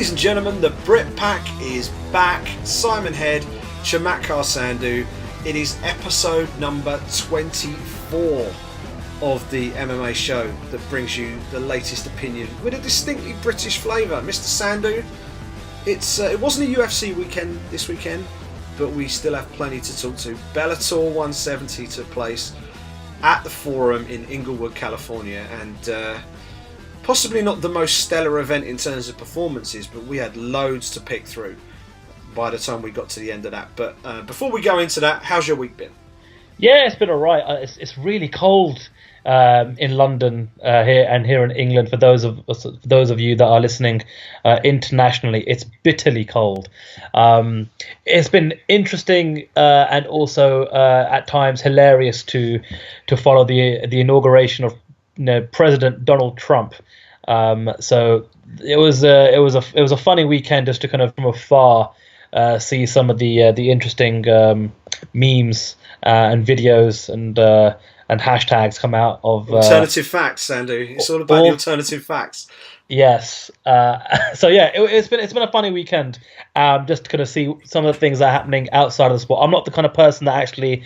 Ladies and gentlemen, the Brit Pack is back. Simon Head, Chamatkar Sandhu. It is episode number 24 of the MMA show that brings you the latest opinion with a distinctly British flavour. Mr. Sandhu, it wasn't a UFC weekend this weekend, but we still have plenty to talk to. Bellator 170 took place at the Forum in Inglewood, California, and possibly not the most stellar event in terms of performances, but we had loads to pick through by the time we got to the end of that. But before we go into that, how's your week been? Yeah, it's been all right. It's really cold in London here in England. For those of you that are listening internationally, it's bitterly cold. It's been interesting and also at times hilarious to follow the inauguration of President Donald Trump. So it was a funny weekend just to kind of from afar see some of the interesting memes and videos and hashtags come out of alternative facts, Sandhu. It's all about the alternative facts. Yes. So yeah, it's been a funny weekend. Just to kind of see some of the things that are happening outside of the sport. I'm not the kind of person that actually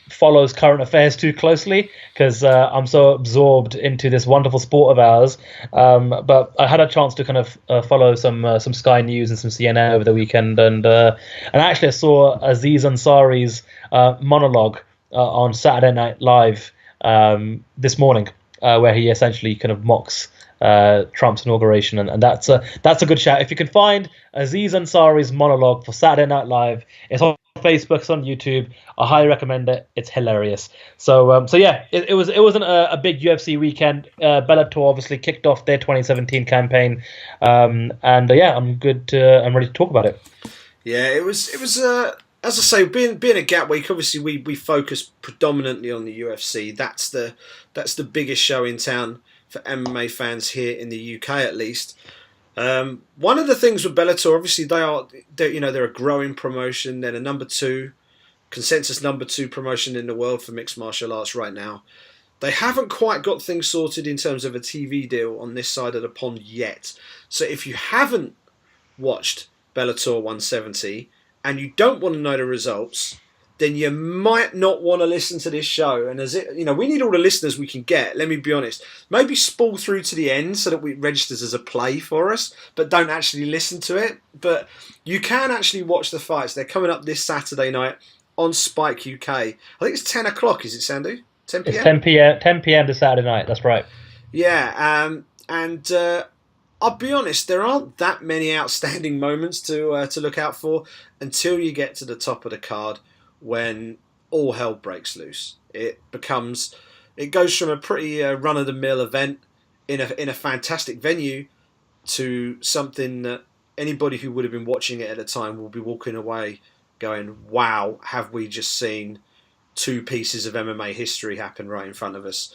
follows current affairs too closely because I'm so absorbed into this wonderful sport of ours. But I had a chance to kind of follow some Sky News and some CNN over the weekend, and actually I saw Aziz Ansari's monologue on Saturday Night Live this morning, where he essentially kind of mocks Trump's inauguration, and that's a good shout. If you can find Aziz Ansari's monologue for Saturday Night Live, it's on Facebook, it's on YouTube. I highly recommend it. It's hilarious. So yeah, it wasn't a big UFC weekend. Bellator obviously kicked off their 2017 campaign, and yeah, I'm good. I'm ready to talk about it. Yeah, it was. As I say, being a gap week, obviously we focus predominantly on the UFC. That's the biggest show in town for MMA fans here in the UK, at least. One of the things with Bellator, obviously they're a growing promotion. They're the consensus number two promotion in the world for mixed martial arts right now. They haven't quite got things sorted in terms of a TV deal on this side of the pond yet. So if you haven't watched Bellator 170 and you don't want to know the results, then you might not want to listen to this show. And we need all the listeners we can get. Let me be honest. Maybe spool through to the end so that it registers as a play for us, but don't actually listen to it. But you can actually watch the fights. They're coming up this Saturday night on Spike UK. I think it's 10 o'clock. Is it, Sandhu? 10 p.m. It's 10 p.m. this Saturday night. That's right. Yeah. And I'll be honest. There aren't that many outstanding moments to look out for until you get to the top of the card, when all hell breaks loose. It goes from a pretty run-of-the-mill event in a fantastic venue to something that anybody who would have been watching it at the time will be walking away going, wow, have we just seen two pieces of MMA history happen right in front of us?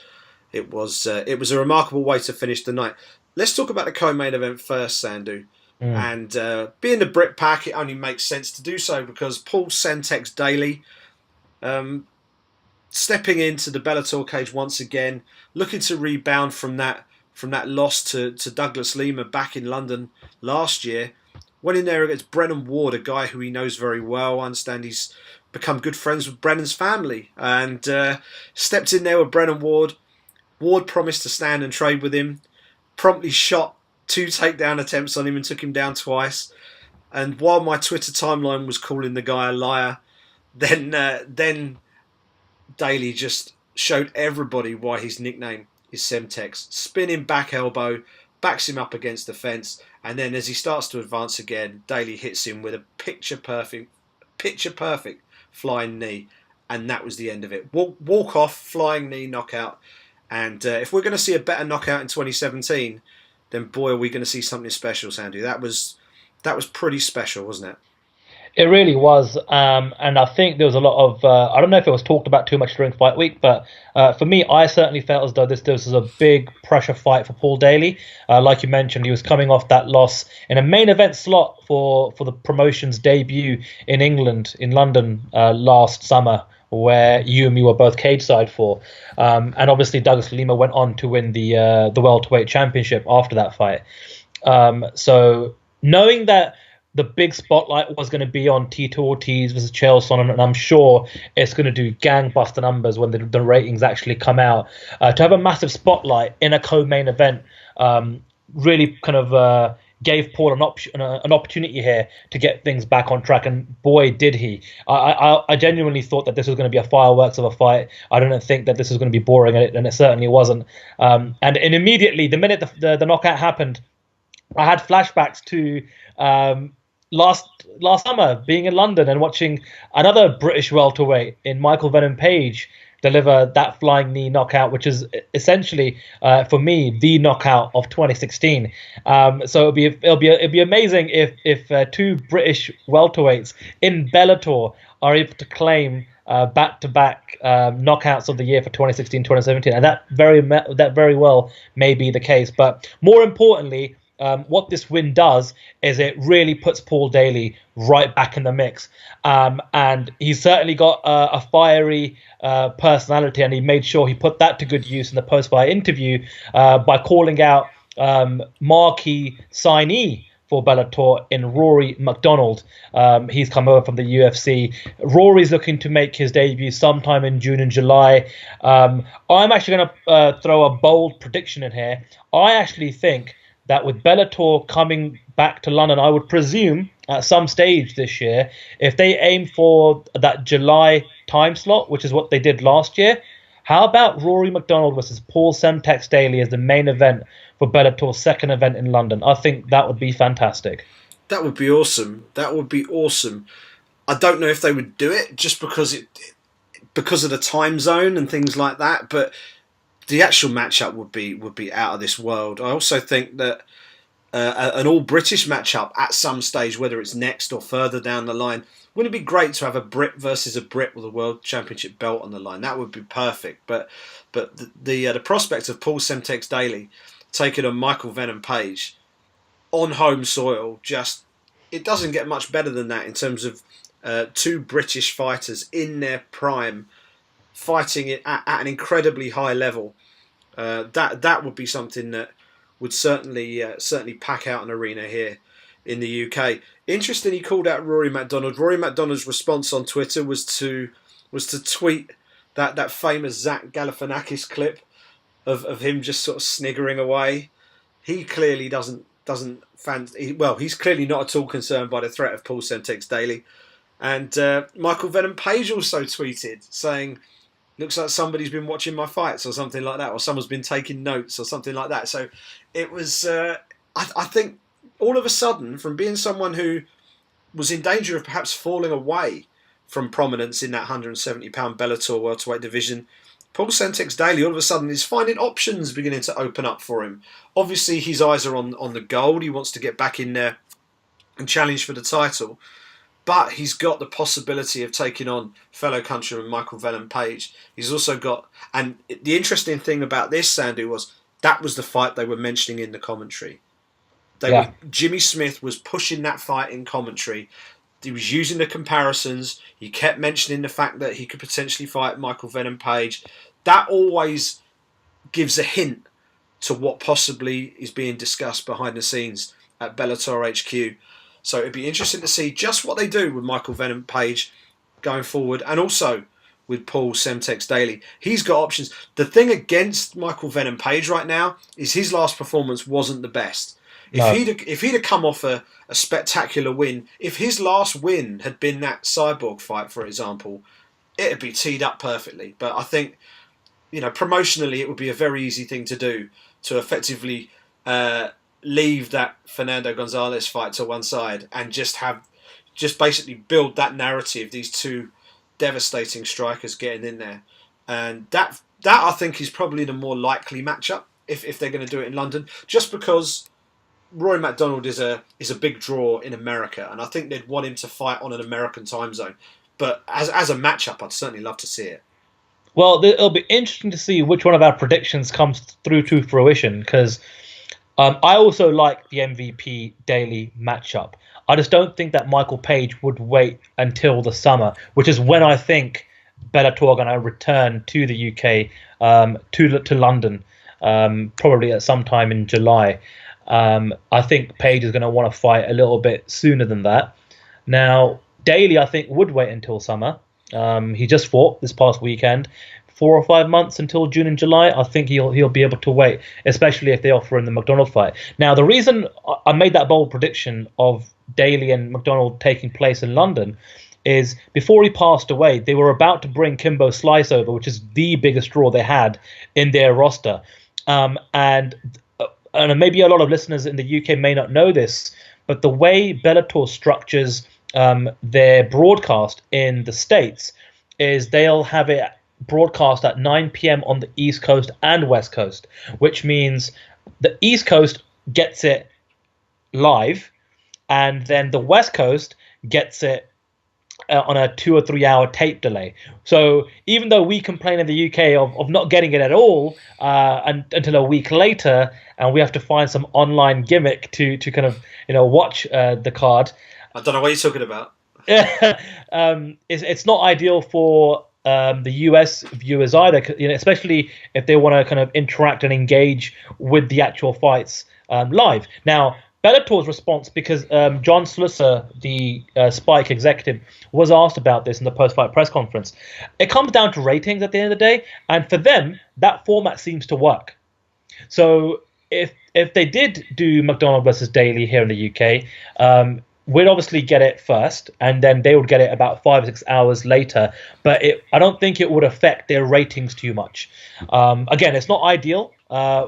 It was a remarkable way to finish the night. Let's talk about the co-main event first, Sandhu. And being the Brit Pack, it only makes sense to do so because Paul Sentex Daly stepping into the Bellator cage once again, looking to rebound from that loss to Douglas Lima back in London last year. Went in there against Brennan Ward, a guy who he knows very well. I understand he's become good friends with Brennan's family, and stepped in there with Brennan Ward. Ward promised to stand and trade with him, promptly shot 2 takedown attempts on him and took him down twice. And while my Twitter timeline was calling the guy a liar, then Daly just showed everybody why his nickname is Semtex. Spinning back elbow, backs him up against the fence, and then as he starts to advance again, Daly hits him with a picture perfect flying knee, and that was the end of it. Walk off, flying knee knockout. And if we're going to see a better knockout in 2017, then boy, are we going to see something special, Sandhu. That was pretty special, wasn't it? It really was, and I think there was a lot of, I don't know if it was talked about too much during fight week, but for me, I certainly felt as though this was a big pressure fight for Paul Daly. Like you mentioned, he was coming off that loss in a main event slot for the promotion's debut in England, in London, last summer, where you and me were both cage side for. And obviously Douglas Lima went on to win the welterweight championship after that fight. So knowing that the big spotlight was going to be on Tito Ortiz versus Chael Sonnen, and I'm sure it's going to do gangbuster numbers when the ratings actually come out. To have a massive spotlight in a co-main event really kind of gave Paul an opportunity here to get things back on track, and boy, did he. I genuinely thought that this was going to be a fireworks of a fight. I didn't think that this was going to be boring, and it certainly wasn't. And immediately, the minute the knockout happened, I had flashbacks to last summer being in London and watching another British welterweight in Michael Venom Page deliver that flying knee knockout, which is essentially for me the knockout of 2016. So it'll be amazing if two British welterweights in Bellator are able to claim back-to-back knockouts of the year for 2016, 2017, and that very well may be the case. But more importantly, what this win does is it really puts Paul Daley right back in the mix. And he's certainly got a fiery personality, and he made sure he put that to good use in the post-fight interview by calling out marquee signee for Bellator in Rory McDonald. He's come over from the UFC. Rory's looking to make his debut sometime in June and July. I'm actually going to throw a bold prediction in here. I actually think that with Bellator coming back to London, I would presume at some stage this year, if they aim for that July time slot, which is what they did last year, how about Rory McDonald versus Paul Semtex Daly as the main event for Bellator's second event in London? I think that would be fantastic. That would be awesome. I don't know if they would do it just because of the time zone and things like that, but the actual matchup would be out of this world. I also think that an all-British matchup at some stage, whether it's next or further down the line, wouldn't it be great to have a Brit versus a Brit with a World Championship belt on the line? That would be perfect. But the prospect of Paul Semtex Daly taking on Michael Venom Page on home soil, it doesn't get much better than that in terms of two British fighters in their prime, fighting it at an incredibly high level. That would be something that would certainly pack out an arena here in the UK. Interesting, he called out Rory McDonald. Rory McDonald's response on Twitter was to tweet that famous Zach Galifianakis clip of him just sort of sniggering away. He clearly doesn't fancy. Well, he's clearly not at all concerned by the threat of Paul Semtex Daly. And Michael Venom Page also tweeted saying, "Looks like somebody's been watching my fights," or something like that, or someone's been taking notes or something like that. So it was, I think, all of a sudden, from being someone who was in danger of perhaps falling away from prominence in that 170-pound Bellator welterweight division, Paul Semtex Daly all of a sudden is finding options beginning to open up for him. Obviously, his eyes are on the gold. He wants to get back in there and challenge for the title. But he's got the possibility of taking on fellow countryman Michael Venom Page. He's also got... And the interesting thing about this, Sandhu, was that was the fight they were mentioning in the commentary. Jimmy Smith was pushing that fight in commentary. He was using the comparisons. He kept mentioning the fact that he could potentially fight Michael Venom Page. That always gives a hint to what possibly is being discussed behind the scenes at Bellator HQ. So it'd be interesting to see just what they do with Michael Venom Page going forward, and also with Paul Semtex Daly. He's got options. The thing against Michael Venom Page right now is his last performance wasn't the best. No. If he'd have come off a spectacular win, if his last win had been that Cyborg fight, for example, it'd be teed up perfectly. But I think, promotionally, it would be a very easy thing to do to effectively leave that Fernando Gonzalez fight to one side and just basically build that narrative, these two devastating strikers getting in there. And that I think is probably the more likely matchup if they're going to do it in London, just because Rory McDonald is a big draw in America, and I think they'd want him to fight on an American time zone. But as a matchup, I'd certainly love to see it. Well, it'll be interesting to see which one of our predictions comes through to fruition, because I also like the MVP Daly matchup. I just don't think that Michael Page would wait until the summer, which is when I think Bellator are going to return to the UK, to London, probably at some time in July. I think Page is going to want to fight a little bit sooner than that. Now, Daly, I think, would wait until summer. He just fought this past weekend. 4 or 5 months until June and July, I think he'll be able to wait, especially if they offer him the McDonald fight. Now, the reason I made that bold prediction of Daly and McDonald taking place in London is before he passed away, they were about to bring Kimbo Slice over, which is the biggest draw they had in their roster. And maybe a lot of listeners in the UK may not know this, but the way Bellator structures their broadcast in the States is they'll have it broadcast at 9 p.m. on the East Coast and West Coast, which means the East Coast gets it live, and then the West Coast gets it on a 2 or 3 hour tape delay. So even though we complain in the UK of not getting it at all until a week later, and we have to find some online gimmick to kind of watch the card. I don't know what you're talking about. It's not ideal for the US viewers either, especially if they want to kind of interact and engage with the actual fights live. Now, Bellator's response, because John Slusser, the Spike executive, was asked about this in the post-fight press conference. It comes down to ratings at the end of the day, and for them, that format seems to work. So if they did do McDonald versus Daly here in the UK, we'd obviously get it first, and then they would get it about 5 or 6 hours later. But I don't think it would affect their ratings too much. Again, it's not ideal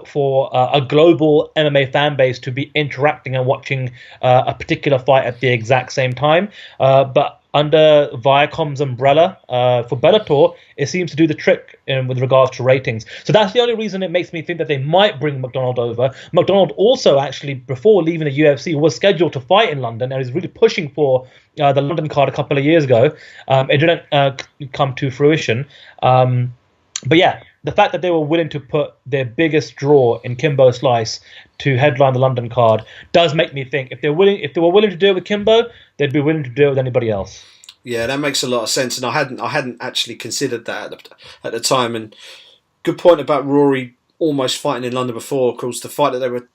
for a global MMA fan base to be interacting and watching a particular fight at the exact same time. But under Viacom's umbrella for Bellator, it seems to do the trick with regards to ratings. So that's the only reason it makes me think that they might bring McDonald over. McDonald also, actually, before leaving the UFC, was scheduled to fight in London and was really pushing for the London card a couple of years ago. It didn't come to fruition. But yeah, the fact that they were willing to put their biggest draw in Kimbo Slice to headline the London card does make me think if they were willing to do it with Kimbo, they'd be willing to do it with anybody else. Yeah, that makes a lot of sense, and I hadn't actually considered that at the time. And good point about Rory almost fighting in London before. Of course, the fight that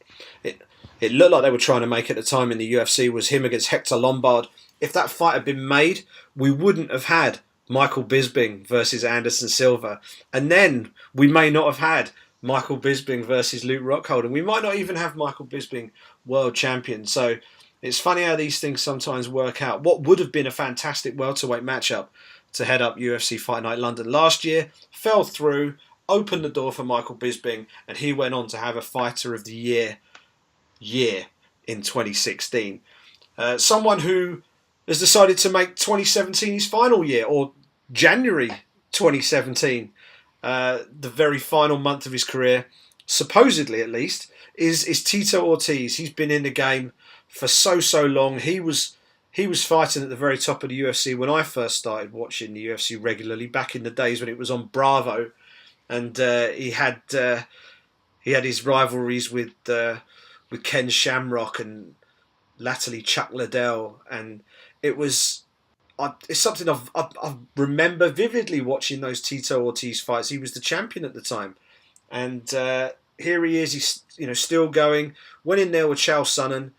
it looked like they were trying to make at the time in the UFC was him against Hector Lombard. If that fight had been made, we wouldn't have had Michael Bisping versus Anderson Silva, and then we may not have had Michael Bisping versus Luke Rockhold, and we might not even have Michael Bisping world champion. So it's funny how these things sometimes work out. What would have been a fantastic welterweight matchup to head up UFC Fight Night London last year fell through, opened the door for Michael Bisping, and he went on to have a Fighter of the Year in 2016. Someone who has decided to make 2017 his final year, or January 2017, the very final month of his career, supposedly at least, is Tito Ortiz. He's been in the game for so long. He was fighting at the very top of the UFC when I first started watching the UFC regularly, back in the days when it was on Bravo, and he had his rivalries with Ken Shamrock and latterly Chuck Liddell, and it's something I remember vividly watching those Tito Ortiz fights. He was the champion at the time, and here he is. He's still going. Went in there with Chael Sonnen,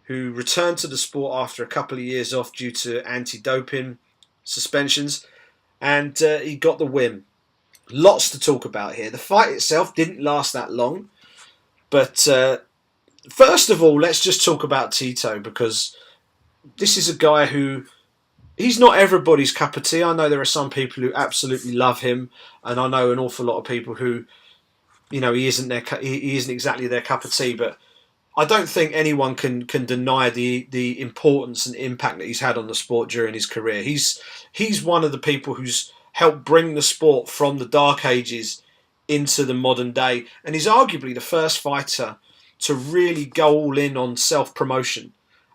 who returned to the sport after a couple of years off due to anti-doping suspensions, and he got the win. Lots to talk about here. The fight itself didn't last that long, but first of all, let's just talk about Tito, because this is a guy who, he's not everybody's cup of tea. I know there are some people who absolutely love him, and I know an awful lot of people who, he isn't exactly their cup of tea. But I don't think anyone can deny the importance and impact that he's had on the sport during his career. He's one of the people who's helped bring the sport from the dark ages into the modern day, and he's arguably the first fighter to really go all in on self-promotion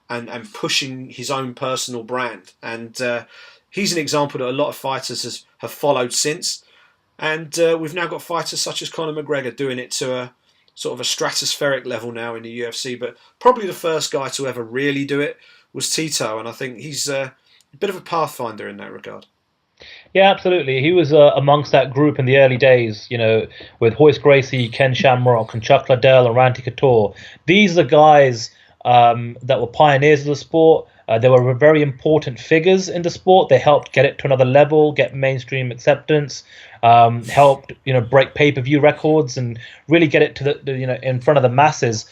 and pushing his own personal brand. And he's an example that a lot of fighters have followed since. And we've now got fighters such as Conor McGregor doing it to a sort of a stratospheric level now in the UFC. But probably the first guy to ever really do it was Tito. And I think he's a bit of a pathfinder in that regard. Yeah, absolutely. He was amongst that group in the early days, with Hoist Gracie, Ken Shamrock, and Chuck Liddell and Randy Couture. These are guys that were pioneers of the sport. They were very important figures in the sport. They helped get it to another level, get mainstream acceptance, helped break pay-per-view records, and really get it to in front of the masses.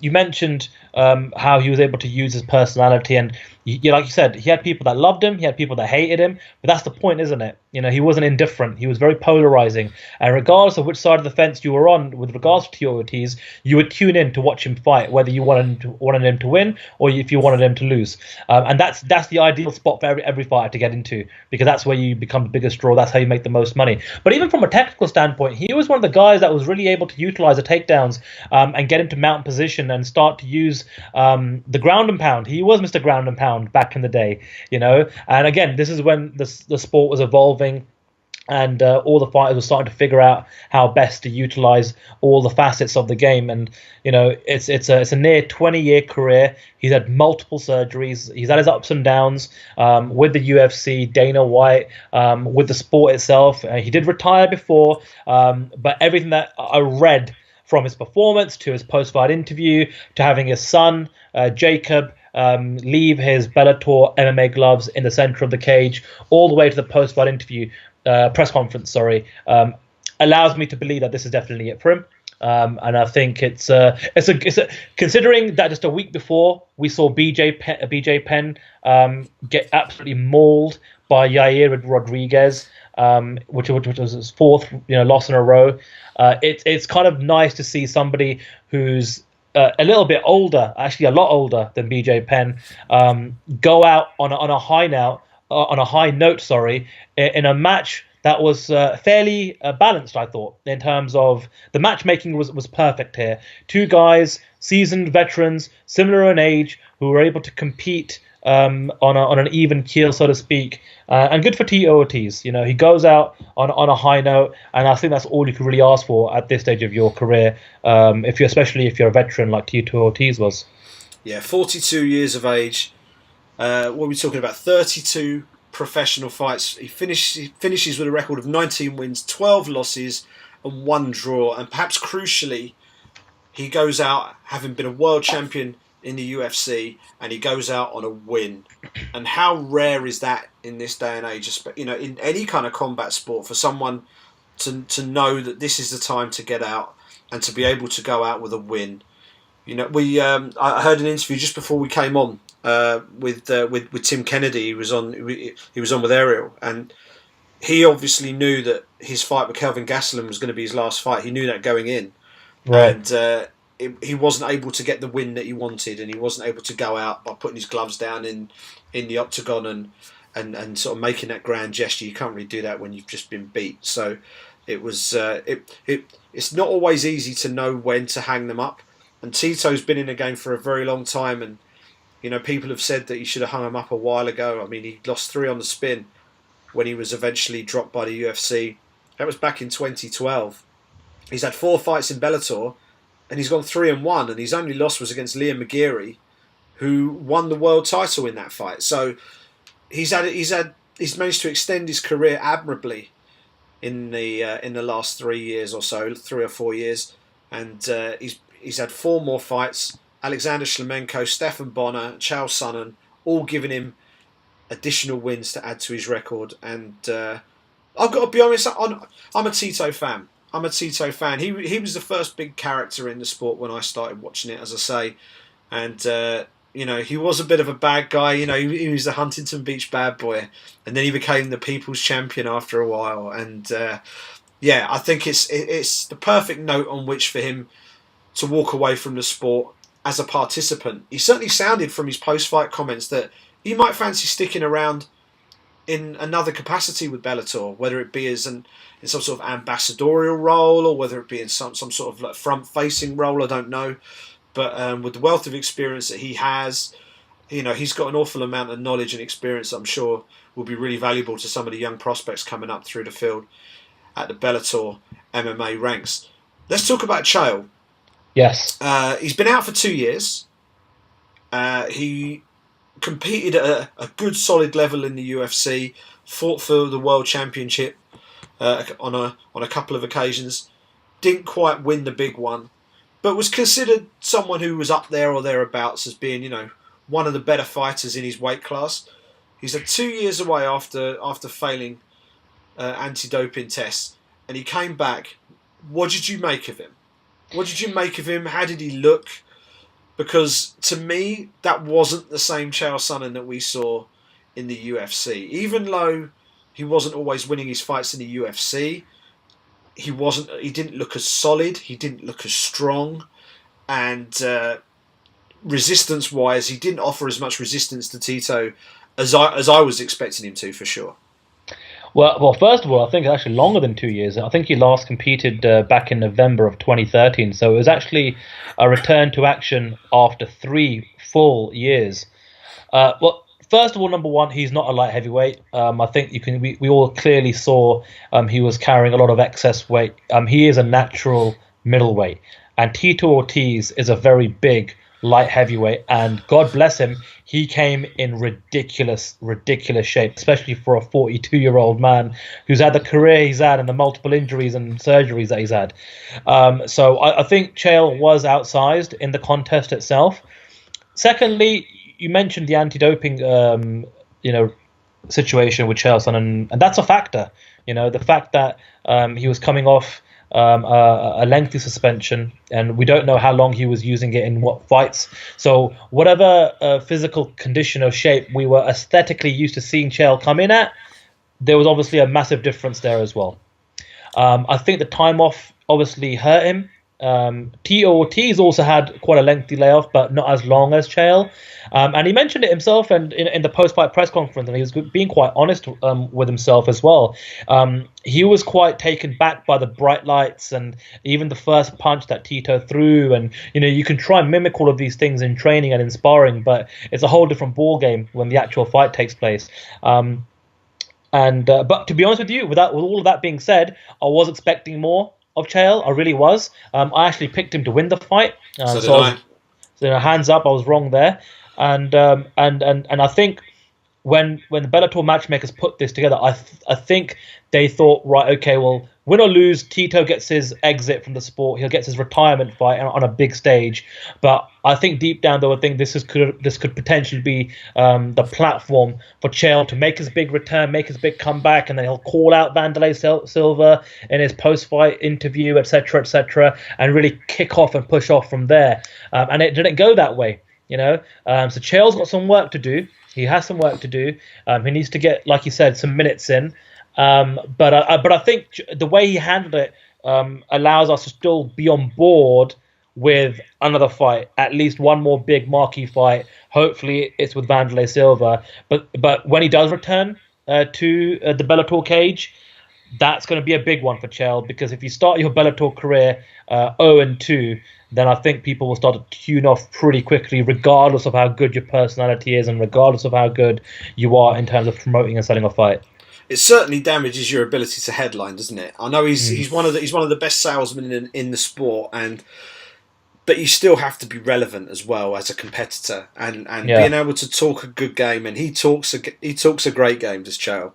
You mentioned how he was able to use his personality, and like you said, he had people that loved him, he had people that hated him, but that's the point, isn't it? He wasn't indifferent. He was very polarizing, and regardless of which side of the fence you were on, with regards to Tito Ortiz, you would tune in to watch him fight, whether you wanted him to win or if you wanted him to lose. And that's the ideal spot for every fighter to get into, because that's where you become the biggest draw. That's how you make the most money. But even from a technical standpoint, he was one of the guys that was really able to utilize the takedowns and get into mountain position and start to use the ground and pound. He was Mr. Ground and Pound back in the day, And again, this is when the sport was evolving, and all the fighters were starting to figure out how best to utilize all the facets of the game. And it's a near 20-year career. He's had multiple surgeries. He's had his ups and downs with the UFC, Dana White, with the sport itself. He did retire before, but everything that I read, from his performance to his post-fight interview to having his son Jacob leave his Bellator MMA gloves in the center of the cage, all the way to the post-fight interview. Press conference, allows me to believe that this is definitely it for him. And I think it's considering that just a week before we saw BJ Penn get absolutely mauled by Yair Rodriguez, which was his fourth loss in a row. It's kind of nice to see somebody who's a little bit older, actually a lot older than BJ Penn, go out on a high note, in a match that was fairly balanced, I thought, in terms of the matchmaking was perfect here. Two guys, seasoned veterans, similar in age, who were able to compete on an even keel, so to speak. And good for Tito Ortiz. He goes out on a high note, and I think that's all you can really ask for at this stage of your career, especially if you're a veteran like Tito Ortiz was. Yeah, 42 years of age. What are we talking about? 32 professional fights. He finishes with a record of 19 wins, 12 losses, and 1 draw. And perhaps crucially, he goes out having been a world champion in the UFC, and he goes out on a win. And how rare is that in this day and age? In any kind of combat sport, for someone to know that this is the time to get out and to be able to go out with a win. I heard an interview just before we came on with Tim Kennedy. He was on with Ariel, and he obviously knew that his fight with Kelvin Gastelum was going to be his last fight. He knew that going in, right. And he wasn't able to get the win that he wanted, and he wasn't able to go out by putting his gloves down in the octagon and sort of making that grand gesture. You can't really do that when you've just been beat. So it was it's not always easy to know when to hang them up. And Tito's been in the game for a very long time, and people have said that he should have hung him up a while ago. I mean, he lost 3 on the spin when he was eventually dropped by the UFC. That was back in 2012. He's had 4 fights in Bellator, and he's gone 3-1, and his only loss was against Liam McGeary, who won the world title in that fight. So he's managed to extend his career admirably in the last 3 years or so, 3 or 4 years, and he's had 4 more fights. Alexander Shlemenko, Stephan Bonner, Chael Sonnen, all giving him additional wins to add to his record. And I've got to be honest, I'm a Tito fan. He was the first big character in the sport when I started watching it, as I say. And, he was a bit of a bad guy. He was the Huntington Beach bad boy. And then he became the people's champion after a while. And, I think it's the perfect note on which for him to walk away from the sport as a participant. He certainly sounded from his post-fight comments that he might fancy sticking around in another capacity with Bellator, whether it be in some sort of ambassadorial role or whether it be in some sort of like front-facing role, I don't know. But with the wealth of experience that he has, he's got an awful amount of knowledge and experience that I'm sure will be really valuable to some of the young prospects coming up through the field at the Bellator MMA ranks. Let's talk about Chael. Yes. He's been out for 2 years. He competed at a good solid level in the UFC, fought for the World Championship on a couple of occasions, didn't quite win the big one, but was considered someone who was up there or thereabouts as being, one of the better fighters in his weight class. He's 2 years away after failing anti-doping tests, and he came back. What did you make of him? What did you make of him? How did he look? Because to me, that wasn't the same Chael Sonnen that we saw in the UFC. Even though he wasn't always winning his fights in the UFC, he didn't look as solid, he didn't look as strong, and resistance-wise, he didn't offer as much resistance to Tito as I was expecting him to, for sure. Well, first of all, I think it's actually longer than 2 years. I think he last competed back in November of 2013, so it was actually a return to action after 3 full years. Well, first of all, number one, he's not a light heavyweight. I think we all clearly saw he was carrying a lot of excess weight. He is a natural middleweight, and Tito Ortiz is a very big light heavyweight, and God bless him, he came in ridiculous shape, especially for a 42-year-old man who's had the career he's had and the multiple injuries and surgeries that he's had. So I think Chael was outsized in the contest itself. Secondly, you mentioned the anti-doping, situation with Chael Sonnen, and that's a factor. The fact that he was coming off a lengthy suspension, and we don't know how long he was using it in what fights. So whatever physical condition or shape we were aesthetically used to seeing Chael come in at, there was obviously a massive difference there as well. I think the time off obviously hurt him. Tito Ortiz also had quite a lengthy layoff, but not as long as Chael. And he mentioned it himself, and in the post-fight press conference, and he was being quite honest with himself as well. He was quite taken back by the bright lights and even the first punch that Tito threw. And you can try and mimic all of these things in training and in sparring, but it's a whole different ball game when the actual fight takes place. But to be honest with you, with all of that being said, I was expecting more of Chael. I really was. I actually picked him to win the fight. So did I. So hands up, I was wrong there. And I think when the Bellator matchmakers put this together, I think they thought, right, okay, well, win or lose, Tito gets his exit from the sport. He gets his retirement fight on a big stage. But I think deep down, they would think this could potentially be the platform for Chael to make his big return, make his big comeback, and then he'll call out Vanderlei Silva in his post-fight interview, etc., and really kick off and push off from there. And it didn't go that way. So Chael's got some work to do. He has some work to do. He needs to get, like you said, some minutes in. But I think the way he handled it allows us to still be on board with another fight, at least one more big marquee fight. Hopefully, it's with Vanderlei Silva. But when he does return to the Bellator cage, that's going to be a big one for Chael, because if you start your Bellator career 0-2, then I think people will start to tune off pretty quickly, regardless of how good your personality is and regardless of how good you are in terms of promoting and selling a fight. It certainly damages your ability to headline, doesn't it? I know he's one of the best salesmen in the sport, but you still have to be relevant as well as a competitor, and being able to talk a good game, and he talks a great game, does Chael.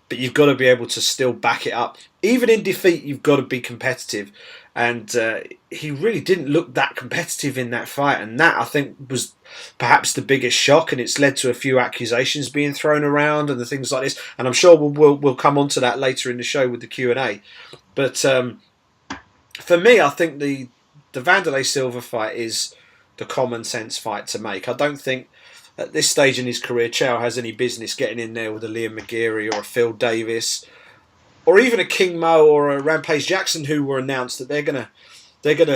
But you've got to be able to still back it up. Even in defeat, you've got to be competitive. And he really didn't look that competitive in that fight. And that, I think, was perhaps the biggest shock. And it's led to a few accusations being thrown around and the things like this. And I'm sure we'll come on to that later in the show with the Q&A. But for me, I think the Vanderlei Silva fight is the common sense fight to make. I don't think at this stage in his career, Chael has any business getting in there with a Liam McGeary or a Phil Davis, or even a King Mo or a Rampage Jackson, who were announced that they're gonna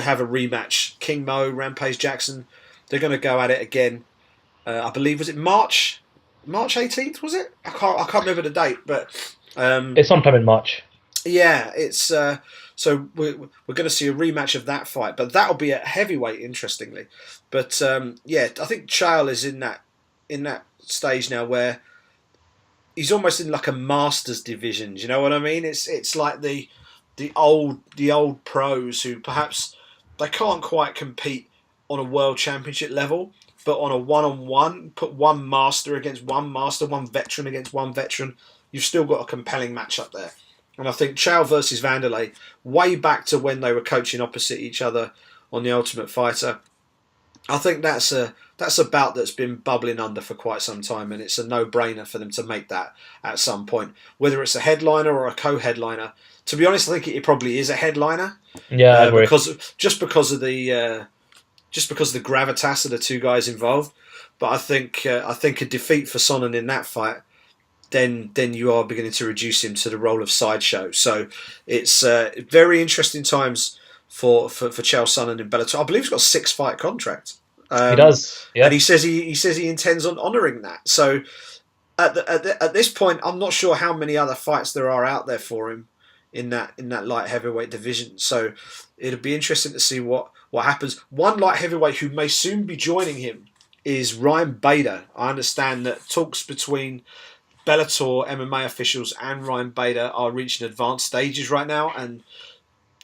have a rematch. King Mo, Rampage Jackson, they're gonna go at it again. I believe, was it March 18th? Was it? I can't remember the date, but it's sometime in March. Yeah, it's so we're going to see a rematch of that fight, but that'll be at heavyweight, interestingly. But I think Chael is in that stage now where he's almost in like a masters division. Do you know what I mean? It's like the old pros who perhaps they can't quite compete on a world championship level, but on a one-on-one, put one master against one master, one veteran against one veteran, you've still got a compelling matchup there. And I think Chow versus Vanderlei, way back to when they were coaching opposite each other on The Ultimate Fighter, I think that's a bout that's been bubbling under for quite some time, and it's a no-brainer for them to make that at some point. Whether it's a headliner or a co-headliner, to be honest, I think it probably is a headliner. Yeah, I agree. Because of the gravitas of the two guys involved. But I think a defeat for Sonnen in that fight, then you are beginning to reduce him to the role of sideshow. So it's very interesting times for Chael Sonnen in Bellator. I believe he's got a 6-fight contract. He does, yeah. And he says he intends on honouring that. So at this point, I'm not sure how many other fights there are out there for him in that light heavyweight division. So it'll be interesting to see what happens. One light heavyweight who may soon be joining him is Ryan Bader. I understand that talks between Bellator MMA officials and Ryan Bader are reaching advanced stages right now, and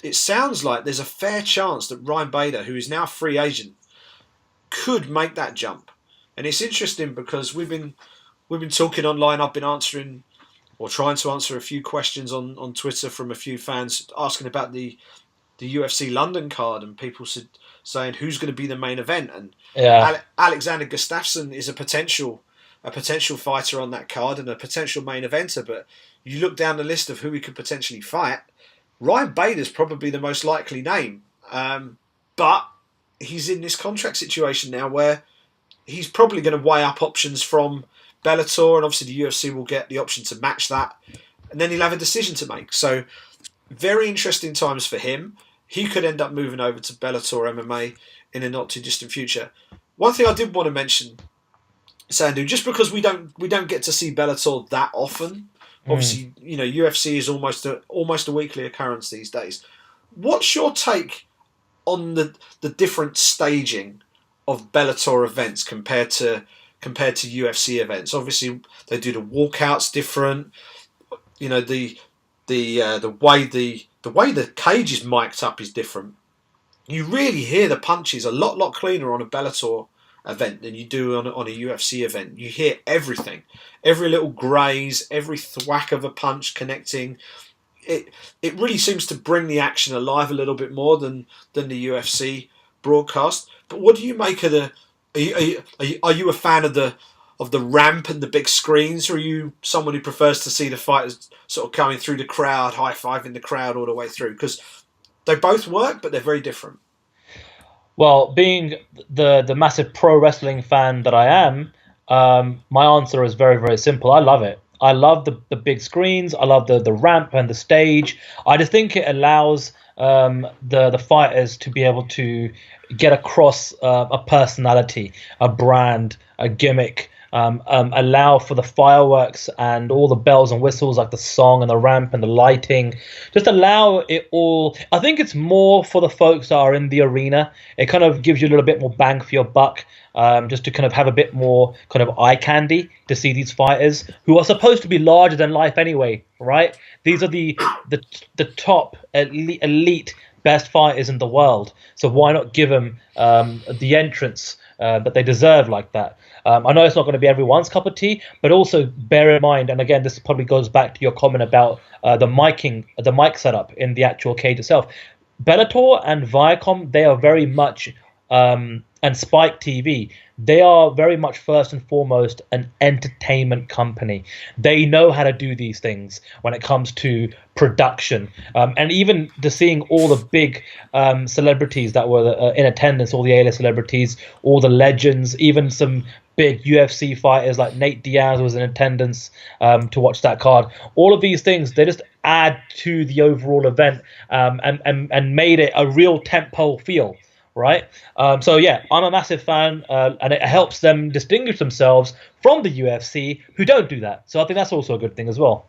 it sounds like there's a fair chance that Ryan Bader, who is now a free agent, could make that jump. And it's interesting because we've been talking online. I've been answering or trying to answer a few questions on Twitter from a few fans asking about the UFC London card, and people saying who's going to be the main event. And Alexander Gustafsson is a potential fighter on that card and a potential main eventer. But you look down the list of who he could potentially fight, Ryan Bader's probably the most likely name. But he's in this contract situation now where he's probably going to weigh up options from Bellator, and obviously the UFC will get the option to match that, and then he'll have a decision to make. So very interesting times for him. He could end up moving over to Bellator MMA in a not too distant future. One thing I did want to mention, Sandhu, just because we don't get to see Bellator that often. Obviously, UFC is almost a weekly occurrence these days. What's your take on the different staging of Bellator events compared to UFC events? Obviously, they do the walkouts different. The way the cage is mic'd up is different. You really hear the punches a lot cleaner on a Bellator event than you do on a UFC event. You hear everything, every little graze, every thwack of a punch connecting. It really seems to bring the action alive a little bit more than the UFC broadcast. But what do you make of the? Are you a fan of the ramp and the big screens, or are you someone who prefers to see the fighters sort of coming through the crowd, high-fiving the crowd all the way through? Because they both work, but they're very different. Well, being the massive pro wrestling fan that I am, my answer is very, very simple. I love it. I love the big screens. I love the ramp and the stage. I just think it allows the fighters to be able to get across a personality, a brand, a gimmick. Allow for the fireworks and all the bells and whistles, like the song and the ramp and the lighting. Just allow it all. I think it's more for the folks that are in the arena. It kind of gives you a little bit more bang for your buck, just to kind of have a bit more kind of eye candy to see these fighters who are supposed to be larger than life anyway, right? These are the top elite best fighters in the world. So why not give them the entrance that they deserve like that? I know it's not going to be everyone's cup of tea, but also bear in mind, and again, this probably goes back to your comment about the mic setup in the actual cage itself. Bellator and Viacom, they are very much, and Spike TV, they are very much first and foremost an entertainment company. They know how to do these things when it comes to production. And even seeing all the big celebrities that were in attendance, all the A-list celebrities, all the legends, even some big UFC fighters like Nate Diaz was in attendance to watch that card. All of these things, they just add to the overall event and made it a real tentpole feel. Right. So, yeah, I'm a massive fan, and it helps them distinguish themselves from the UFC who don't do that. So I think that's also a good thing as well.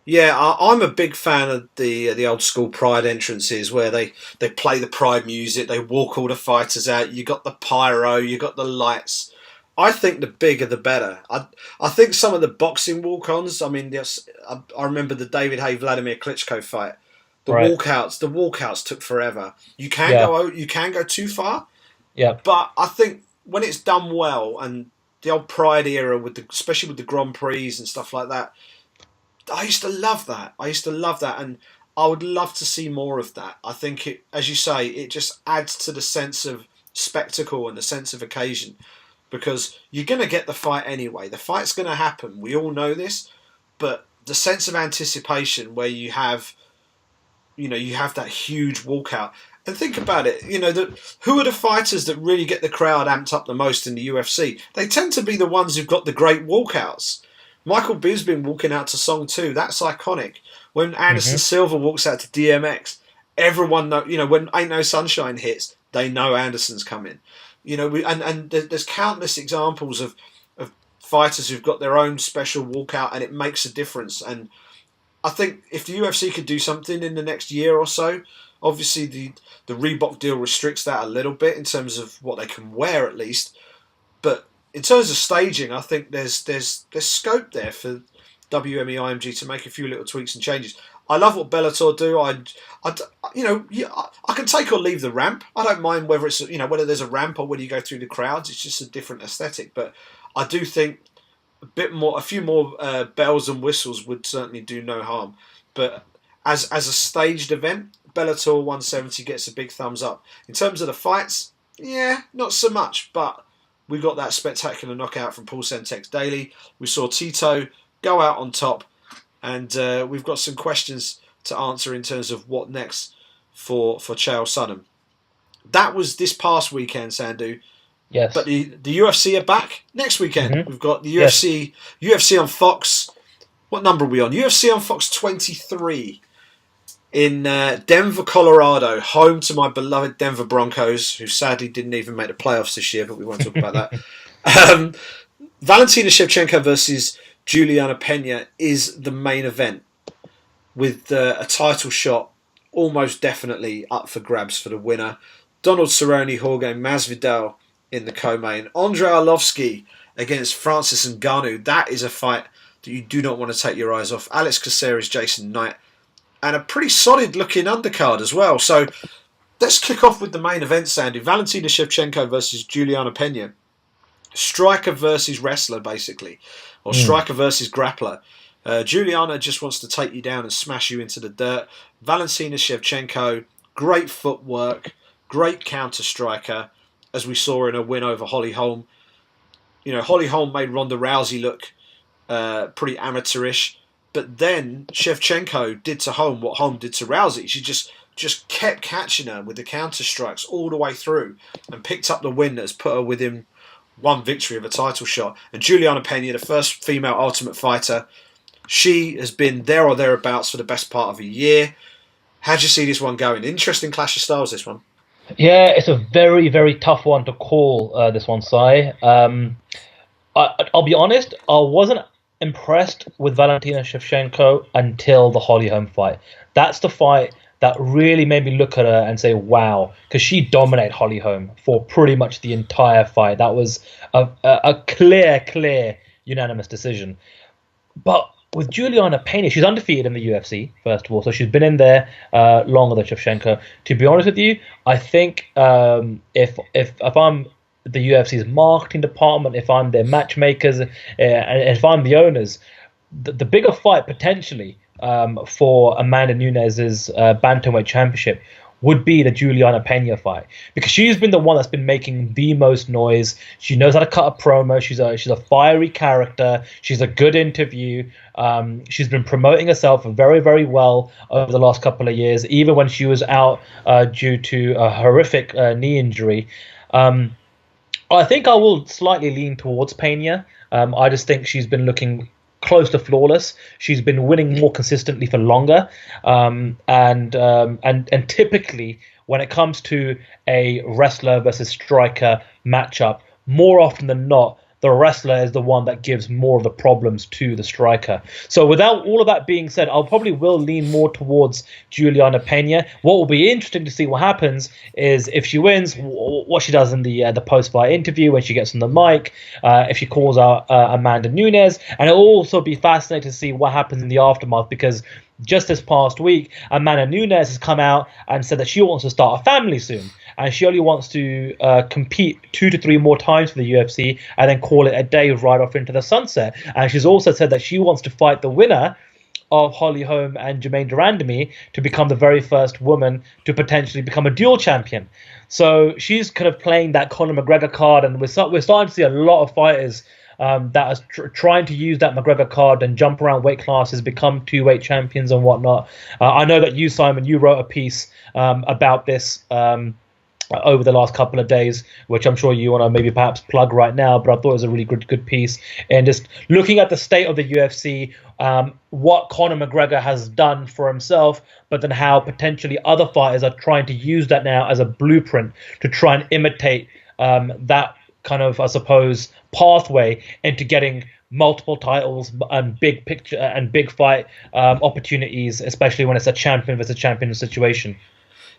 Yeah, I'm a big fan of the old school Pride entrances where they play the Pride music, they walk all the fighters out, you got the pyro, you got the lights. I think the bigger the better. I think some of the boxing walk-ons, I mean, I remember the David Haye Vladimir Klitschko fight. The walkouts took forever. You can go too far. Yeah. But I think when it's done well, and the old Pride era, especially with the Grand Prix and stuff like that, I used to love that. And I would love to see more of that. I think it, as you say, it just adds to the sense of spectacle and the sense of occasion, because you're going to get the fight anyway. The fight's going to happen. We all know this, but the sense of anticipation where you have that huge walkout. And think about it, who are the fighters that really get the crowd amped up the most in the UFC? They tend to be the ones who've got the great walkouts. Michael Bisping walking out to Song 2, that's iconic. When Anderson Silva walks out to DMX, everyone know, when Ain't No Sunshine hits, they know Anderson's coming. And there's countless examples of fighters who've got their own special walkout, and it makes a difference. And I think if the UFC could do something in the next year or so, obviously the Reebok deal restricts that a little bit in terms of what they can wear, at least. But in terms of staging, I think there's scope there for WME IMG to make a few little tweaks and changes. I love what Bellator do. I can take or leave the ramp. I don't mind whether it's whether there's a ramp or whether you go through the crowds. It's just a different aesthetic. But I do think a few more bells and whistles would certainly do no harm. But as a staged event, Bellator 170 gets a big thumbs up. In terms of the fights, yeah, not so much. But we got that spectacular knockout from Paul Sentex Daly. We saw Tito go out on top. And we've got some questions to answer in terms of what next for Chael Sonnen. That was this past weekend, Sandhu. Yes. But the UFC are back next weekend. We've got the UFC on Fox. What number are we on? UFC on Fox 23 in Denver, Colorado, home to my beloved Denver Broncos, who sadly didn't even make the playoffs this year, but we won't talk about that. Valentina Shevchenko versus Julianna Pena is the main event, with a title shot almost definitely up for grabs for the winner. Donald Cerrone, Jorge Masvidal in the co-main. Andrei Arlovski against Francis Ngannou. That is a fight that you do not want to take your eyes off. Alex Caceres, Jason Knight, and a pretty solid looking undercard as well. So let's kick off with the main event, Sandy. Valentina Shevchenko versus Julianna Pena. Striker versus wrestler, basically. Or striker versus grappler. Julianna just wants to take you down and smash you into the dirt. Valentina Shevchenko, great footwork, great counter striker, as we saw in a win over Holly Holm. Holly Holm made Ronda Rousey look pretty amateurish, but then Shevchenko did to Holm what Holm did to Rousey. She just kept catching her with the counter strikes all the way through and picked up the win that has put her within one victory of a title shot. And Julianna Pena, the first female Ultimate Fighter, she has been there or thereabouts for the best part of a year. How do you see this one going? Interesting clash of styles, this one. Yeah, it's a very, very tough one to call, this one, Sai. I'll be honest, I wasn't impressed with Valentina Shevchenko until the Holly Holm fight. That's the fight that really made me look at her and say, wow, because she dominated Holly Holm for pretty much the entire fight. That was a clear, unanimous decision. But with Julianna Pena, she's undefeated in the UFC, first of all, so she's been in there longer than Shevchenko. To be honest with you, I think if I'm the UFC's marketing department, if I'm their matchmakers, and if I'm the owners, the bigger fight potentially for Amanda Nunes's bantamweight championship would be the Julianna Pena fight, because she's been the one that's been making the most noise. She knows how to cut a promo. She's a fiery character. She's a good interview. She's been promoting herself very, very well over the last couple of years, even when she was out due to a horrific knee injury. I think I will slightly lean towards Pena. I just think she's been looking close to flawless. She's been winning more consistently for longer, and typically when it comes to a wrestler versus striker matchup, more often than not, the wrestler is the one that gives more of the problems to the striker. So without all of that being said, I'll probably will lean more towards Julianna Pena. What will be interesting to see what happens is if she wins, what she does in the post-fight interview when she gets on the mic, if she calls out Amanda Nunes, and it'll also be fascinating to see what happens in the aftermath, because just this past week, Amanda Nunes has come out and said that she wants to start a family soon. And she only wants to compete 2 to 3 more times for the UFC and then call it a day right off into the sunset. And she's also said that she wants to fight the winner of Holly Holm and Jermaine Durandamy to become the very first woman to potentially become a dual champion. So she's kind of playing that Conor McGregor card, and we're starting to see a lot of fighters that are trying to use that McGregor card and jump around weight classes, become 2-weight champions and whatnot. I know that you, Simon, you wrote a piece about this over the last couple of days, which I'm sure you want to maybe perhaps plug right now, but I thought it was a really good piece. And just looking at the state of the UFC, what Conor McGregor has done for himself, but then how potentially other fighters are trying to use that now as a blueprint to try and imitate that kind of, I suppose, pathway into getting multiple titles and big picture and big fight opportunities, especially when it's a champion versus champion situation.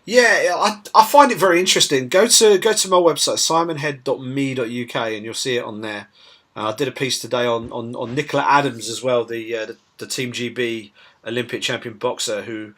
Yeah, I find it very interesting. Go to my website, simonhead.me.uk, and you'll see it on there. I did a piece today on Nicola Adams as well, the Team GB Olympic champion boxer, who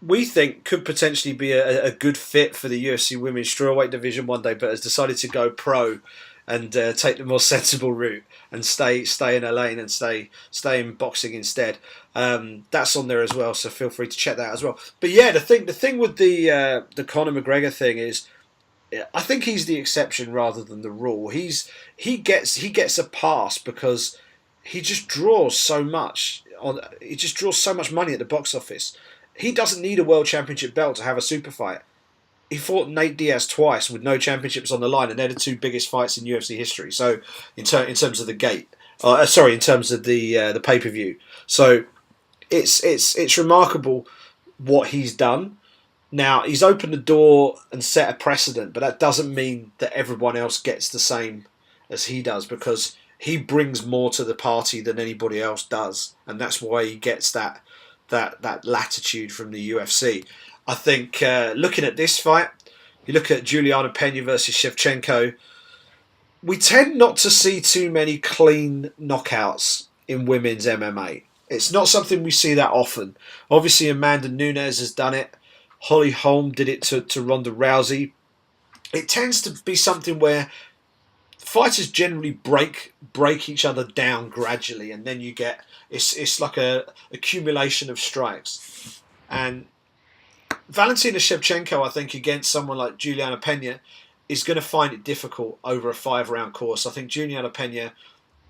we think could potentially be a good fit for the UFC women's strawweight division one day, but has decided to go pro and take the more sensible route and stay in her lane and stay in boxing instead. That's on there as well, so feel free to check that out as well. But yeah, the thing with the Conor McGregor thing is, I think he's the exception rather than the rule. He gets a pass because he just draws so much he just draws so much money at the box office. He doesn't need a world championship belt to have a super fight. He fought Nate Diaz twice with no championships on the line, and they're the 2 biggest fights in UFC history. So, in terms of the in terms of the pay-per-view. So, it's remarkable what he's done. Now, he's opened the door and set a precedent, but that doesn't mean that everyone else gets the same as he does, because he brings more to the party than anybody else does, and that's why he gets that latitude from the UFC. I think looking at this fight, you look at Julianna Pena versus Shevchenko, we tend not to see too many clean knockouts in women's MMA. It's not something we see that often. Obviously, Amanda Nunes has done it. Holly Holm did it to Ronda Rousey. It tends to be something where fighters generally break each other down gradually, and then you get it's like a accumulation of strikes. And Valentina Shevchenko, I think, against someone like Julianna Pena, is going to find it difficult over a 5-round course. I think Julianna Pena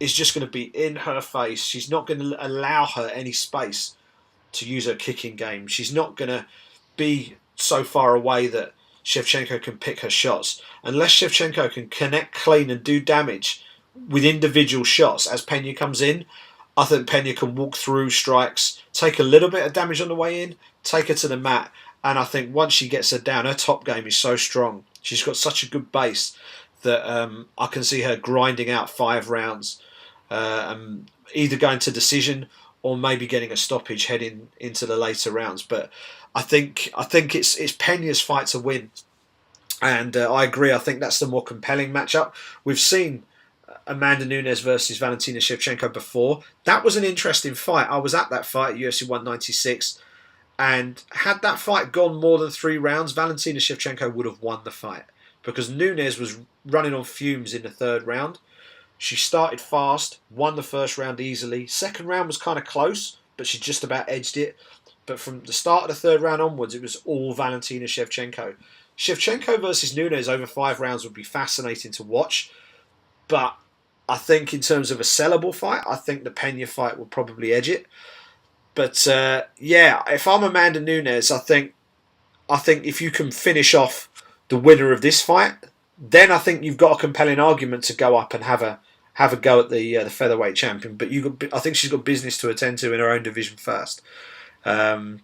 is just going to be in her face. She's not going to allow her any space to use her kicking game. She's not going to be so far away that Shevchenko can pick her shots. Unless Shevchenko can connect clean and do damage with individual shots as Pena comes in, I think Pena can walk through strikes, take a little bit of damage on the way in, take her to the mat, and I think once she gets her down, her top game is so strong. She's got such a good base that I can see her grinding out 5 rounds, either going to decision or maybe getting a stoppage heading into the later rounds. But I think it's Pena's fight to win, and I agree. I think that's the more compelling matchup. We've seen Amanda Nunes versus Valentina Shevchenko before. That was an interesting fight. I was at that fight at UFC 196. And had that fight gone more than 3 rounds, Valentina Shevchenko would have won the fight, because Nunes was running on fumes in the 3rd round. She started fast, won the 1st round easily. 2nd round was kind of close, but she just about edged it. But from the start of the 3rd round onwards, it was all Valentina Shevchenko. Shevchenko versus Nunes over 5 rounds would be fascinating to watch. But I think in terms of a sellable fight, I think the Pena fight will probably edge it. But yeah, if I'm Amanda Nunes, I think if you can finish off the winner of this fight, then I think you've got a compelling argument to go up and have a go at the featherweight champion. But I think she's got business to attend to in her own division first. So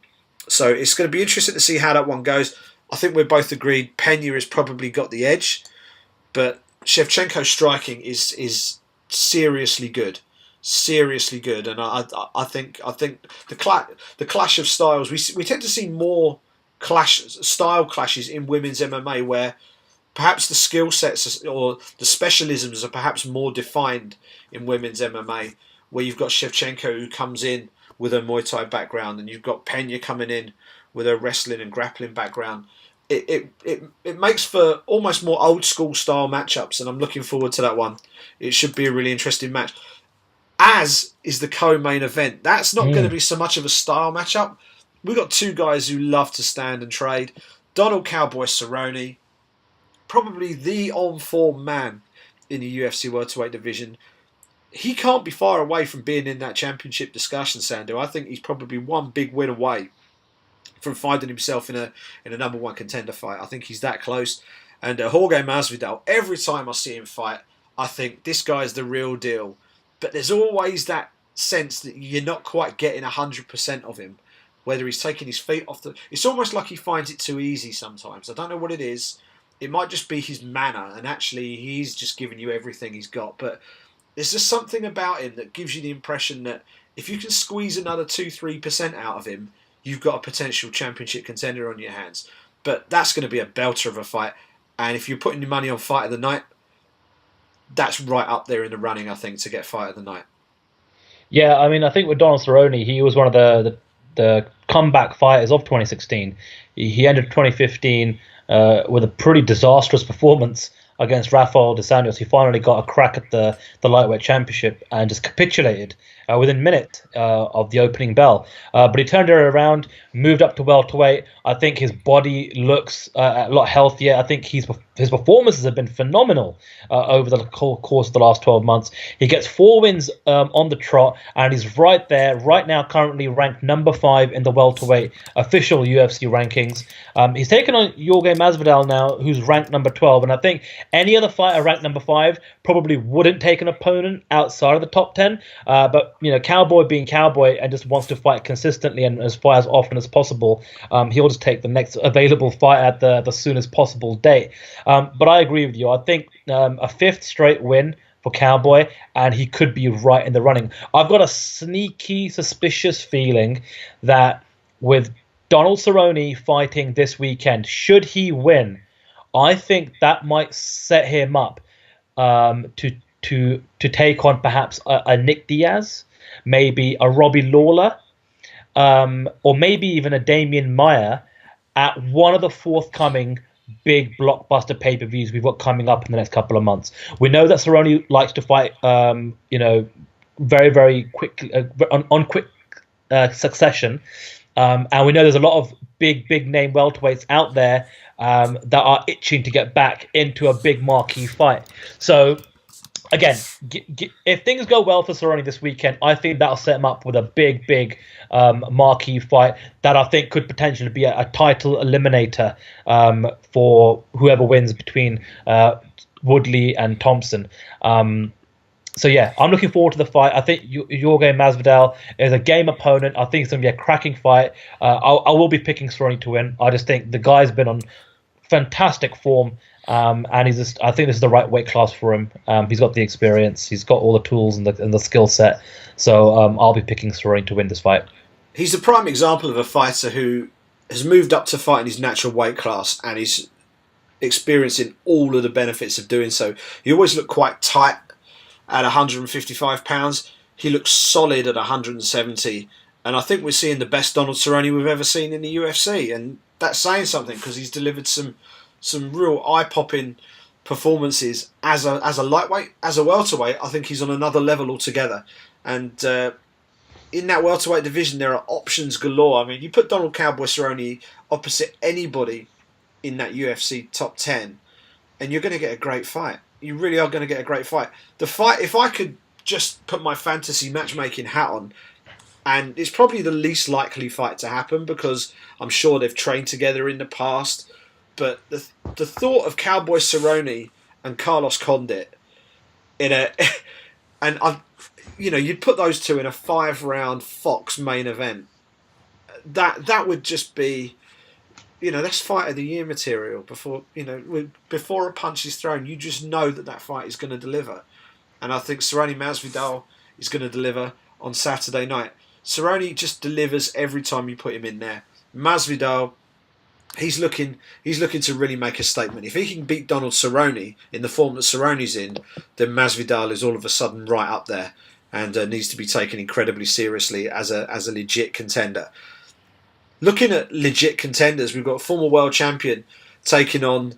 it's going to be interesting to see how that one goes. I think we're both agreed Pena has probably got the edge, but Shevchenko's striking is seriously good. Seriously good, and I think the clash of styles, we tend to see more style clashes in women's MMA, where perhaps the skill sets or the specialisms are perhaps more defined in women's MMA, where you've got Shevchenko who comes in with her Muay Thai background, and you've got Pena coming in with her wrestling and grappling background. It makes for almost more old school style matchups, and I'm looking forward to that one. It should be a really interesting match. As is the co-main event. That's not going to be so much of a style matchup. We've got two guys who love to stand and trade. Donald Cowboy Cerrone, probably the on-form man in the UFC welterweight division. He can't be far away from being in that championship discussion, Sandhu. I think he's probably one big win away from finding himself in a number one contender fight. I think he's that close. And Jorge Masvidal, every time I see him fight, I think this guy's the real deal. But there's always that sense that you're not quite getting 100% of him. Whether he's taking his feet off the... It's almost like he finds it too easy sometimes. I don't know what it is. It might just be his manner, and actually he's just giving you everything he's got. But there's just something about him that gives you the impression that if you can squeeze another 2-3% out of him, you've got a potential championship contender on your hands. But that's going to be a belter of a fight. And if you're putting your money on fight of the night, that's right up there in the running, I think, to get fight of the night. Yeah, I mean, I think with Donald Cerrone, he was one of the comeback fighters of 2016. He ended 2015 with a pretty disastrous performance against Rafael dos Anjos. He finally got a crack at the lightweight championship and just capitulated within minutes of the opening bell. But he turned it around, moved up to welterweight. I think his body looks a lot healthier. I think his performances have been phenomenal over the course of the last 12 months. He gets 4 wins on the trot, and he's right there, right now, currently ranked number 5 in the welterweight official UFC rankings. He's taken on Jorge Masvidal now, who's ranked number 12, and I think any other fighter ranked number 5 probably wouldn't take an opponent outside of the top 10. But Cowboy being Cowboy and just wants to fight consistently and fight as often as possible, he'll just take the next available fight at the soonest possible date. But I agree with you. I think a 5th straight win for Cowboy, and he could be right in the running. I've got a sneaky, suspicious feeling that with Donald Cerrone fighting this weekend, should he win, I think that might set him up to take on perhaps a Nick Diaz, maybe a Robbie Lawler, or maybe even a Damian Maia at one of the forthcoming big blockbuster pay-per-views we've got coming up in the next couple of months. We know that Cerrone likes to fight, very, very quickly, on quick succession. And we know there's a lot of big name welterweights out there that are itching to get back into a big marquee fight. So, again, if things go well for Cerrone this weekend, I think that'll set him up with a big marquee fight that I think could potentially be a title eliminator for whoever wins between Woodley and Thompson. So yeah, I'm looking forward to the fight. I think Jorge Masvidal is a game opponent. I think it's going to be a cracking fight. I will be picking Cerrone to win. I just think the guy's been on fantastic form, and I think this is the right weight class for him. He's got the experience, he's got all the tools and the skill set. So I'll be picking Cerrone to win this fight. He's a prime example of a fighter who has moved up to fight in his natural weight class, and he's experiencing all of the benefits of doing so. He always looked quite tight at 155 pounds. He looks solid at 170, and I think we're seeing the best Donald Cerrone we've ever seen in the UFC, and that's saying something because he's delivered some real eye-popping performances as a lightweight. As a welterweight, I think he's on another level altogether, and in that welterweight division there are options galore. I mean, you put Donald Cowboy Cerrone opposite anybody in that UFC top 10 and you're going to get a great fight. You really are going to get a great fight. The fight, if I could just put my fantasy matchmaking hat on, and it's probably the least likely fight to happen because I'm sure they've trained together in the past, but the thought of Cowboy Cerrone and Carlos Condit in a and you'd put those two in a 5-round Fox main event. That would just be, that's fight of the year material. Before a punch is thrown, you just know that fight is going to deliver. And I think Cerrone Masvidal is going to deliver on Saturday night. Cerrone just delivers every time you put him in there. Masvidal, he's looking to really make a statement. If he can beat Donald Cerrone in the form that Cerrone's in, then Masvidal is all of a sudden right up there. and needs to be taken incredibly seriously as a legit contender. Looking at legit contenders, we've got a former world champion taking on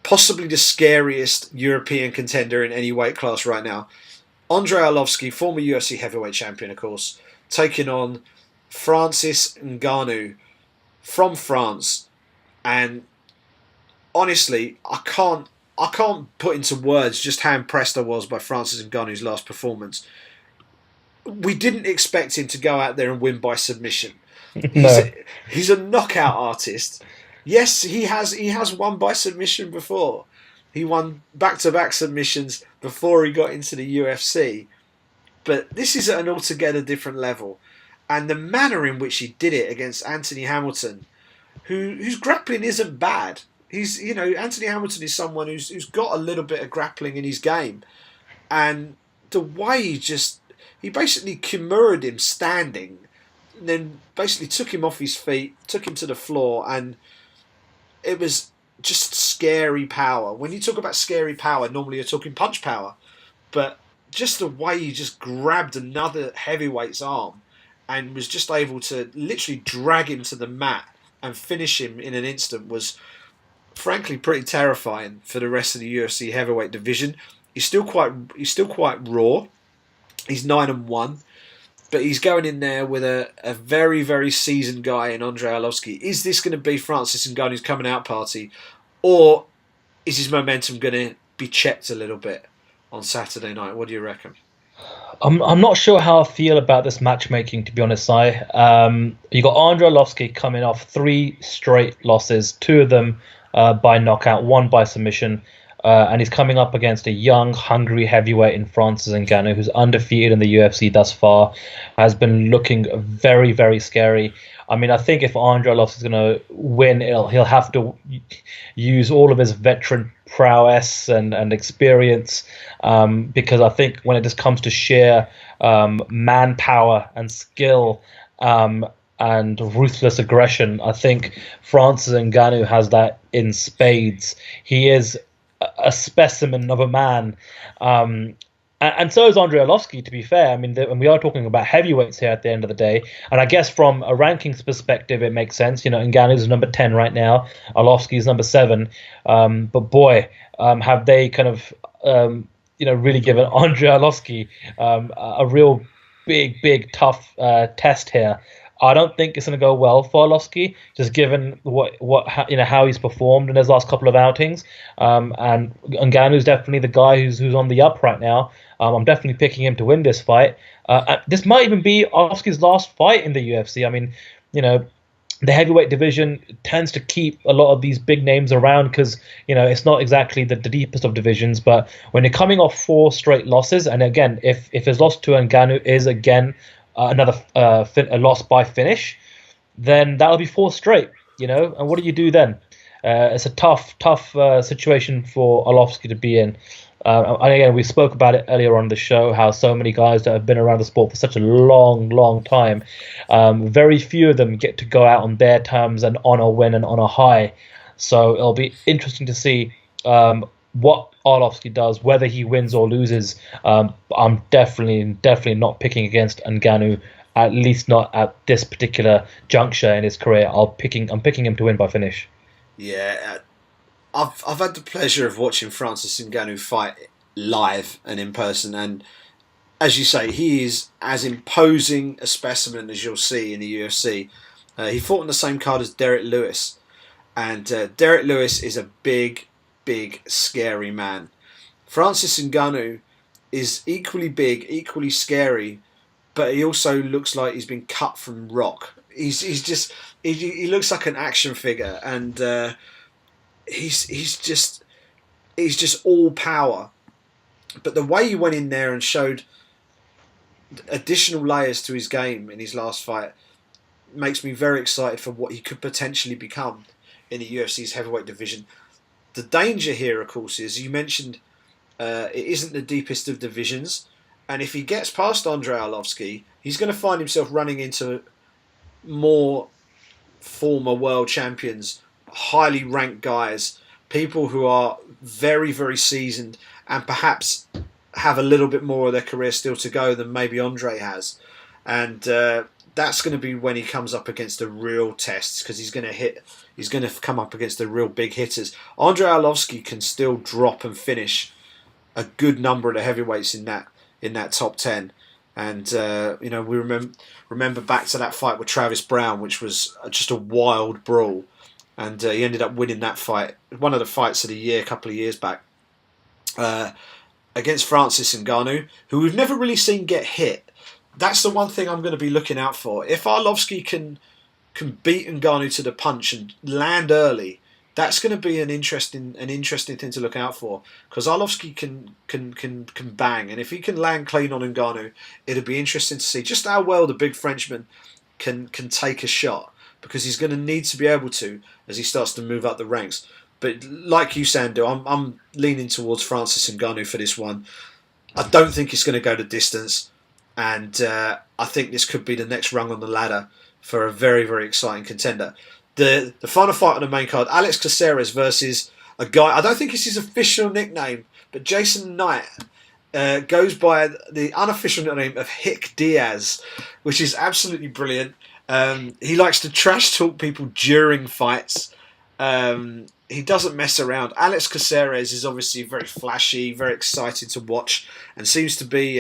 possibly the scariest European contender in any weight class right now. Andrei Arlovski, former UFC heavyweight champion, of course, taking on Francis Ngannou from France. And honestly, I can't put into words just how impressed I was by Francis Ngannou's last performance. We didn't expect him to go out there and win by submission. He's a knockout artist. Yes, he has won by submission before. He won back-to-back submissions before he got into the UFC. But this is at an altogether different level. And the manner in which he did it against Anthony Hamilton, whose grappling isn't bad. Anthony Hamilton is someone who's got a little bit of grappling in his game. And the way he basically kimura'd him standing, and then basically took him off his feet, took him to the floor, and it was just scary power. When you talk about scary power, normally you're talking punch power. But just the way he just grabbed another heavyweight's arm and was just able to literally drag him to the mat and finish him in an instant was frankly pretty terrifying for the rest of the UFC heavyweight division. He's still quite raw. He's 9-1. But he's going in there with a very, very seasoned guy in Andrei Arlovski. Is this going to be Francis Ngannou's coming out party? Or is his momentum going to be checked a little bit on Saturday night? What do you reckon? I'm not sure how I feel about this matchmaking, to be honest, Si. You got Andrei Arlovski coming off 3 straight losses, 2 of them by knockout, 1 by submission. And he's coming up against a young, hungry heavyweight in Francis Ngannou, who's undefeated in the UFC thus far, has been looking very, very scary. I mean, I think if Andrei Arlovski is going to win, he'll have to use all of his veteran prowess and experience, because I think when it just comes to sheer manpower and skill and ruthless aggression, I think Francis Ngannou has that in spades. He is a specimen of a man, and so is Andrei Arlovski, to be fair. I mean, and we are talking about heavyweights here at the end of the day, and I guess from a rankings perspective it makes sense. Ngannou's number 10 right now, Arlovski's number 7, but boy, have they kind of really given Andrei Arlovski a real big tough test here. I don't think it's going to go well for Arlovski, just given how he's performed in his last couple of outings. And Ngannou's definitely the guy who's on the up right now. I'm definitely picking him to win this fight. This might even be Arlovski's last fight in the UFC. I mean, the heavyweight division tends to keep a lot of these big names around because it's not exactly the deepest of divisions. But when you're coming off 4 straight losses, and again, if his loss to Ngannou is again another a loss by finish, then that'll be 4 straight, and what do you do then? It's a tough situation for Arlovski to be in. And again, we spoke about it earlier on the show, how so many guys that have been around the sport for such a long time, very few of them get to go out on their terms and on a win and on a high. So it'll be interesting to see what Arlovski does, whether he wins or loses. I'm definitely not picking against Ngannou, at least not at this particular juncture in his career. I'm picking him to win by finish. Yeah, I've had the pleasure of watching Francis Ngannou fight live and in person, and as you say, he is as imposing a specimen as you'll see in the UFC. He fought on the same card as Derek Lewis, and Derek Lewis is a big, scary man. Francis Ngannou is equally big, equally scary, but he also looks like he's been cut from rock. He looks like an action figure, and he's just all power. But the way he went in there and showed additional layers to his game in his last fight makes me very excited for what he could potentially become in the UFC's heavyweight division. The danger here, of course, is you mentioned it isn't the deepest of divisions, and if he gets past Andrei Arlovski, he's going to find himself running into more former world champions, highly ranked guys, people who are very, very seasoned and perhaps have a little bit more of their career still to go than maybe Andre has, and that's going to be when he comes up against the real tests, because he's going to come up against the real big hitters. Andre Arlovski can still drop and finish a good number of the heavyweights in that top 10, and we remember back to that fight with Travis Brown, which was just a wild brawl, and he ended up winning that fight, one of the fights of the year a couple of years back, against Francis Ngannou, who we've never really seen get hit. That's the one thing I'm going to be looking out for. If Arlovski can beat Ngannou to the punch and land early, that's going to be an interesting thing to look out for, because Arlovski can bang, and if he can land clean on Ngannou, it'll be interesting to see just how well the big Frenchman can take a shot, because he's going to need to be able to as he starts to move up the ranks. But like you, Sandhu, I'm leaning towards Francis Ngannou for this one. I don't think it's going to go the distance. And I think this could be the next rung on the ladder for a very, very exciting contender. The final fight on the main card, Alex Caceres versus a guy, I don't think it's his official nickname, but Jason Knight goes by the unofficial nickname of Hick Diaz, which is absolutely brilliant. He likes to trash talk people during fights. He doesn't mess around. Alex Caceres is obviously very flashy, very exciting to watch, and seems to be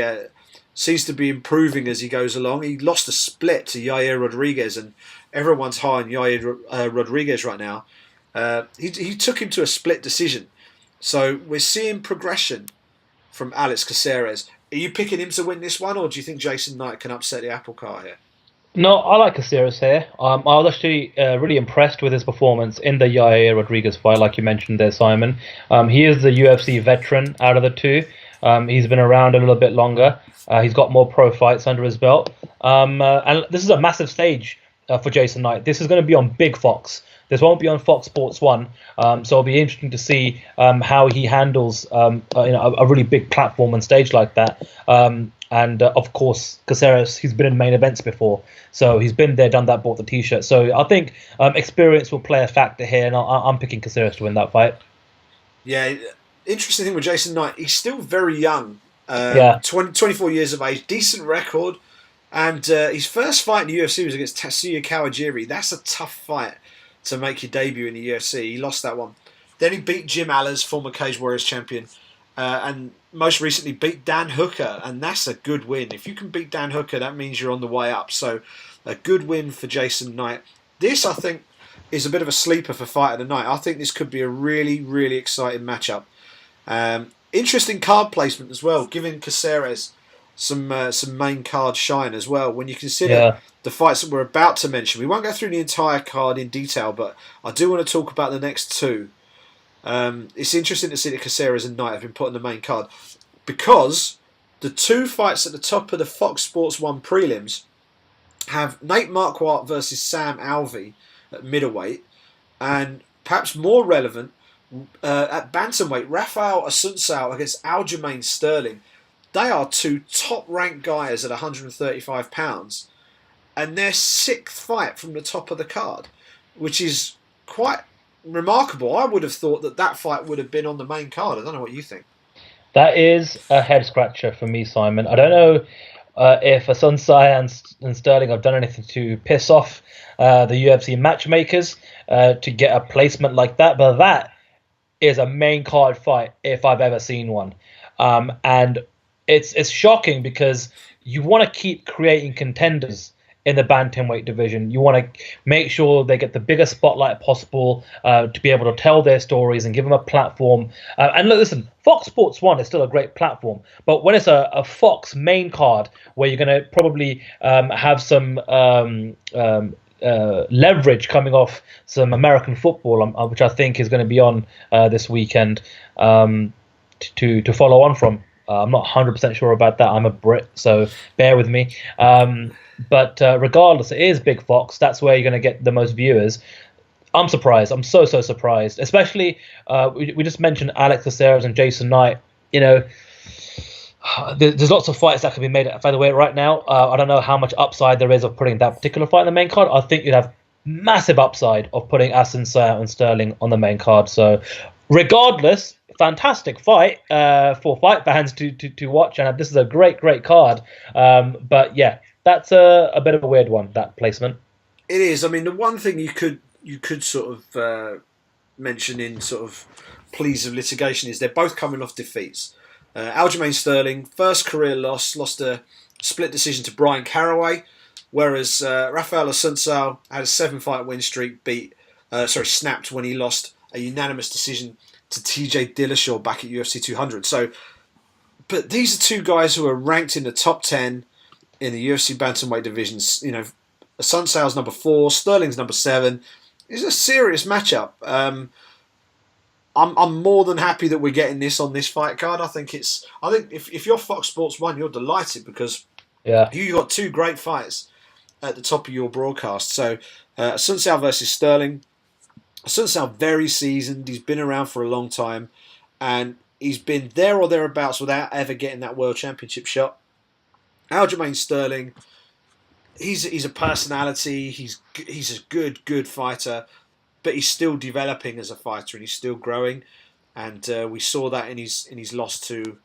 improving as he goes along. He lost a split to Yair Rodriguez, and everyone's high on Yair Rodriguez right now. He took him to a split decision. So we're seeing progression from Alex Caceres. Are you picking him to win this one, or do you think Jason Knight can upset the apple cart here? No, I like Caceres here. I was actually really impressed with his performance in the Yair Rodriguez fight, like you mentioned there, Simon. He is the UFC veteran out of the two. He's been around a little bit longer. He's got more pro fights under his belt. And this is a massive stage for Jason Knight. This is going to be on Big Fox. This won't be on Fox Sports 1. So it'll be interesting to see how he handles a really big platform and stage like that. And of course, Caceres, he's been in main events before. So he's been there, done that, bought the T-shirt. So I think experience will play a factor here. And I'm picking Caceres to win that fight. Yeah, interesting thing with Jason Knight, he's still very young. 24 years of age, decent record, and his first fight in the UFC was against Tatsuya Kawajiri. That's a tough fight to make your debut in the UFC. He lost that one. Then he beat Jim Allers, former Cage Warriors champion, and most recently beat Dan Hooker, and that's a good win. If you can beat Dan Hooker, that means you're on the way up. So a good win for Jason Knight. This, I think, is a bit of a sleeper for Fight of the Night. I think this could be a really, really exciting matchup. Interesting card placement as well, giving Caceres some main card shine as well. When you consider the fights that we're about to mention, we won't go through the entire card in detail, but I do want to talk about the next two. It's interesting to see that Caceres and Knight have been put on the main card, because the two fights at the top of the Fox Sports 1 prelims have Nate Marquardt versus Sam Alvey at middleweight, and perhaps more relevant, at bantamweight, Rafael Assunção against Aljamain Sterling. They are two top-ranked guys at 135 pounds, and their sixth fight from the top of the card, which is quite remarkable. I would have thought that fight would have been on the main card. I don't know what you think. That is a head-scratcher for me, Simon. I don't know if Assunção and Sterling have done anything to piss off the UFC matchmakers to get a placement like that, but that is a main card fight if I've ever seen one. And it's shocking, because you want to keep creating contenders in the bantamweight division. You want to make sure they get the biggest spotlight possible to be able to tell their stories and give them a platform. And look, listen, Fox Sports 1 is still a great platform, but when it's a Fox main card where you're going to probably have some leverage coming off some American football, which I think is going to be on this weekend to follow on from. I'm not 100% sure about that. I'm a Brit, so bear with me. But regardless, it is Big Fox. That's where you're going to get the most viewers. I'm surprised. I'm so surprised. Especially, we just mentioned Alex Caceres and Jason Knight. There's lots of fights that can be made at featherweight right now. I don't know how much upside there is of putting that particular fight in the main card. I think you'd have massive upside of putting Assunção and Sterling on the main card. So regardless, fantastic fight for fight fans to watch, and this is a great card. But yeah, that's a bit of a weird one, that placement. It is. I mean, the one thing you could sort of mention in sort of pleas of litigation is they're both coming off defeats. Aljamain Sterling, first career lost a split decision to Brian Caraway, whereas Rafael Assunção had a 7-fight win streak, snapped when he lost a unanimous decision to TJ Dillashaw back at UFC 200. So, but these are two guys who are ranked in the top 10 in the UFC bantamweight divisions. You know, Assunção's number 4, Sterling's number 7. It's a serious matchup. I'm more than happy that we're getting this on this fight card. I think if you're Fox Sports 1, you're delighted because you got two great fights at the top of your broadcast. So Assunção versus Sterling. Assunção very seasoned. He's been around for a long time, and he's been there or thereabouts without ever getting that world championship shot. Aljamain Sterling, he's a personality. He's a good fighter. But he's still developing as a fighter, and he's still growing, and we saw that in his loss to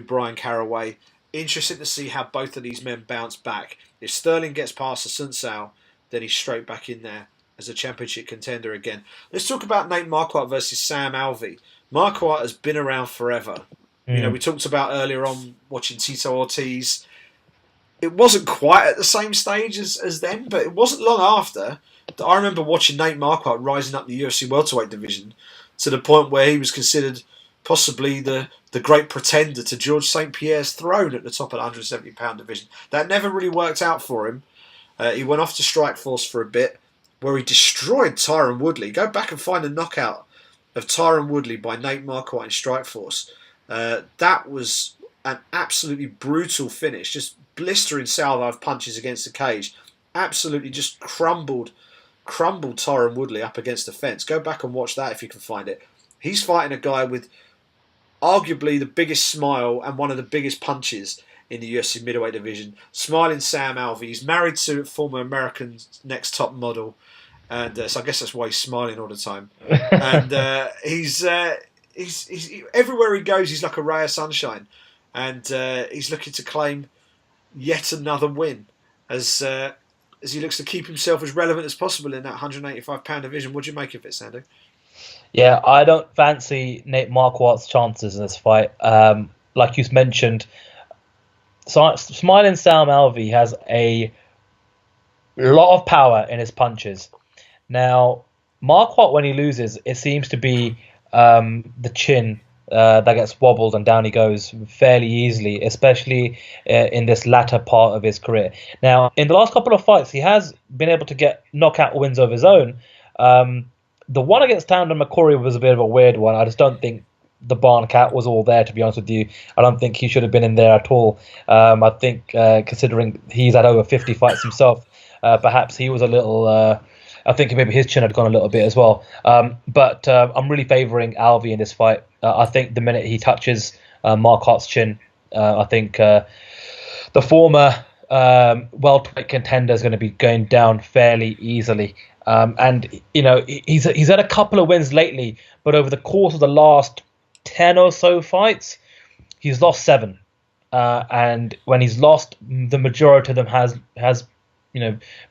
Brian Caraway. Interesting to see how both of these men bounce back. If Sterling gets past Assunção, then he's straight back in there as a championship contender again. Let's talk about Nate Marquardt versus Sam Alvey. Marquardt has been around forever. You know, we talked about earlier on watching Tito Ortiz. It wasn't quite at the same stage as them, but it wasn't long after. I remember watching Nate Marquardt rising up the UFC welterweight division to the point where he was considered possibly the great pretender to George St. Pierre's throne at the top of the 170-pound division. That never really worked out for him. He went off to Strikeforce for a bit, where he destroyed Tyron Woodley. Go back and find a knockout of Tyron Woodley by Nate Marquardt in Strikeforce. That was an absolutely brutal finish, just blistering salvo of punches against the cage. Absolutely just crumbled Tyron Woodley up against the fence. Go back and watch that if you can find it. He's fighting a guy with arguably the biggest smile and one of the biggest punches in the UFC middleweight division. Smiling Sam Alvey. He's married to former American Next Top model, and so I guess that's why he's smiling all the time. And he's everywhere he goes, he's like a ray of sunshine, and he's looking to claim yet another win as he looks to keep himself as relevant as possible in that 185-pound division. What do you make of it, Sandhu? Yeah, I don't fancy Nate Marquardt's chances in this fight. Like you mentioned, Smiling Sam Alvey has a lot of power in his punches. Now, Marquardt, when he loses, it seems to be the chin that gets wobbled and down he goes fairly easily, especially in this latter part of his career. Now, in the last couple of fights, he has been able to get knockout wins of his own. The one against Tandem McCory was a bit of a weird one. I just don't think the Barn Cat was all there, to be honest with you. I don't think he should have been in there at all. I think, considering he's had over 50 fights himself, perhaps he was a little... I think maybe his chin had gone a little bit as well. But I'm really favouring Alvey in this fight. I think the minute he touches Marquardt's chin, I think the former welterweight contender is going to be going down fairly easily. And, you know, he's had a couple of wins lately, but over the course of the last 10 or so fights, he's lost 7. And when he's lost, the majority of them has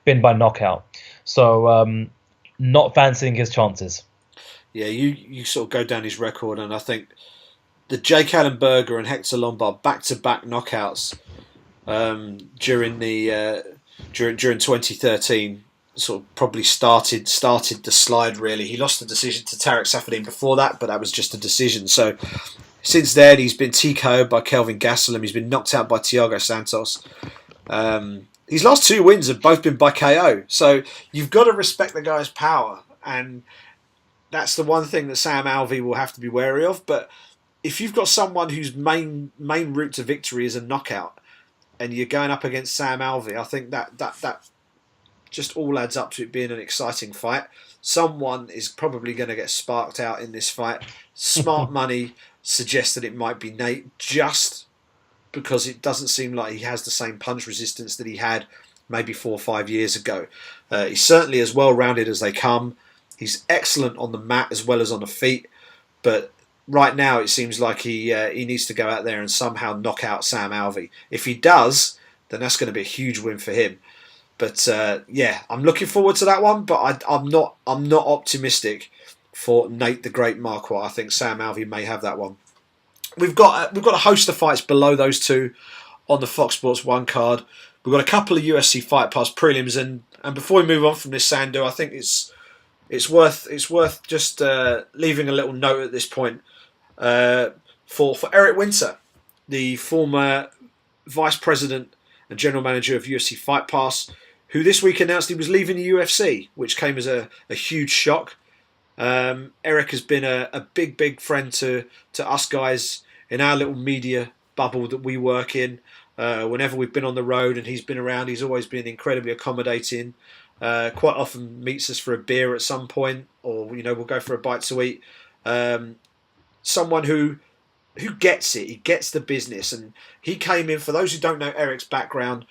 been by knockout. So not fancying his chances. Yeah, you sort of go down his record, and I think the Jake Allenberger and Hector Lombard back-to-back knockouts during 2013 sort of probably started the slide, really. He lost the decision to Tarek Safadine before that, but that was just a decision. So since then, he's been TKO'd by Kelvin Gastelum. He's been knocked out by Thiago Santos. His last 2 wins have both been by KO. So you've got to respect the guy's power. And that's the one thing that Sam Alvey will have to be wary of. But if you've got someone whose main route to victory is a knockout, and you're going up against Sam Alvey, I think that just all adds up to it being an exciting fight. Someone is probably going to get sparked out in this fight. Smart money suggests that it might be Nate, just because it doesn't seem like he has the same punch resistance that he had maybe 4 or 5 years ago. He's certainly as well-rounded as they come. He's excellent on the mat as well as on the feet, but right now it seems like he needs to go out there and somehow knock out Sam Alvey. If he does, then that's going to be a huge win for him. But I'm looking forward to that one. But I'm not optimistic for Nate the Great Marquardt. I think Sam Alvey may have that one. We've got a host of fights below those two on the Fox Sports 1 card. We've got a couple of UFC Fight Pass prelims, and before we move on from this, Sandhu, I think it's worth just leaving a little note at this point for Eric Winter, the former vice president and general manager of UFC Fight Pass, who this week announced he was leaving the UFC, which came as a huge shock. Eric has been a big friend to us guys in our little media bubble that we work in. Whenever we've been on the road and he's been around, he's always been incredibly accommodating. Quite often meets us for a beer at some point, or we'll go for a bite to eat. Someone who gets it, he gets the business, and he came in. For those who don't know Eric's background,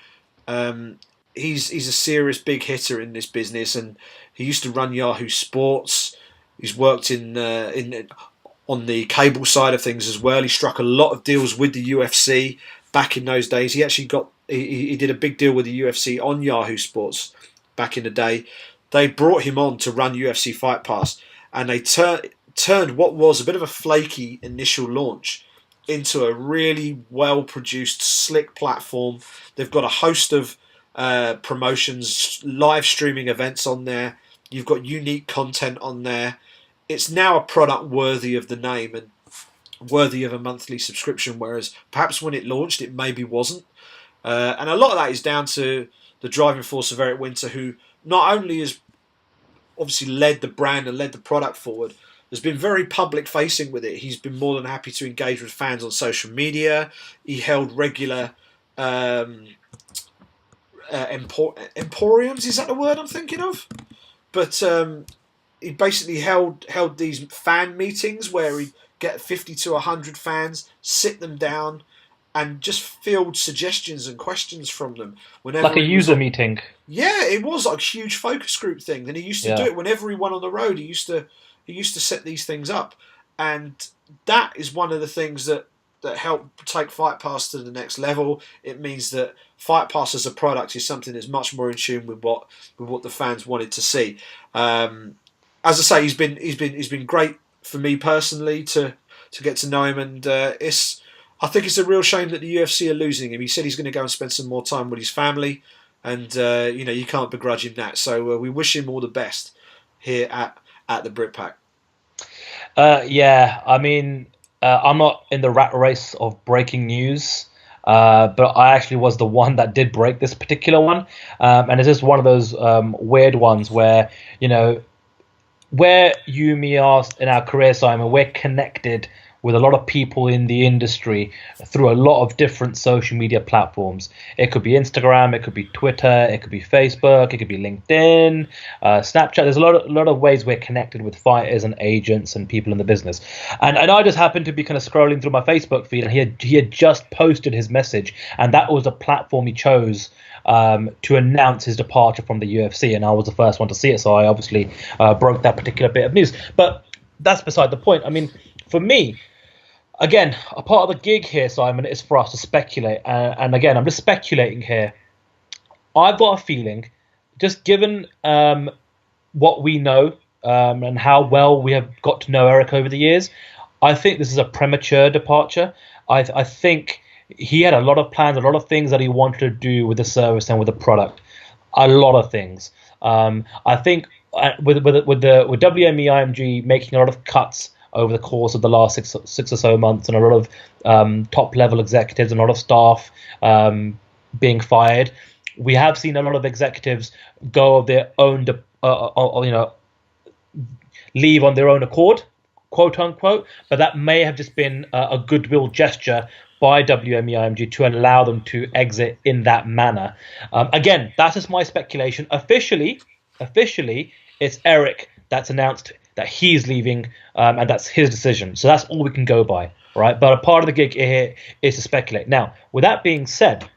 he's a serious big hitter in this business, and he used to run Yahoo Sports. He's worked in on the cable side of things as well. He struck a lot of deals with the UFC back in those days. He actually he did a big deal with the UFC on Yahoo Sports back in the day. They brought him on to run UFC Fight Pass, and they turned what was a bit of a flaky initial launch into a really well-produced, slick platform. They've got a host of promotions, live streaming events on there. You've got unique content on there. It's now a product worthy of the name and worthy of a monthly subscription, whereas perhaps when it launched, it maybe wasn't. And a lot of that is down to the driving force of Eric Winter, who not only has obviously led the brand and led the product forward, has been very public facing with it. He's been more than happy to engage with fans on social media. He held regular emporiums, is that the word I'm thinking of? But he basically held these fan meetings where he'd get 50 to 100 fans, sit them down, and just field suggestions and questions from them. Whenever like a user meeting. Yeah, it was like a huge focus group thing. And he used to do it whenever he went on the road. He used to set these things up. And that is one of the things that help take Fight Pass to the next level. It means that Fight Pass as a product is something that's much more in tune with what the fans wanted to see. As I say, he's been great for me personally to get to know him, and I think it's a real shame that the UFC are losing him. He said he's going to go and spend some more time with his family, and you can't begrudge him that. So we wish him all the best here at the Brit Pack. I mean, I'm not in the rat race of breaking news, but I actually was the one that did break this particular one, and it's just one of those weird ones where where you and me are in our career, Simon, we're connected with a lot of people in the industry through a lot of different social media platforms. It could be Instagram, it could be Twitter, it could be Facebook, it could be LinkedIn, Snapchat. There's a lot of ways we're connected with fighters and agents and people in the business. And I just happened to be kind of scrolling through my Facebook feed, and he had just posted his message, and that was the platform he chose to announce his departure from the UFC, and I was the first one to see it, so I obviously broke that particular bit of news. But that's beside the point. I mean, for me, again, a part of the gig here, Simon, is for us to speculate. And again, I'm just speculating here. I've got a feeling, just given what we know and how well we have got to know Eric over the years, I think this is a premature departure. I think he had a lot of plans, a lot of things that he wanted to do with the service and with the product. A lot of things. I think with WME IMG making a lot of cuts over the course of the last six or so months, and a lot of top level executives and a lot of staff being fired, we have seen a lot of executives go of their own, leave on their own accord, quote unquote. But that may have just been a goodwill gesture by WME IMG to allow them to exit in that manner. Again, that's just my speculation. Officially, it's Eric that's announced that he's leaving, and that's his decision. So that's all we can go by, right? But a part of the gig here is to speculate. Now, with that being said,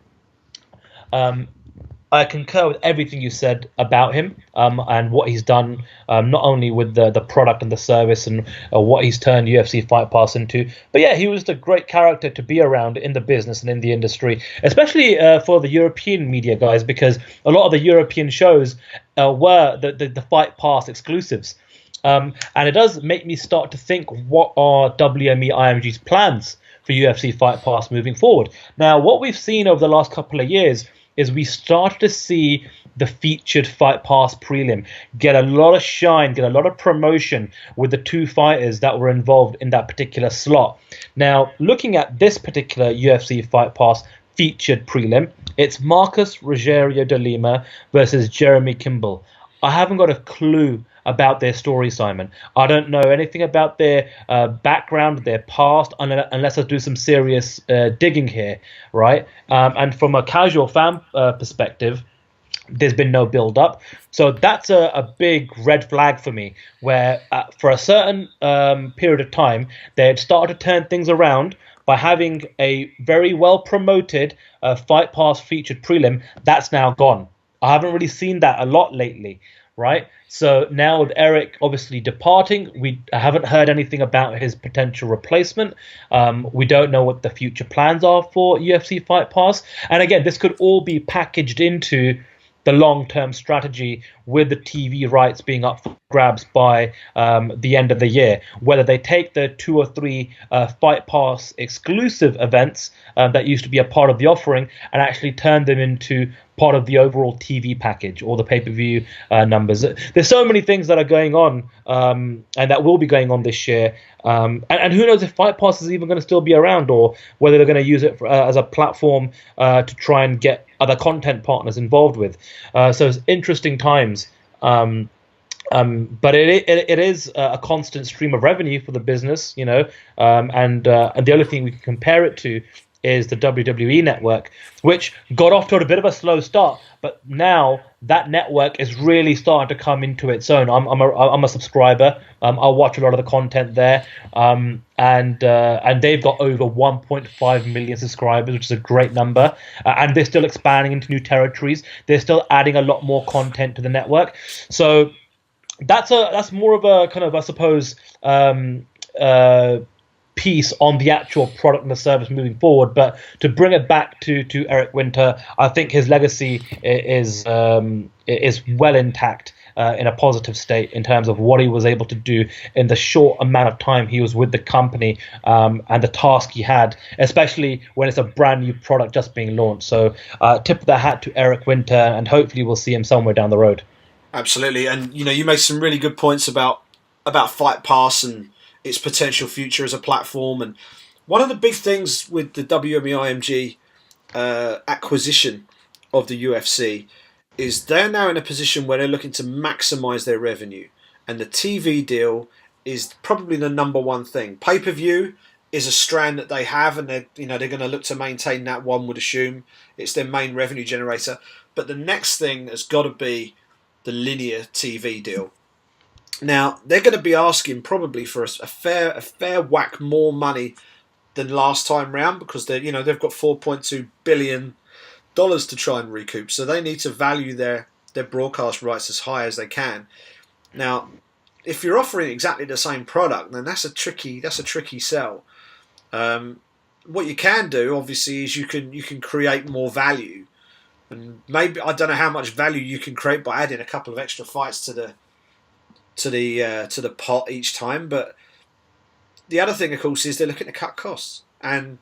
I concur with everything you said about him, and what he's done, not only with the product and the service and what he's turned UFC Fight Pass into, but yeah, he was a great character to be around in the business and in the industry, especially for the European media guys, because a lot of the European shows were the Fight Pass exclusives. And it does make me start to think, what are WME IMG's plans for UFC Fight Pass moving forward? Now, what we've seen over the last couple of years is we started to see the featured Fight Pass prelim get a lot of shine, get a lot of promotion with the two fighters that were involved in that particular slot. Now, looking at this particular UFC Fight Pass featured prelim, it's Marcus Rogerio de Lima versus Jeremy Kimball. I haven't got a clue about their story, Simon. I don't know anything about their background, their past, unless I do some serious digging here, right? And from a casual fan perspective, there's been no build-up. So that's a big red flag for me, where for a certain period of time, they had started to turn things around by having a very well-promoted Fight Pass featured prelim. That's now gone. I haven't really seen that a lot lately, right? So now with Eric obviously departing, we haven't heard anything about his potential replacement. We don't know what the future plans are for UFC Fight Pass. And again, this could all be packaged into the long-term strategy with the TV rights being up for grabs by the end of the year. Whether they take the 2 or 3 Fight Pass exclusive events that used to be a part of the offering and actually turn them into part of the overall TV package or the pay-per-view numbers. There's so many things that are going on and that will be going on this year. And who knows if Fight Pass is even going to still be around, or whether they're going to use it as a platform to try and get other content partners involved with. So it's interesting times. But it is a constant stream of revenue for the business, you know. And the only thing we can compare it to is the WWE network, which got off to a bit of a slow start, but now that network is really starting to come into its own. I'm a subscriber. I watch a lot of the content there, and they've got over 1.5 million subscribers, which is a great number. And they're still expanding into new territories. They're still adding a lot more content to the network. So that's more of a kind of, I suppose, piece on the actual product and the service moving forward. But to bring it back to Eric Winter, I think his legacy is well intact, in a positive state in terms of what he was able to do in the short amount of time he was with the company, and the task he had, especially when it's a brand new product just being launched. So tip of the hat to Eric Winter, and hopefully we'll see him somewhere down the road. Absolutely. And you made some really good points about Fight Pass and its potential future as a platform. And one of the big things with the WME IMG acquisition of the UFC is they're now in a position where they're looking to maximize their revenue, and the TV deal is probably the number one thing. Pay-per-view is a strand that they have, and they're going to look to maintain that. One would assume it's their main revenue generator, but the next thing has got to be the linear TV deal. Now, they're going to be asking probably for a fair whack more money than last time round, because they've got $4.2 billion to try and recoup. So they need to value their broadcast rights as high as they can. Now, if you're offering exactly the same product, then that's a tricky sell. What you can do, obviously, is you can create more value, and maybe, I don't know how much value you can create by adding a couple of extra fights to the pot each time. But the other thing, of course, is they're looking to cut costs, and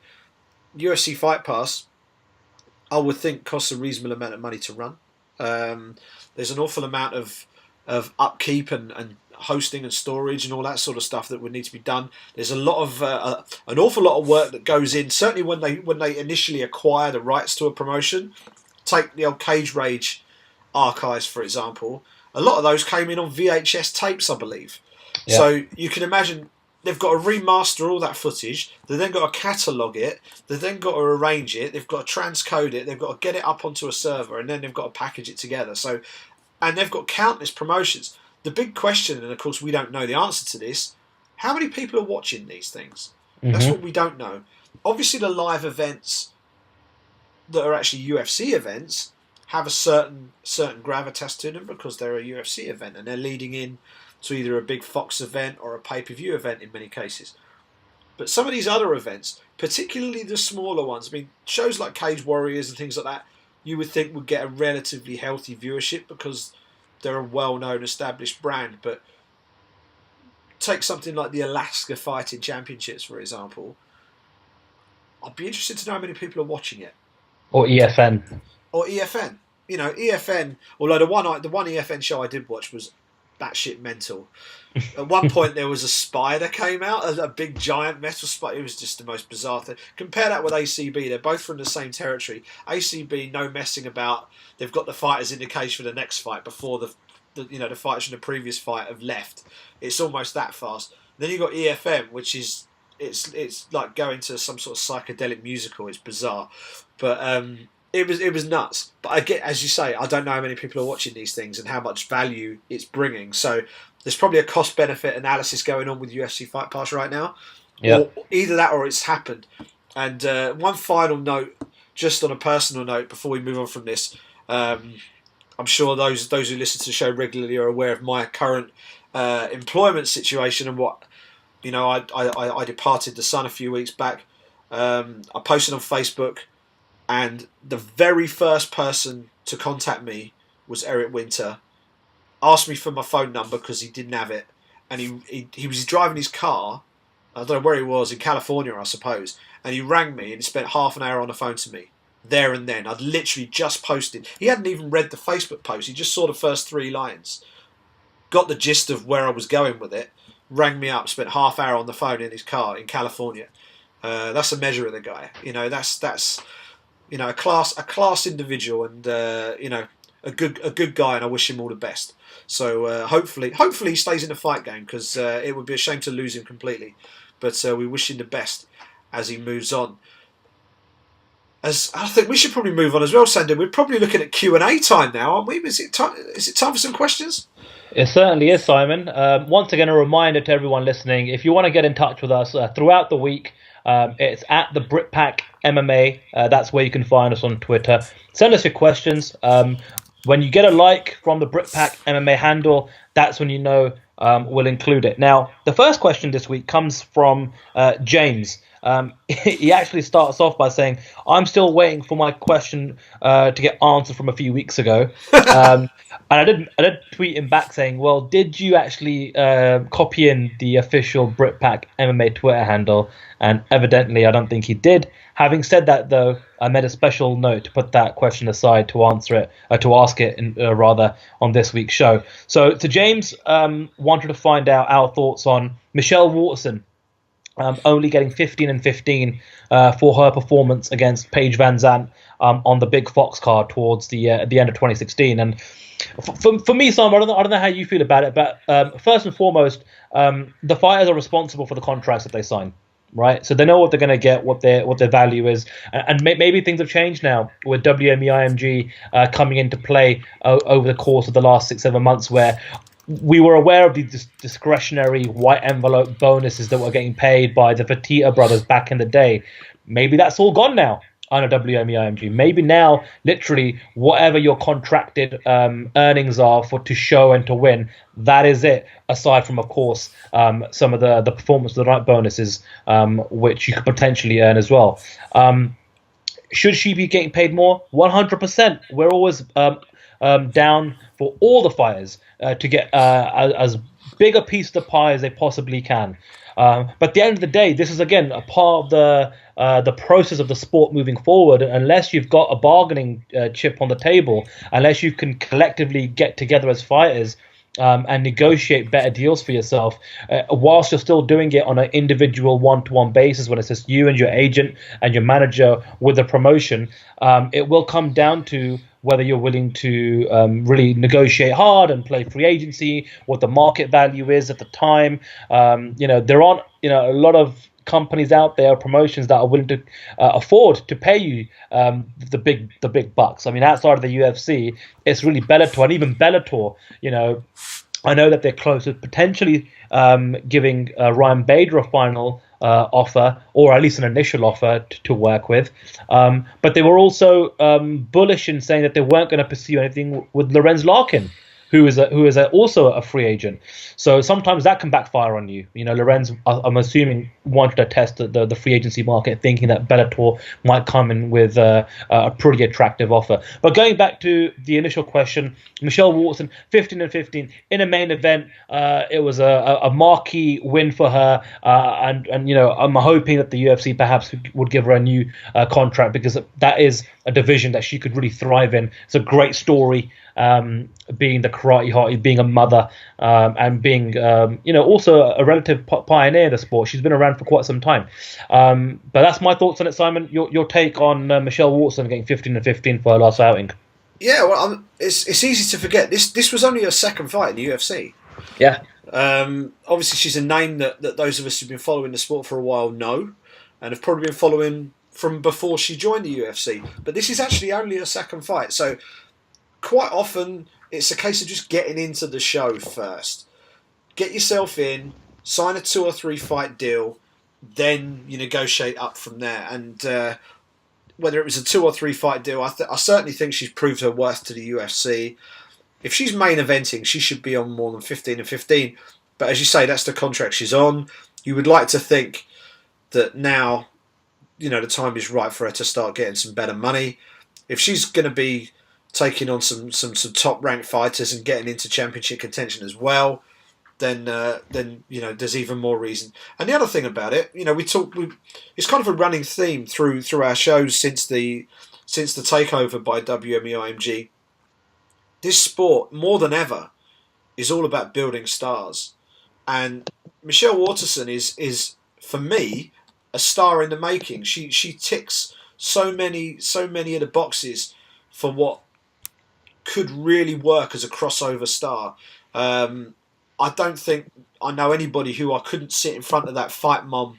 UFC Fight Pass, I would think, costs a reasonable amount of money to run. There's an awful amount of upkeep and hosting and storage and all that sort of stuff that would need to be done. There's a lot of an awful lot of work that goes in. Certainly when they initially acquire the rights to a promotion, take the old Cage Rage archives, for example. A lot of those came in on VHS tapes, I believe. Yeah. So you can imagine they've got to remaster all that footage. They've then got to catalogue it. They've then got to arrange it. They've got to transcode it. They've got to get it up onto a server, and then they've got to package it together. So, and they've got countless promotions. The big question, and of course we don't know the answer to this, how many people are watching these things? Mm-hmm. That's what we don't know. Obviously the live events that are actually UFC events, have a certain gravitas to them because they're a UFC event and they're leading in to either a big Fox event or a pay-per-view event in many cases. But some of these other events, particularly the smaller ones, I mean, shows like Cage Warriors and things like that, you would think would get a relatively healthy viewership because they're a well-known, established brand. But take something like the Alaska Fighting Championships, for example. I'd be interested to know how many people are watching it. Or EFN. Or EFN. You know, EFN, although the one EFN show I did watch was batshit mental. At one point there was a spider came out, a big giant metal spider. It was just the most bizarre thing. Compare that with ACB. They're both from the same territory. ACB, no messing about. They've got the fighters in the cage for the next fight before the fighters from the previous fight have left. It's almost that fast. Then you've got EFM, which is it's like going to some sort of psychedelic musical. It's bizarre, but it was nuts. But I get, as you say, I don't know how many people are watching these things and how much value it's bringing. So there's probably a cost benefit analysis going on with UFC Fight Pass right now. Yeah. Or either that or it's happened. And one final note, just on a personal note, before we move on from this. I'm sure those who listen to the show regularly are aware of my current employment situation and what, I departed the Sun a few weeks back. I posted on Facebook, and the very first person to contact me was Eric Winter. Asked me for my phone number because he didn't have it, and he was driving his car. I don't know where he was, in California, I suppose. And he rang me and he spent half an hour on the phone to me. There and then. I'd literally just posted. He hadn't even read the Facebook post. He just saw the first 3 lines. Got the gist of where I was going with it. Rang me up, spent half hour on the phone in his car in California. That's a measure of the guy. That's a class individual, and a good guy, and I wish him all the best. So hopefully he stays in the fight game, because it would be a shame to lose him completely. But we wish him the best as he moves on. As I think we should probably move on as well, Sandhu. We're probably looking at Q&A time now, aren't we? Is it time for some questions? It certainly is, Simon. Once again, a reminder to everyone listening, if you want to get in touch with us throughout the week, it's at the BritPack MMA. That's where you can find us on Twitter. Send us your questions. When you get a like from the BritPack MMA handle, that's when we'll include it. Now, the first question this week comes from James. He actually starts off by saying, I'm still waiting for my question to get answered from a few weeks ago. And I did tweet him back saying, well, did you actually copy in the official BritPack MMA Twitter handle? And evidently, I don't think he did. Having said that, though, I made a special note to put that question aside to ask it on this week's show. So James wanted to find out our thoughts on Michelle Waterson only getting 15-15 for her performance against Paige Van Zandt on the Big Fox card towards the end of 2016. And for me, Simon, I don't know how you feel about it, but first and foremost, the fighters are responsible for the contracts that they sign. Right, so they know what they're going to get, what their value is, and maybe things have changed now with WME IMG coming into play over the course of the last 6-7 months, where we were aware of these discretionary white envelope bonuses that were getting paid by the Fertitta brothers back in the day. Maybe that's all gone now under WME IMG. Maybe now, literally, whatever your contracted earnings are to show and to win, that is it. Aside from, of course, some of the performance of the night bonuses, which you could potentially earn as well. Should she be getting paid more? 100%. We're always down for all the fighters to get as big a piece of the pie as they possibly can. But at the end of the day, this is, again, a part of the process of the sport moving forward. Unless you've got a bargaining chip on the table, unless you can collectively get together as fighters and negotiate better deals for yourself, whilst you're still doing it on an individual one-to-one basis, when it's just you and your agent and your manager with the promotion, it will come down to whether you're willing to really negotiate hard and play free agency, what the market value is at the time. There aren't a lot of companies out there, promotions that are willing to afford to pay you the big bucks. I mean, outside of the UFC, it's really Bellator, and even Bellator. I know that they're close to potentially giving Ryan Bader a final offer, or at least an initial offer to work with. But they were also bullish in saying that they weren't going to pursue anything with Lorenz Larkin, who is also a free agent. So sometimes that can backfire on you. Lorenz, I'm assuming, wanted to test the free agency market, thinking that Bellator might come in with a pretty attractive offer. But going back to the initial question, Michelle Waterson, 15-15 in a main event. It was a marquee win for her, and I'm hoping that the UFC perhaps would give her a new contract, because that is a division that she could really thrive in. It's a great story. Being the karate hottie, being a mother, and being also a relative pioneer in the sport. She's been around for quite some time. But that's my thoughts on it, Simon. Your take on Michelle Waterson getting 15-15 for her last outing? Yeah, well, it's easy to forget. This was only her second fight in the UFC. Yeah. Obviously, she's a name that those of us who've been following the sport for a while know, and have probably been following from before she joined the UFC. But this is actually only her second fight, so quite often it's a case of just getting into the show first. Get yourself in, sign a 2 or 3 fight deal, then you negotiate up from there. And whether it was a 2 or 3 fight deal, I certainly think she's proved her worth to the UFC. If she's main eventing, she should be on more than 15-15. But as you say, that's the contract she's on. You would like to think that now, the time is right for her to start getting some better money. If she's going to be taking on some top ranked fighters and getting into championship contention as well, then there's even more reason. And the other thing about it, it's kind of a running theme through our shows since the takeover by WME-IMG. This sport, more than ever, is all about building stars, and Michelle Waterson is for me a star in the making. She ticks so many of the boxes for what could really work as a crossover star. I don't think I know anybody who I couldn't sit in front of that Fight Mom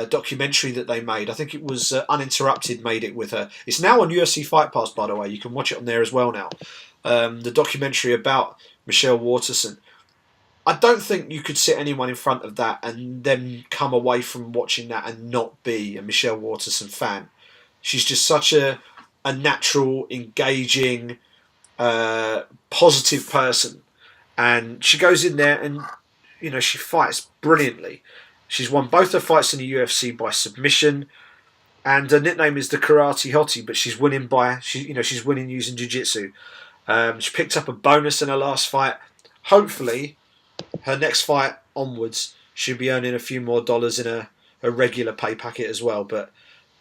documentary that they made. I think it was Uninterrupted made it with her. It's now on UFC Fight Pass, by the way. You can watch it on there as well now. The documentary about Michelle Waterson. I don't think you could sit anyone in front of that and then come away from watching that and not be a Michelle Waterson fan. She's just such a natural, engaging, positive person, and she goes in there and she fights brilliantly. She's won both her fights in the UFC by submission, and her nickname is the Karate Hottie. But she's winning she's winning using jiu-jitsu. She picked up a bonus in her last fight. Hopefully, her next fight onwards, she'll be earning a few more dollars in a regular pay packet as well. But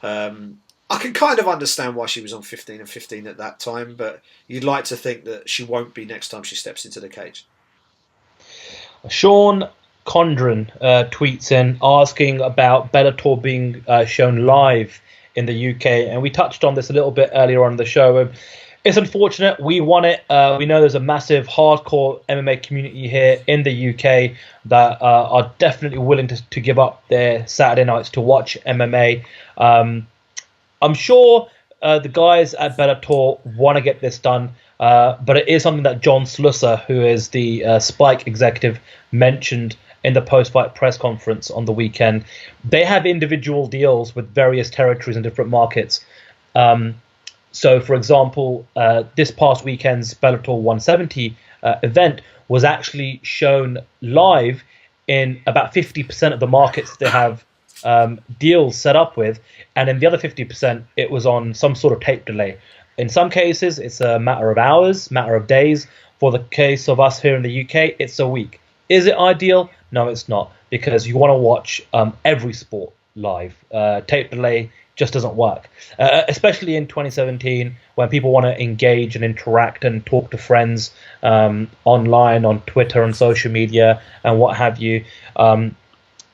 I can kind of understand why she was on 15-15 at that time, but you'd like to think that she won't be next time she steps into the cage. Sean Condren tweets in asking about Bellator being shown live in the UK, and we touched on this a little bit earlier on in the show. It's unfortunate. We want it. We know there's a massive hardcore MMA community here in the UK that are definitely willing to give up their Saturday nights to watch MMA. I'm sure the guys at Bellator want to get this done, but it is something that John Slusser, who is the Spike executive, mentioned in the post-fight press conference on the weekend. They have individual deals with various territories and different markets. So, for example, this past weekend's Bellator 170 event was actually shown live in about 50% of the markets they have deals set up with, and in the other 50%, it was on some sort of tape delay. In some cases, it's a matter of hours, matter of days. For the case of us here in the UK, it's a week. Is it ideal? No, it's not, because you want to watch every sport live. Tape delay just doesn't work, especially in 2017 when people want to engage and interact and talk to friends online, on Twitter and social media and what have you.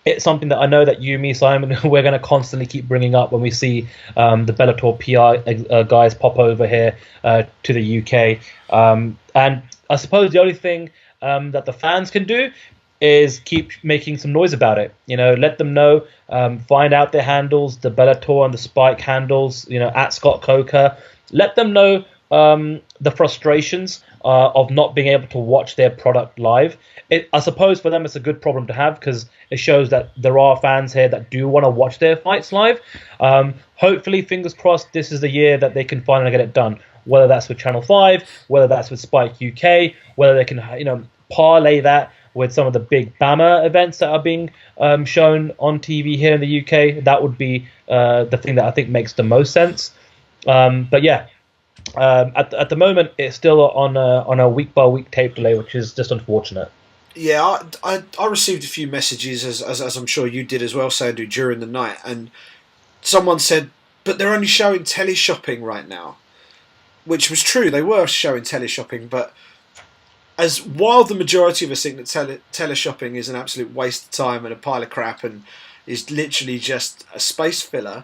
It's something that I know that you, me, Simon, we're going to constantly keep bringing up when we see the Bellator PR guys pop over here to the UK. And I suppose the only thing that the fans can do is keep making some noise about it. Let them know, find out their handles, the Bellator and the Spike handles, at Scott Coker. Let them know the frustrations of not being able to watch their product live. I suppose for them it's a good problem to have because it shows that there are fans here that do want to watch their fights live. Hopefully, fingers crossed, this is the year that they can finally get it done. Whether that's with Channel 5, whether that's with Spike UK, whether they can parlay that with some of the big BAMA events that are being shown on TV here in the UK. That would be the thing that I think makes the most sense. But yeah, at the moment, it's still on a week by week tape delay, which is just unfortunate. Yeah, I received a few messages, as I'm sure you did as well, Sandhu, during the night, and someone said, but they're only showing teleshopping right now, which was true. They were showing teleshopping, but while the majority of us think that teleshopping is an absolute waste of time and a pile of crap and is literally just a space filler,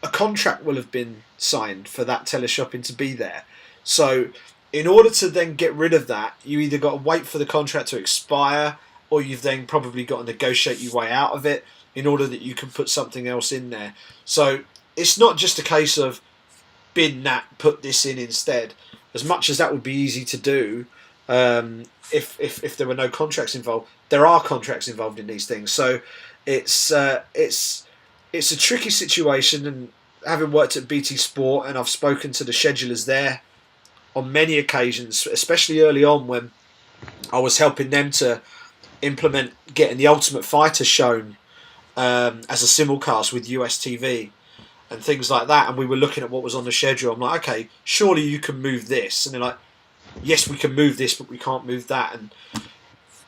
a contract will have been signed for that teleshopping to be there. So in order to then get rid of that, you either got to wait for the contract to expire, or you've then probably got to negotiate your way out of it in order that you can put something else in there. So it's not just a case of bin that, put this in instead. As much as that would be easy to do, if there were no contracts involved, there are contracts involved in these things. So it's a tricky situation. And having worked at BT Sport, and I've spoken to the schedulers there on many occasions, especially early on when I was helping them to implement getting the Ultimate Fighter shown as a simulcast with US TV and things like that, and we were looking at what was on the schedule. I'm like, okay, surely you can move this, and they're like, yes, we can move this, but we can't move that. And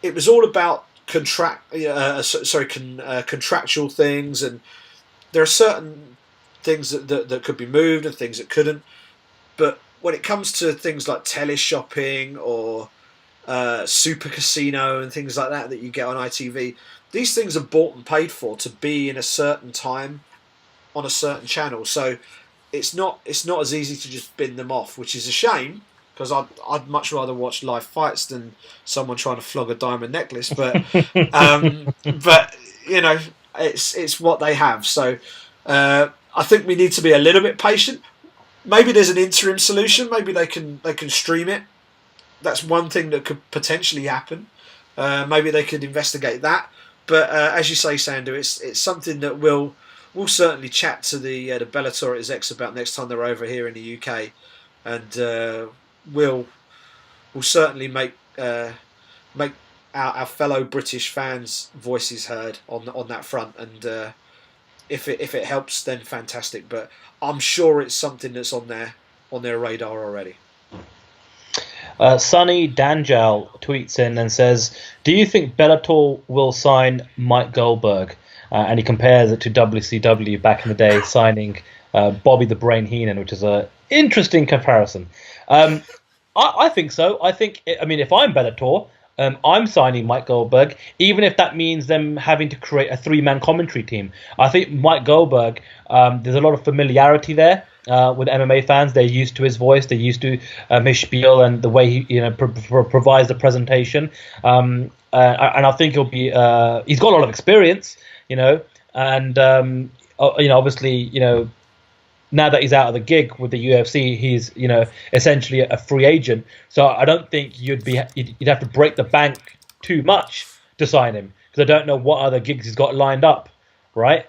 it was all about contractual things, and there are certain things that could be moved and things that couldn't. But when it comes to things like teleshopping or Super Casino and things like that you get on ITV, these things are bought and paid for to be in a certain time on a certain channel. So it's not as easy to just bin them off, which is a shame, because I'd much rather watch live fights than someone trying to flog a diamond necklace. But but it's what they have. So I think we need to be a little bit patient. Maybe there's an interim solution. Maybe they can stream it. That's one thing that could potentially happen. Maybe they could investigate that. But as you say, Sandhu, it's something that we'll certainly chat to the Bellator execs about next time they're over here in the UK, and we'll certainly make our fellow British fans' voices heard on that front. And if it helps, then fantastic. But I'm sure it's something that's on their radar already. Sonny Danjal tweets in and says, do you think Bellator will sign Mike Goldberg? And he compares it to WCW back in the day signing Bobby the Brain Heenan, which is an interesting comparison. I think so. I think, if I'm Bellator, I'm signing Mike Goldberg, even if that means them having to create a 3-man commentary team. I think Mike Goldberg, there's a lot of familiarity there with MMA fans. They're used to his voice, they're used to his spiel and the way he provides the presentation. And I think he'll be. He's got a lot of experience, and obviously, now that he's out of the gig with the UFC, he's essentially a free agent. So I don't think you'd have to break the bank too much to sign him, because I don't know what other gigs he's got lined up, right?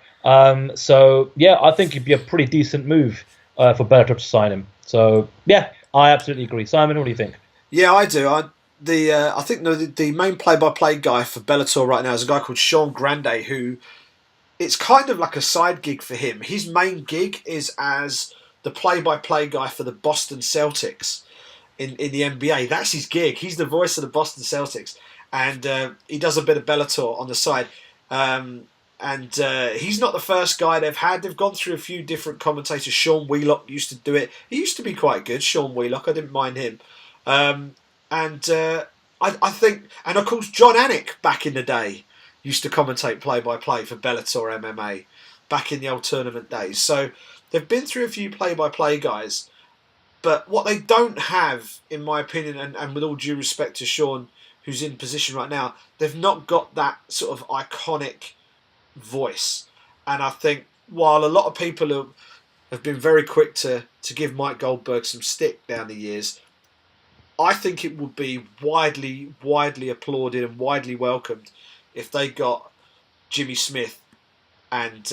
So yeah, I think it'd be a pretty decent move for Bellator to sign him. So yeah, I absolutely agree. Simon, what do you think? Yeah, I do. I think the main play-by-play guy for Bellator right now is a guy called Sean Grande, who it's kind of like a side gig for him. His main gig is as the play-by-play guy for the Boston Celtics in the NBA. That's his gig. He's the voice of the Boston Celtics, and he does a bit of Bellator on the side. And he's not the first guy they've had. They've gone through a few different commentators. Sean Wheelock used to do it. He used to be quite good, Sean Wheelock. I didn't mind him. I think, and of course, John Anik back in the day used to commentate play-by-play for Bellator MMA back in the old tournament days. So they've been through a few play-by-play guys. But what they don't have, in my opinion, and with all due respect to Sean, who's in position right now, they've not got that sort of iconic voice. And I think while a lot of people have been very quick to give Mike Goldberg some stick down the years, I think it would be widely applauded and widely welcomed if they got Jimmy Smith and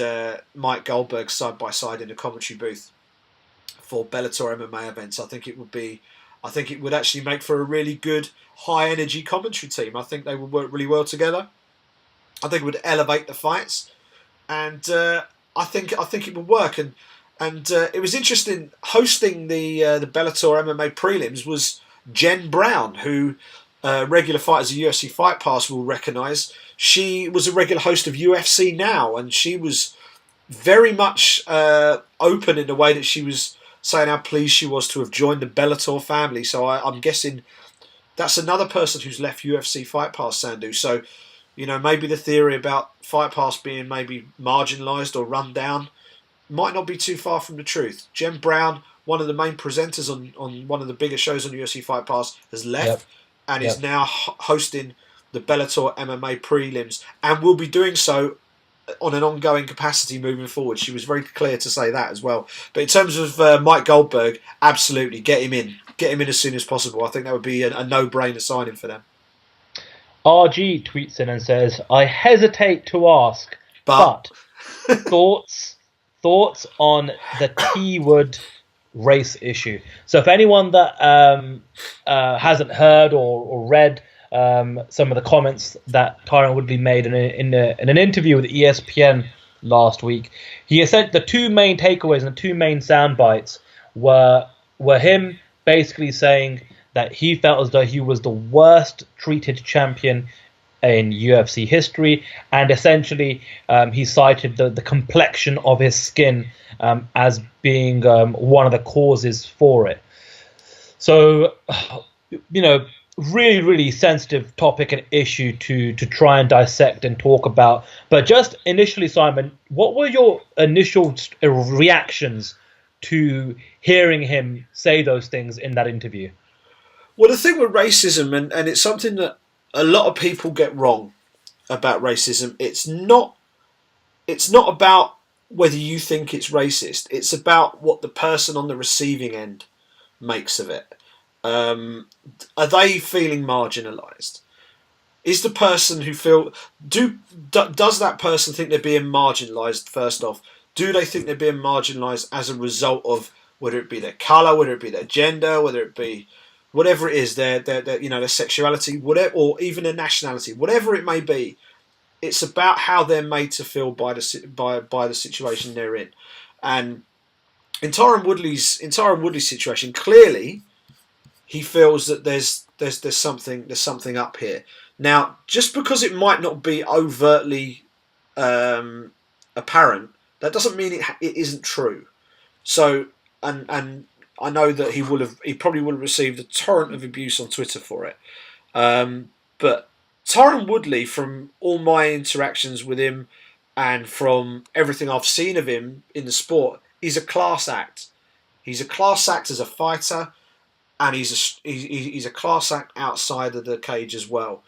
Mike Goldberg side by side in a commentary booth for Bellator MMA events. I think it would actually make for a really good high energy commentary team. I think they would work really well together. I think it would elevate the fights, and I think it would work. And it was interesting hosting the Bellator MMA prelims was Jen Brown, who regular fighters of UFC Fight Pass will recognise. She was a regular host of UFC Now, and she was very much open in the way that she was saying how pleased she was to have joined the Bellator family. So I'm guessing that's another person who's left UFC Fight Pass, Sandhu. So, maybe the theory about Fight Pass being maybe marginalised or run down might not be too far from the truth. Jen Brown, one of the main presenters on one of the biggest shows on UFC Fight Pass, has left and is now hosting the Bellator MMA prelims and will be doing so on an ongoing capacity moving forward. She was very clear to say that as well. But in terms of Mike Goldberg, absolutely, get him in as soon as possible. I think that would be a no-brainer signing for them. RG tweets in and says, I hesitate to ask, but thoughts on the T-Wood race issue. So if anyone that hasn't heard or read some of the comments that Tyron Woodley made in an interview with ESPN last week, he said the two main takeaways and the two main sound bites were him basically saying that he felt as though he was the worst treated champion in UFC history, and essentially he cited the complexion of his skin as being one of the causes for it. So, really, really sensitive topic and issue to try and dissect and talk about. But just initially, Simon, what were your initial reactions to hearing him say those things in that interview? Well, the thing with racism, and it's something that a lot of people get wrong about racism, it's not about whether you think it's racist. It's about what the person on the receiving end makes of it. Are they feeling marginalised? Is the person who does that person think they're being marginalised? First off, do they think they're being marginalised as a result of whether it be their colour, whether it be their gender, whether it be whatever it is, their sexuality, whatever, or even their nationality, whatever it may be? It's about how they're made to feel by the situation they're in. And in Tyron Woodley's situation, clearly he feels that there's something up here. Now, just because it might not be overtly apparent, that doesn't mean it isn't true. So, and I know that he probably would have received a torrent of abuse on Twitter for it. But Tyron Woodley, from all my interactions with him and from everything I've seen of him in the sport, he's a class act. He's a class act as a fighter, and he's a class act outside of the cage as well.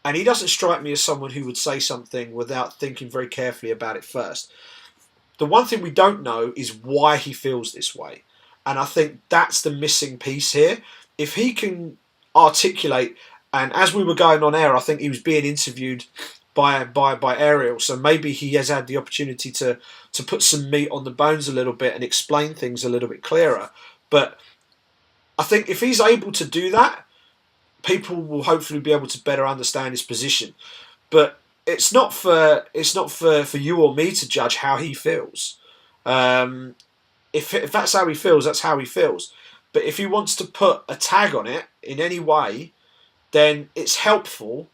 And he doesn't strike me as someone who would say something without thinking very carefully about it first. The one thing we don't know is why he feels this way. And I think that's the missing piece here. If he can articulate, and as we were going on air, I think he was being interviewed by Ariel, so maybe he has had the opportunity to put some meat on the bones a little bit and explain things a little bit clearer. But I think if he's able to do that, people will hopefully be able to better understand his position. But it's not for you or me to judge how he feels. If that's how he feels, that's how he feels. But if he wants to put a tag on it in any way, then it's helpful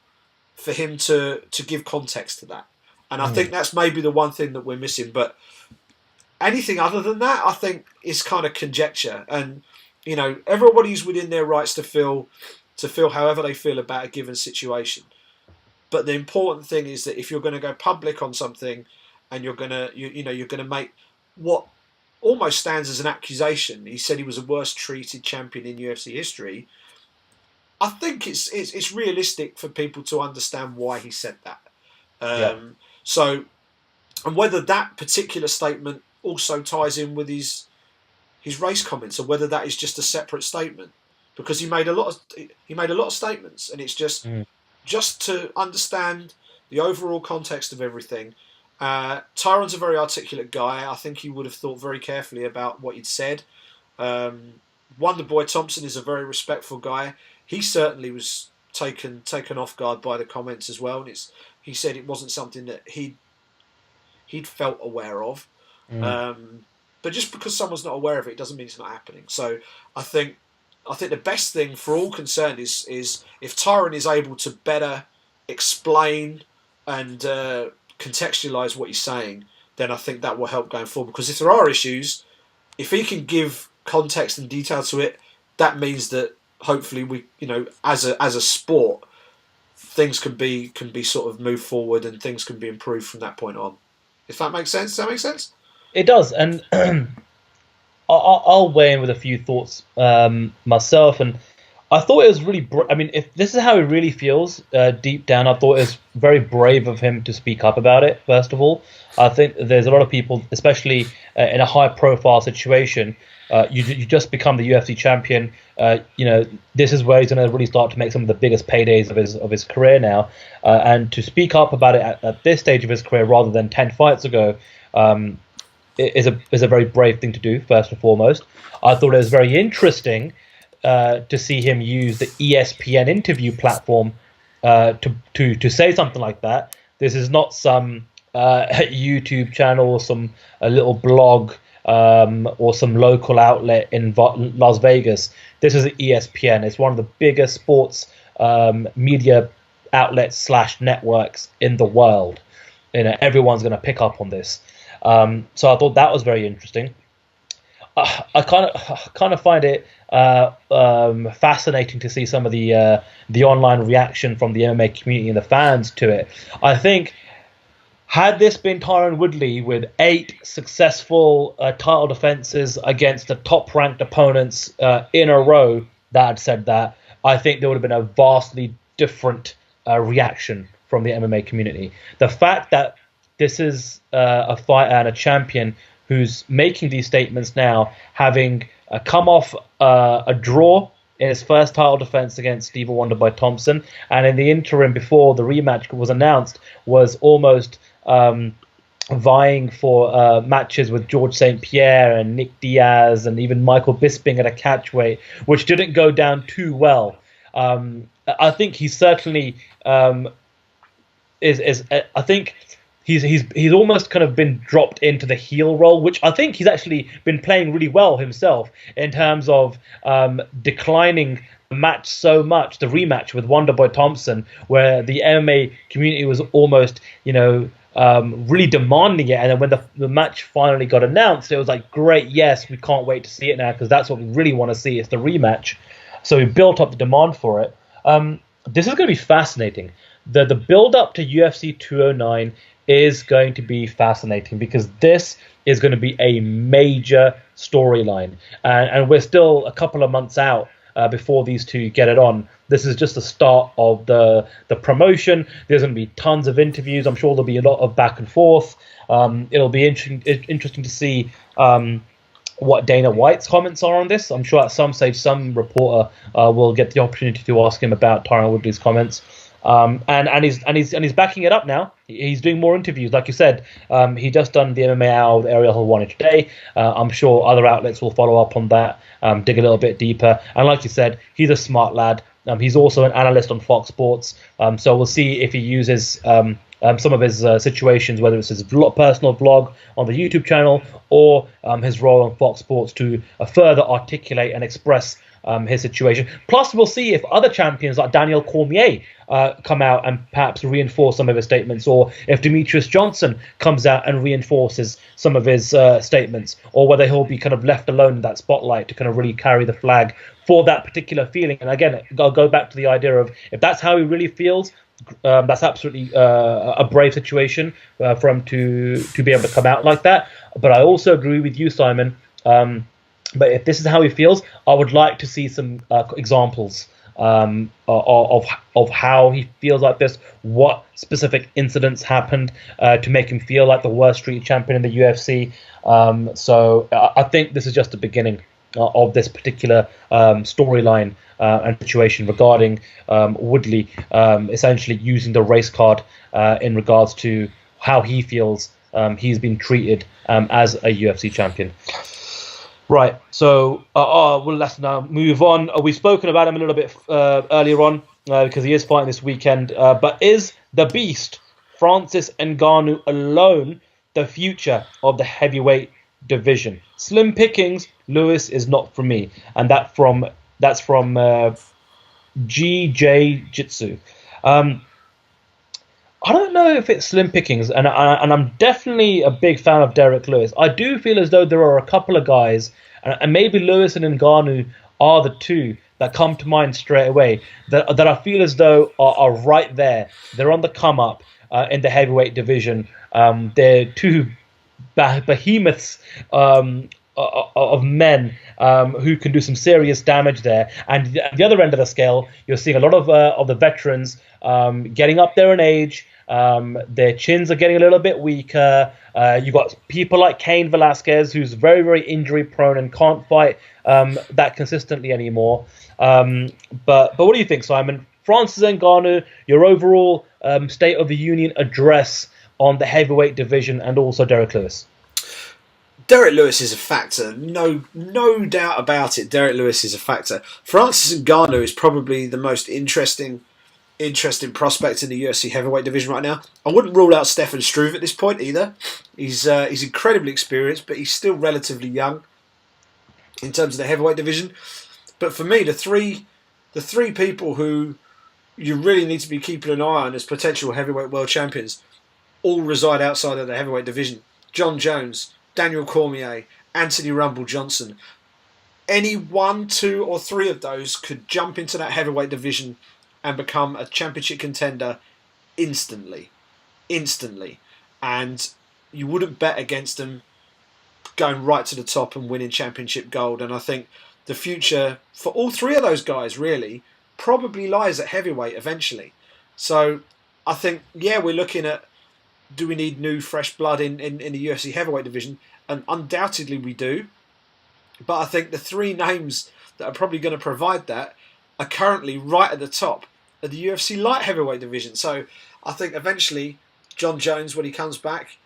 for him to give context to that. And I think that's maybe the one thing that we're missing. But anything other than that, I think, is kind of conjecture. And everybody's within their rights to feel however they feel about a given situation. But the important thing is that if you're going to go public on something, and you're going to make what almost stands as an accusation. He said he was the worst treated champion in UFC history. I think it's realistic for people to understand why he said that. So, and whether that particular statement also ties in with his race comments, or whether that is just a separate statement. because he made a lot of statements, and it's just to understand the overall context of everything. Tyron's a very articulate guy. I think he would have thought very carefully about what he'd said. Wonderboy Thompson is a very respectful guy. He certainly was taken off guard by the comments as well, and he said it wasn't something that he'd felt aware of. But just because someone's not aware of it doesn't mean it's not happening. So I think the best thing for all concerned is if Tyron is able to better explain and contextualise what he's saying, then I think that will help going forward. Because if there are issues, if he can give context and detail to it, that means that hopefully we, as a sport, things can be sort of moved forward and things can be improved from that point on. If that makes sense, does that make sense? It does, and I'll weigh in with a few thoughts myself. And I thought it was really, if this is how he really feels deep down, I thought it was very brave of him to speak up about it, first of all. I think there's a lot of people, especially in a high-profile situation, you just become the UFC champion. This is where he's going to really start to make some of the biggest paydays of his career now. And to speak up about it at this stage of his career rather than 10 fights ago is a very brave thing to do, first and foremost. I thought it was very interesting to see him use the ESPN interview platform to say something like that. This is not some YouTube channel or a little blog or some local outlet in Las Vegas. This is ESPN. It's one of the biggest sports media outlets / networks in the world. Everyone's going to pick up on this. So I thought that was very interesting. I kind of find it fascinating to see some of the online reaction from the MMA community and the fans to it. I think had this been Tyron Woodley with 8 successful title defenses against the top-ranked opponents in a row that had said that, I think there would have been a vastly different reaction from the MMA community. The fact that this is a fighter and a champion who's making these statements now, having come off a draw in his first title defense against Steve Wonderboy Thompson, and in the interim before the rematch was announced, was almost vying for matches with George St. Pierre and Nick Diaz and even Michael Bisping at a catchweight, which didn't go down too well. I think he certainly is. I think he's almost kind of been dropped into the heel role, which I think he's actually been playing really well himself in terms of declining the match so much, the rematch with Wonderboy Thompson, where the MMA community was almost, really demanding it. And then when the match finally got announced, it was like, great, yes, we can't wait to see it now because that's what we really want to see, is the rematch. So he built up the demand for it. This is going to be fascinating. The build up to UFC 209 is going to be fascinating because this is going to be a major storyline. And we're still a couple of months out before these two get it on. This is just the start of the promotion. There's going to be tons of interviews. I'm sure there'll be a lot of back and forth. It'll be interesting to see what Dana White's comments are on this. I'm sure at some stage some reporter will get the opportunity to ask him about Tyron Woodley's comments. And he's backing it up now. He's doing more interviews, like you said. He just done the MMA Hour with Ariel Helwani today. I'm sure other outlets will follow up on that, dig a little bit deeper. And like you said, he's a smart lad. He's also an analyst on Fox Sports. So we'll see if he uses some of his situations, whether it's his personal vlog on the YouTube channel or his role on Fox Sports to further articulate and express his situation. Plus, we'll see if other champions like Daniel Cormier come out and perhaps reinforce some of his statements, or if Demetrius Johnson comes out and reinforces some of his statements, or whether he'll be kind of left alone in that spotlight to kind of really carry the flag for that particular feeling. And again, I'll go back to the idea of if that's how he really feels, that's absolutely a brave situation for him to be able to come out like that. But I also agree with you, Simon. But if this is how he feels, I would like to see some examples of how he feels like this, what specific incidents happened to make him feel like the worst street champion in the UFC. So I think this is just the beginning. of this particular storyline and situation regarding Woodley essentially using the race card in regards to how he feels he's been treated as a UFC champion. Right, so well, let's now move on. We've spoken about him a little bit earlier on because he is fighting this weekend. But is the Beast, Francis Ngannou, alone the future of the heavyweight division? Slim pickings, Lewis is not for me, and that's from GJ Jitsu. I don't know if it's slim pickings, and I'm definitely a big fan of Derek Lewis. I do feel as though there are a couple of guys, and maybe Lewis and Ngannou are the two that come to mind straight away, that I feel as though are right there. They're on the come up in the heavyweight division. They're two behemoths of men who can do some serious damage there. And at the other end of the scale, you're seeing a lot of the veterans getting up there in age. Their chins are getting a little bit weaker. You've got people like Cain Velasquez, who's very, very injury prone and can't fight that consistently anymore. But what do you think, Simon? Francis Ngannou, your overall State of the Union address on the heavyweight division, and also Derek Lewis. Derek Lewis is a factor, no doubt about it. Derek Lewis is a factor. Francis Ngannou is probably the most interesting prospect in the UFC heavyweight division right now. I wouldn't rule out Stefan Struve at this point either. He's incredibly experienced, but he's still relatively young in terms of the heavyweight division. But for me, the three people who you really need to be keeping an eye on as potential heavyweight world champions all reside outside of the heavyweight division. John Jones, Daniel Cormier, Anthony Rumble Johnson. Any 1, 2, or 3 of those could jump into that heavyweight division and become a championship contender instantly. And you wouldn't bet against them going right to the top and winning championship gold. And I think the future for all 3 of those guys really probably lies at heavyweight eventually. So I think, yeah, we're looking at, do we need new fresh blood in the UFC heavyweight division? And undoubtedly we do. But I think the 3 names that are probably going to provide that are currently right at the top of the UFC light heavyweight division. So I think eventually John Jones, when he comes back,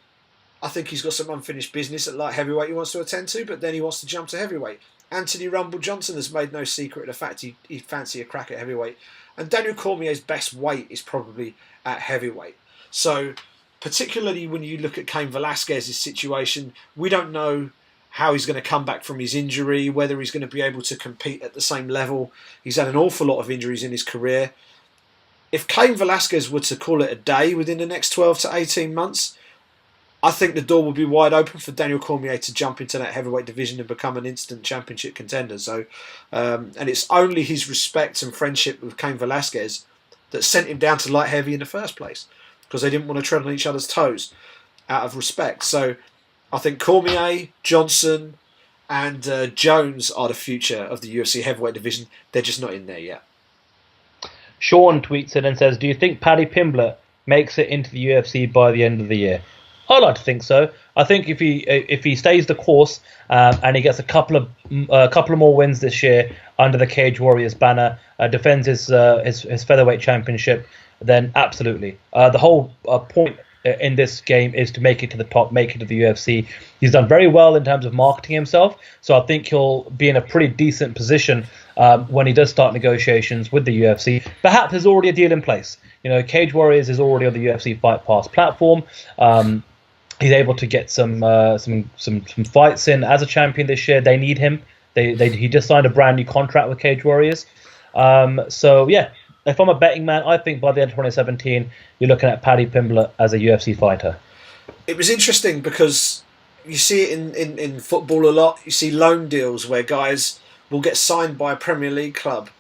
I think he's got some unfinished business at light heavyweight he wants to attend to, but then he wants to jump to heavyweight. Anthony Rumble Johnson has made no secret of the fact he'd fancy a crack at heavyweight. And Daniel Cormier's best weight is probably at heavyweight. So particularly when you look at Cain Velasquez's situation, we don't know how he's going to come back from his injury, whether he's going to be able to compete at the same level. He's had an awful lot of injuries in his career. If Cain Velasquez were to call it a day within the next 12 to 18 months, I think the door will be wide open for Daniel Cormier to jump into that heavyweight division and become an instant championship contender. So, and it's only his respect and friendship with Cain Velasquez that sent him down to light heavy in the first place, because they didn't want to tread on each other's toes out of respect. So I think Cormier, Johnson, and Jones are the future of the UFC heavyweight division. They're just not in there yet. Sean tweets in and says, do you think Paddy Pimblett makes it into the UFC by the end of the year? I'd like to think so. I think if he stays the course and he gets a couple of more wins this year under the Cage Warriors banner, defends his featherweight championship, then absolutely. The whole point in this game is to make it to the top, make it to the UFC. He's done very well in terms of marketing himself, so I think he'll be in a pretty decent position when he does start negotiations with the UFC. Perhaps there's already a deal in place. You know, Cage Warriors is already on the UFC Fight Pass platform. He's able to get some fights in as a champion this year. They need him. He just signed a brand new contract with Cage Warriors. So yeah, if I'm a betting man, I think by the end of 2017, you're looking at Paddy Pimblett as a UFC fighter. It was interesting because you see it in football a lot. You see loan deals where guys will get signed by a Premier League club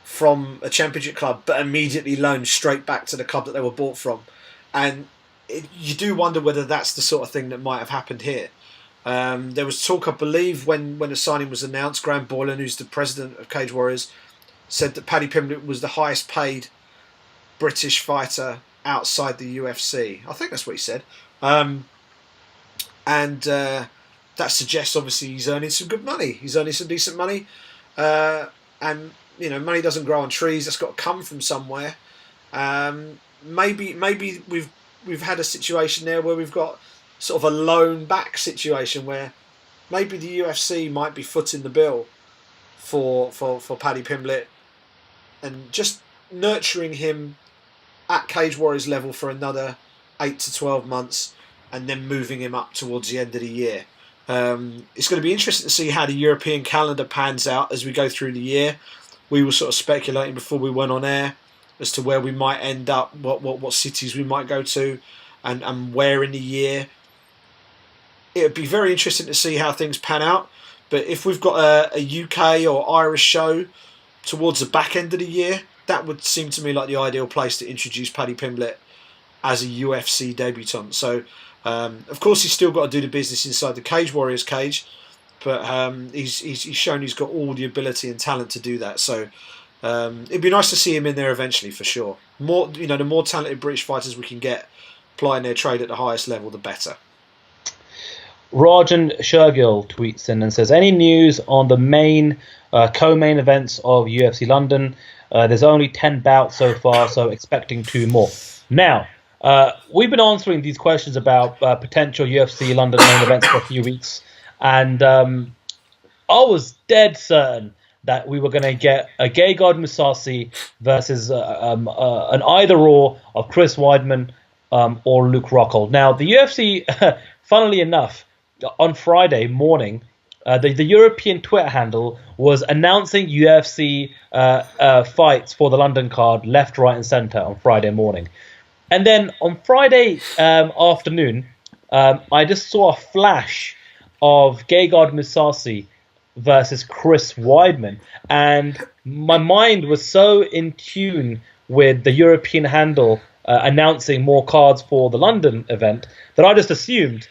from a Championship club, but immediately loaned straight back to the club that they were bought from. And you do wonder whether that's the sort of thing that might have happened here. There was talk, I believe, when the signing was announced, Graham Boylan, who's the president of Cage Warriors, said that Paddy Pimblett was the highest paid British fighter outside the UFC. I think that's what he said. And that suggests obviously he's earning some good money. He's earning some decent money, and money doesn't grow on trees. That's got to come from somewhere. Maybe we've had a situation there where we've got sort of a loan back situation where maybe the UFC might be footing the bill for Paddy Pimblett and just nurturing him at Cage Warriors level for another 8 to 12 months and then moving him up towards the end of the year. It's going to be interesting to see how the European calendar pans out as we go through the year. We were sort of speculating before we went on air as to where we might end up, what cities we might go to, and where in the year. It would be very interesting to see how things pan out. But if we've got a UK or Irish show towards the back end of the year, that would seem to me like the ideal place to introduce Paddy Pimblett as a UFC debutant. So, of course, he's still got to do the business inside the Cage Warriors cage, but he's shown he's got all the ability and talent to do that. So, it'd be nice to see him in there eventually, for sure. The more talented British fighters we can get plying their trade at the highest level, the better. Rajan Shergill tweets in and says, any news on the main co-main events of UFC London? There's only 10 bouts so far, so expecting 2 more. Now, we've been answering these questions about potential UFC London main events for a few weeks, and I was dead certain that we were going to get a Gegard Mousasi versus an either-or of Chris Weidman or Luke Rockhold. Now, the UFC, funnily enough, on Friday morning, the European Twitter handle was announcing UFC fights for the London card left, right, and centre on Friday morning. And then on Friday afternoon, I just saw a flash of Gegard Mousasi versus Chris Weidman. And my mind was so in tune with the European handle announcing more cards for the London event that I just assumed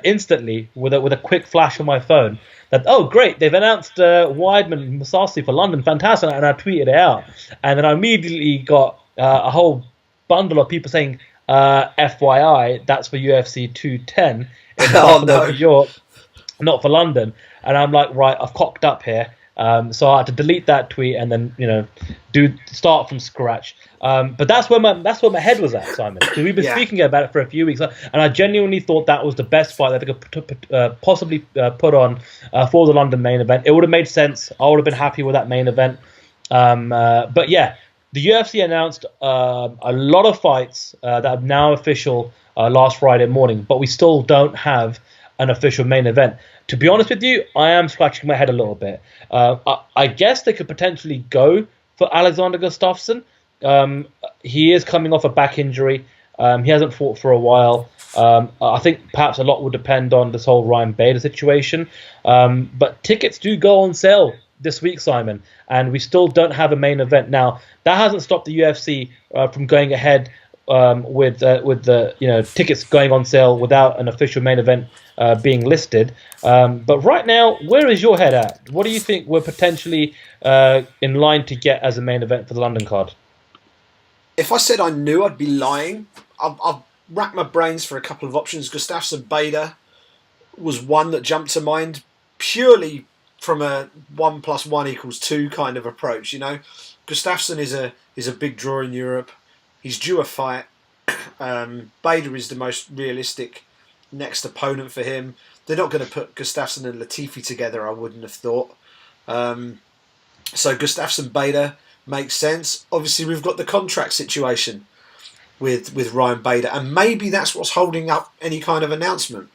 instantly with a quick flash on my phone that, oh great, they've announced Weidman and Mousasi for London, fantastic, and I tweeted it out, and then I immediately got a whole bundle of people saying FYI, that's for UFC 210 in Buffalo, New York, not for London. And I'm like, right, I've cocked up here. So I had to delete that tweet and then start from scratch. But that's where my head was at, Simon. So we've been speaking about it for a few weeks, and I genuinely thought that was the best fight that they could possibly put on for the London main event. It would have made sense. I would have been happy with that main event. But yeah, the UFC announced a lot of fights that are now official last Friday morning, but we still don't have an official main event. To be honest with you, I am scratching my head a little bit. I guess they could potentially go for Alexander Gustafsson. He is coming off a back injury. He hasn't fought for a while. I think perhaps a lot will depend on this whole Ryan Bader situation. But tickets do go on sale this week, Simon, and we still don't have a main event. Now, that hasn't stopped the UFC from going ahead with the tickets going on sale without an official main event being listed. But right now, where is your head at? What do you think we're potentially in line to get as a main event for the London card? If I said I knew, I'd be lying. I've racked my brains for a couple of options. Gustafsson Bader was one that jumped to mind purely from a 1 + 1 = 2 kind of approach. Gustafsson is a big draw in Europe. He's due a fight. Bader is the most realistic next opponent for him. They're not going to put Gustafsson and Latifi together, I wouldn't have thought. So Gustafsson Bader makes sense. Obviously, we've got the contract situation with Ryan Bader, and maybe that's what's holding up any kind of announcement.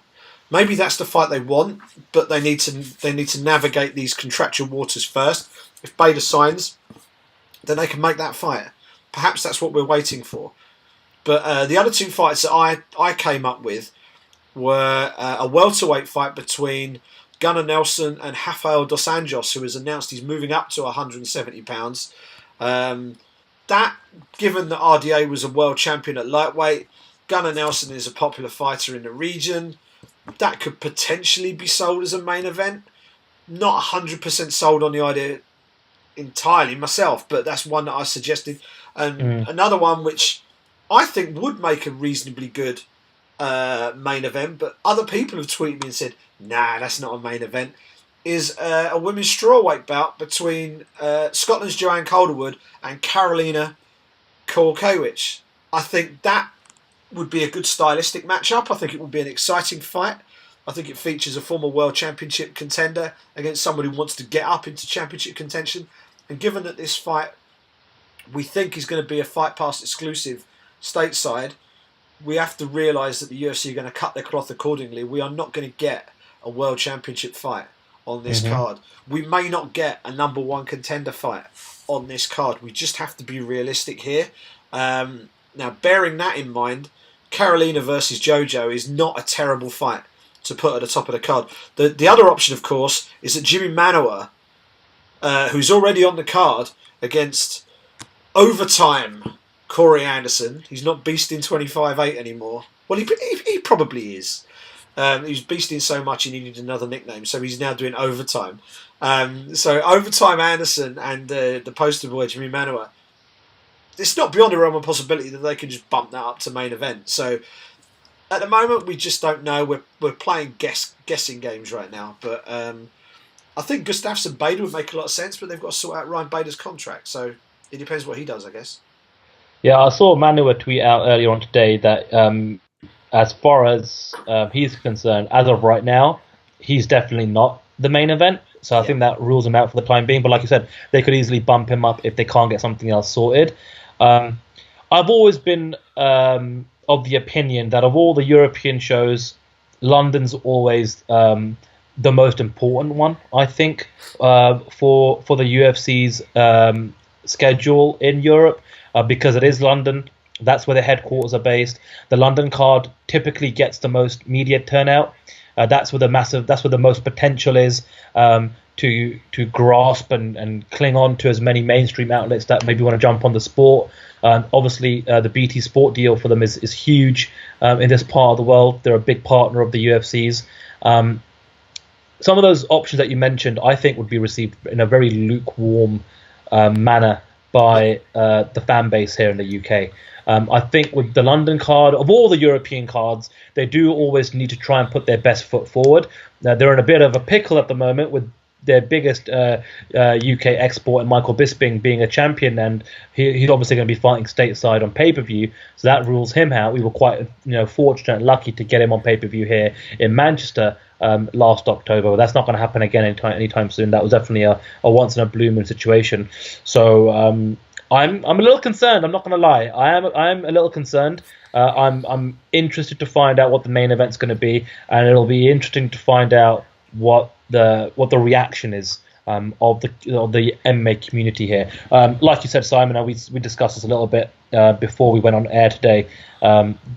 Maybe that's the fight they want, but they need to navigate these contractual waters first. If Bader signs, then they can make that fight. Perhaps that's what we're waiting for. But the other 2 fights that I came up with were a welterweight fight between Gunnar Nelson and Rafael dos Anjos, who has announced he's moving up to 170 pounds. That, given that RDA was a world champion at lightweight, Gunnar Nelson is a popular fighter in the region. That could potentially be sold as a main event. Not 100% sold on the idea entirely myself, but that's one that I suggested. And another one which I think would make a reasonably good main event, but other people have tweeted me and said, nah, that's not a main event, is a women's strawweight bout between Scotland's Joanne Calderwood and Karolina Kowalkiewicz. I think that would be a good stylistic matchup. I think it would be an exciting fight. I think it features a former world championship contender against someone who wants to get up into championship contention. And given that this fight we think is going to be a Fight Pass exclusive stateside, we have to realise that the UFC are going to cut their cloth accordingly. We are not going to get a world championship fight on this card. We may not get a number one contender fight on this card. We just have to be realistic here. Now, bearing that in mind, Karolina versus Jojo is not a terrible fight to put at the top of the card. The other option, of course, is that Jimmy Manuwa, who's already on the card against overtime Corey Anderson. He's not beasting 25-8 anymore. Well, he probably is. He was beasting so much he needed another nickname, so he's now doing overtime. So overtime Anderson and the poster boy Jimmy Manuwa, it's not beyond the realm of possibility that they can just bump that up to main event. So at the moment, we just don't know. We're playing guessing games right now. But I think Gustafsson Bader would make a lot of sense, but they've got to sort out Ryan Bader's contract. So it depends what he does, I guess. Yeah, I saw Manuwa tweet out earlier on today that as far as he's concerned, as of right now, he's definitely not the main event. So I think that rules him out for the time being. But like you said, they could easily bump him up if they can't get something else sorted. I've always been of the opinion that of all the European shows, London's always the most important one, I think, for the UFC's schedule in Europe, because it is London. That's where the headquarters are based. The London card typically gets the most media turnout. That's where the most potential is to grasp and cling on to as many mainstream outlets that maybe want to jump on the sport. Obviously, the BT Sport deal for them is huge in this part of the world. They're a big partner of the UFC's. Some of those options that you mentioned, I think, would be received in a very lukewarm manner by the fan base here in the UK. I think with the London card, of all the European cards, they do always need to try and put their best foot forward. They're in a bit of a pickle at the moment with their biggest UK export, and Michael Bisping being a champion, and he's obviously going to be fighting stateside on pay-per-view, so that rules him out. We were quite fortunate and lucky to get him on pay-per-view here in Manchester last October, but that's not going to happen again anytime soon. That was definitely a once-in-a-blue moon situation. So I'm a little concerned. I'm not going to lie. I'm a little concerned. I'm interested to find out what the main event's going to be, and it'll be interesting to find out what the reaction is of the MMA community here. Like you said, Simon, we discussed this a little bit before we went on air today.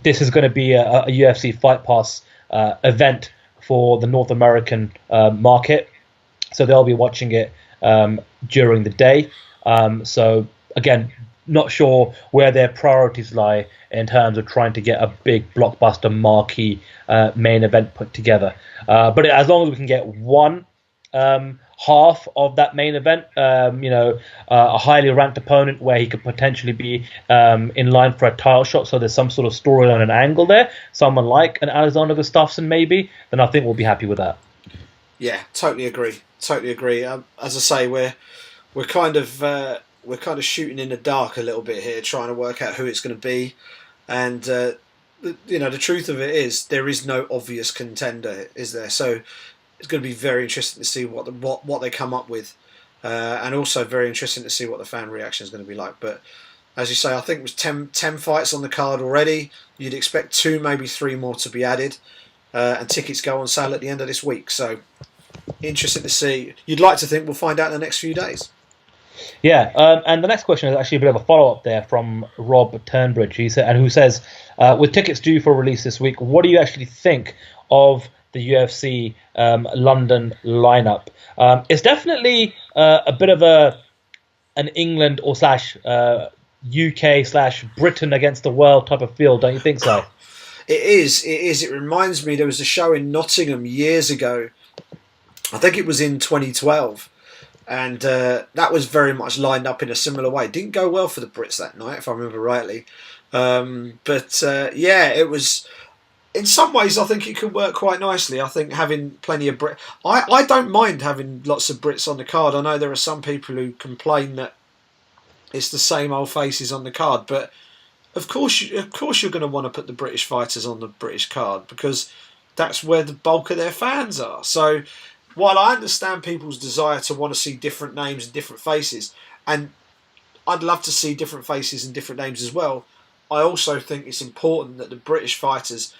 This is going to be a UFC Fight Pass event for the North American market, so they'll be watching it during the day. So again, not sure where their priorities lie in terms of trying to get a big blockbuster marquee main event put together. But as long as we can get one half of that main event, a highly ranked opponent where he could potentially be in line for a title shot, so there's some sort of storyline and angle there, someone like an Alexander Gustafsson maybe, then I think we'll be happy with that. Yeah, totally agree. As I say, we're kind of shooting in the dark a little bit here, trying to work out who it's going to be. And, the truth of it is there is no obvious contender, is there? So it's going to be very interesting to see what they come up with. And also very interesting to see what the fan reaction is going to be like. But as you say, I think it was 10 fights on the card already. You'd expect 2, maybe 3 more to be added. And tickets go on sale at the end of this week. So interesting to see. You'd like to think we'll find out in the next few days. Yeah, and the next question is actually a bit of a follow-up there from Rob Turnbridge. Who says, with tickets due for release this week, what do you actually think of the UFC London lineup? It's definitely a bit of an England or UK / Britain against the world type of feel, don't you think so? It is. It reminds me, there was a show in Nottingham years ago. I think it was in 2012. And that was very much lined up in a similar way. Didn't go well for the Brits that night, if I remember rightly. It was. in some ways, I think it could work quite nicely. I think having plenty of Brit, I don't mind having lots of Brits on the card. I know there are some people who complain that it's the same old faces on the card, but of course you're going to want to put the British fighters on the British card because that's where the bulk of their fans are. So while I understand people's desire to want to see different names and different faces, and I'd love to see different faces and different names as well, I also think it's important that the British fighters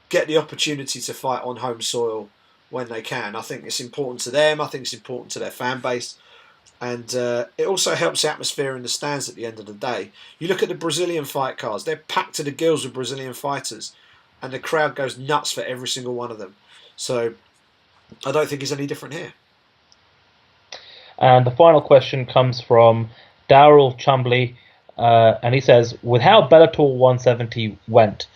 get the opportunity to fight on home soil when they can. I think it's important to them. I think it's important to their fan base. And it also helps the atmosphere in the stands at the end of the day. You look at the Brazilian fight cards, they're packed to the gills with Brazilian fighters, and the crowd goes nuts for every single one of them. So I don't think it's any different here. And the final question comes from Daryl Chumbley, and he says, with how Bellator 170 went,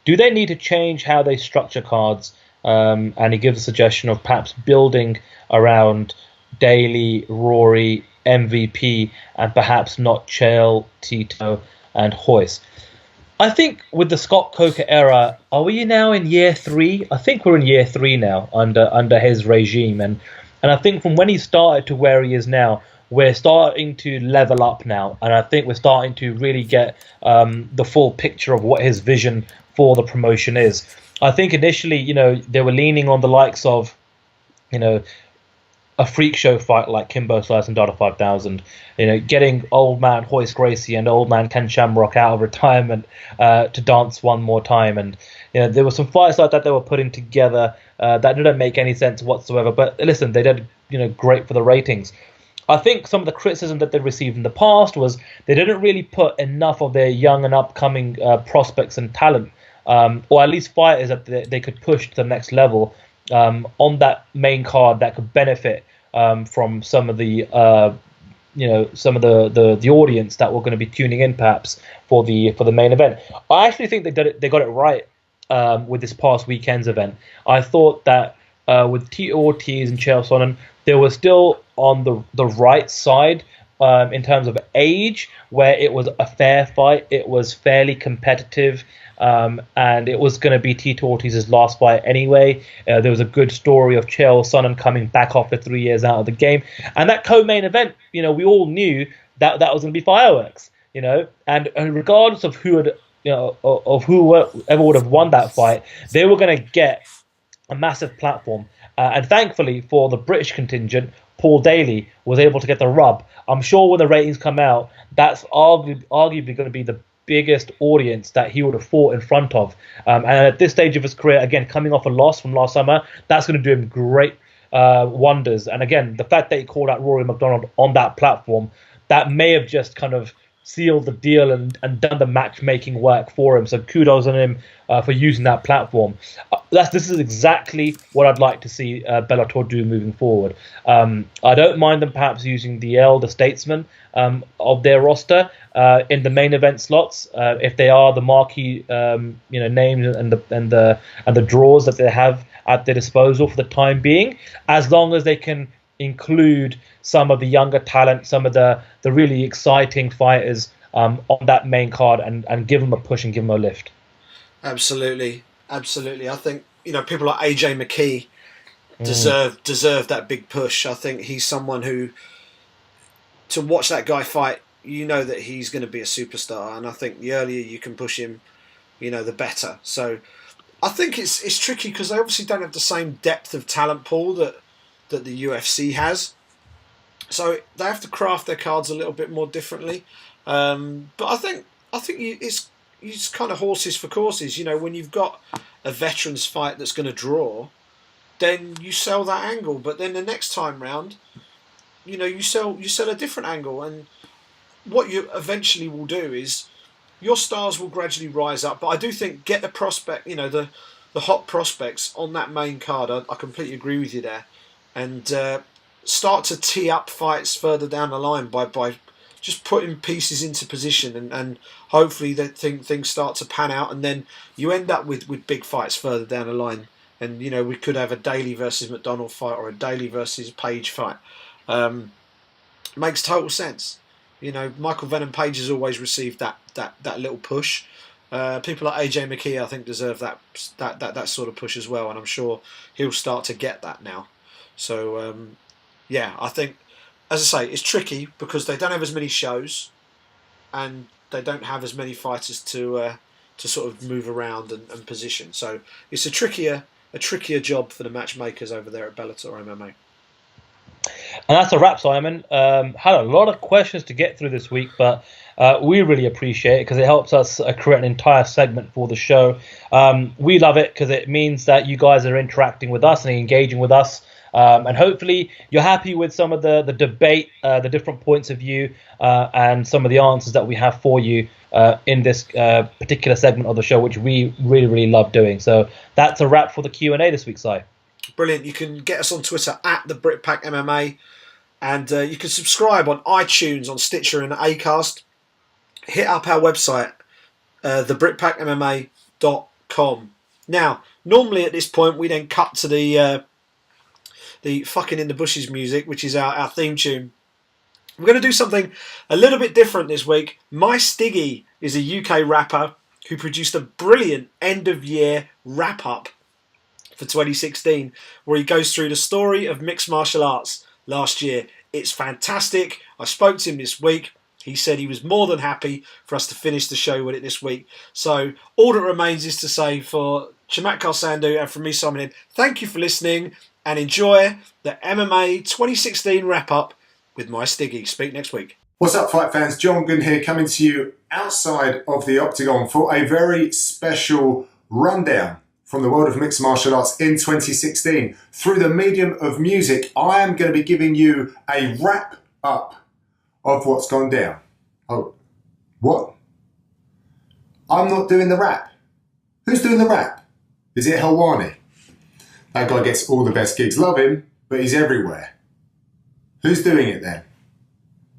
do they need to change how they structure cards? And he gives a suggestion of perhaps building around Daly, Rory, MVP, and perhaps not Chael, Tito, and Hoyce. I think with the Scott Coker era, are we now in year 3? I think we're in year 3 now under his regime, and I think from when he started to where he is now, we're starting to level up now, and I think we're starting to really get the full picture of what his vision for the promotion is. I think initially, they were leaning on the likes of, a freak show fight like Kimbo Slice and Dada 5000, getting old man Hoyce Gracie and old man Ken Shamrock out of retirement to dance one more time. And there were some fights like that they were putting together that didn't make any sense whatsoever. But listen, they did great for the ratings. I think some of the criticism that they received in the past was they didn't really put enough of their young and upcoming prospects and talent, or at least fighters that they could push to the next level on that main card that could benefit from some of the the audience that were going to be tuning in perhaps for the main event. I actually think they got it right with this past weekend's event. I thought that with Tito Ortiz and Chael Sonnen, they were still on the right side in terms of age, where it was a fair fight. It was fairly competitive, and it was going to be Tito Ortiz's last fight anyway. There was a good story of Chael Sonnen coming back after 3 years out of the game, and that co-main event, we all knew that was going to be fireworks, and regardless of who had, of whoever would have won that fight, they were going to get a massive platform. And thankfully for the British contingent, Paul Daly was able to get the rub. I'm sure when the ratings come out, that's arguably going to be the biggest audience that he would have fought in front of. And at this stage of his career, again, coming off a loss from last summer, that's going to do him great wonders. And again, the fact that he called out Rory McDonald on that platform, that may have just kind of sealed the deal and done the matchmaking work for him. So kudos on him for using that platform. This is exactly what I'd like to see Bellator do moving forward. I don't mind them perhaps using the elder statesmen of their roster in the main event slots if they are the marquee names and the draws that they have at their disposal for the time being, as long as they can include some of the younger talent, some of the really exciting fighters on that main card and give them a push and give them a lift. Absolutely. I think people like AJ McKee deserve that big push. I think he's someone who, to watch that guy fight, that he's going to be a superstar, and I think the earlier you can push him, the better. So I think it's tricky because they obviously don't have the same depth of talent pool that the UFC has. So they have to craft their cards a little bit more differently. But I think it's kind of horses for courses. When you've got a veterans fight that's going to draw, then you sell that angle. But then the next time round, you sell a different angle. And what you eventually will do is your stars will gradually rise up. But I do think get the prospect, the hot prospects on that main card. I completely agree with you there. And start to tee up fights further down the line by just putting pieces into position and hopefully things start to pan out, and then you end up with big fights further down the line. And we could have a Daly versus McDonald fight or a Daly versus Page fight. Makes total sense. Michael Venom Page has always received that little push. People like AJ McKee, I think, deserve that sort of push as well, and I'm sure he'll start to get that now. So yeah, I think, as I say, it's tricky because they don't have as many shows, and they don't have as many fighters to sort of move around and position. So it's a trickier job for the matchmakers over there at Bellator MMA. And that's a wrap, Simon. Had a lot of questions to get through this week, but we really appreciate it because it helps us create an entire segment for the show. We love it because it means that you guys are interacting with us and engaging with us. And hopefully you're happy with some of the debate, the different points of view, and some of the answers that we have for you in this particular segment of the show, which we really, really love doing. So that's a wrap for the Q&A this week, Si. Brilliant. You can get us on Twitter at the BritPack MMA, and you can subscribe on iTunes, on Stitcher and Acast. Hit up our website, thebritpackmma.com. Now, normally at this point we then cut to the fucking in the bushes music, which is our theme tune. We're going to do something a little bit different this week. My Stiggy is a UK rapper who produced a brilliant end of year wrap up for 2016, where he goes through the story of mixed martial arts last year. It's fantastic. I spoke to him this week. He said he was more than happy for us to finish the show with it this week. So all that remains is to say, for Chamatkar Sandhu and from me, Simon Hill, thank you for listening and enjoy the MMA 2016 wrap-up with My Stiggy. Speak next week. What's up, fight fans? John Gunn here, coming to you outside of the Octagon for a very special rundown from the world of mixed martial arts in 2016. Through the medium of music, I am going to be giving you a wrap-up of what's gone down. Oh, what? I'm not doing the rap. Who's doing the rap? Is it Helwani? That guy gets all the best gigs. Love him, but he's everywhere. Who's doing it then?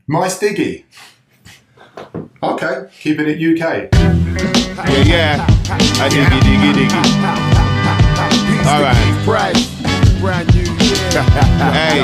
My Stiggy. Okay, keeping it UK. Yeah. I diggy. All right. Brand new year. Hey,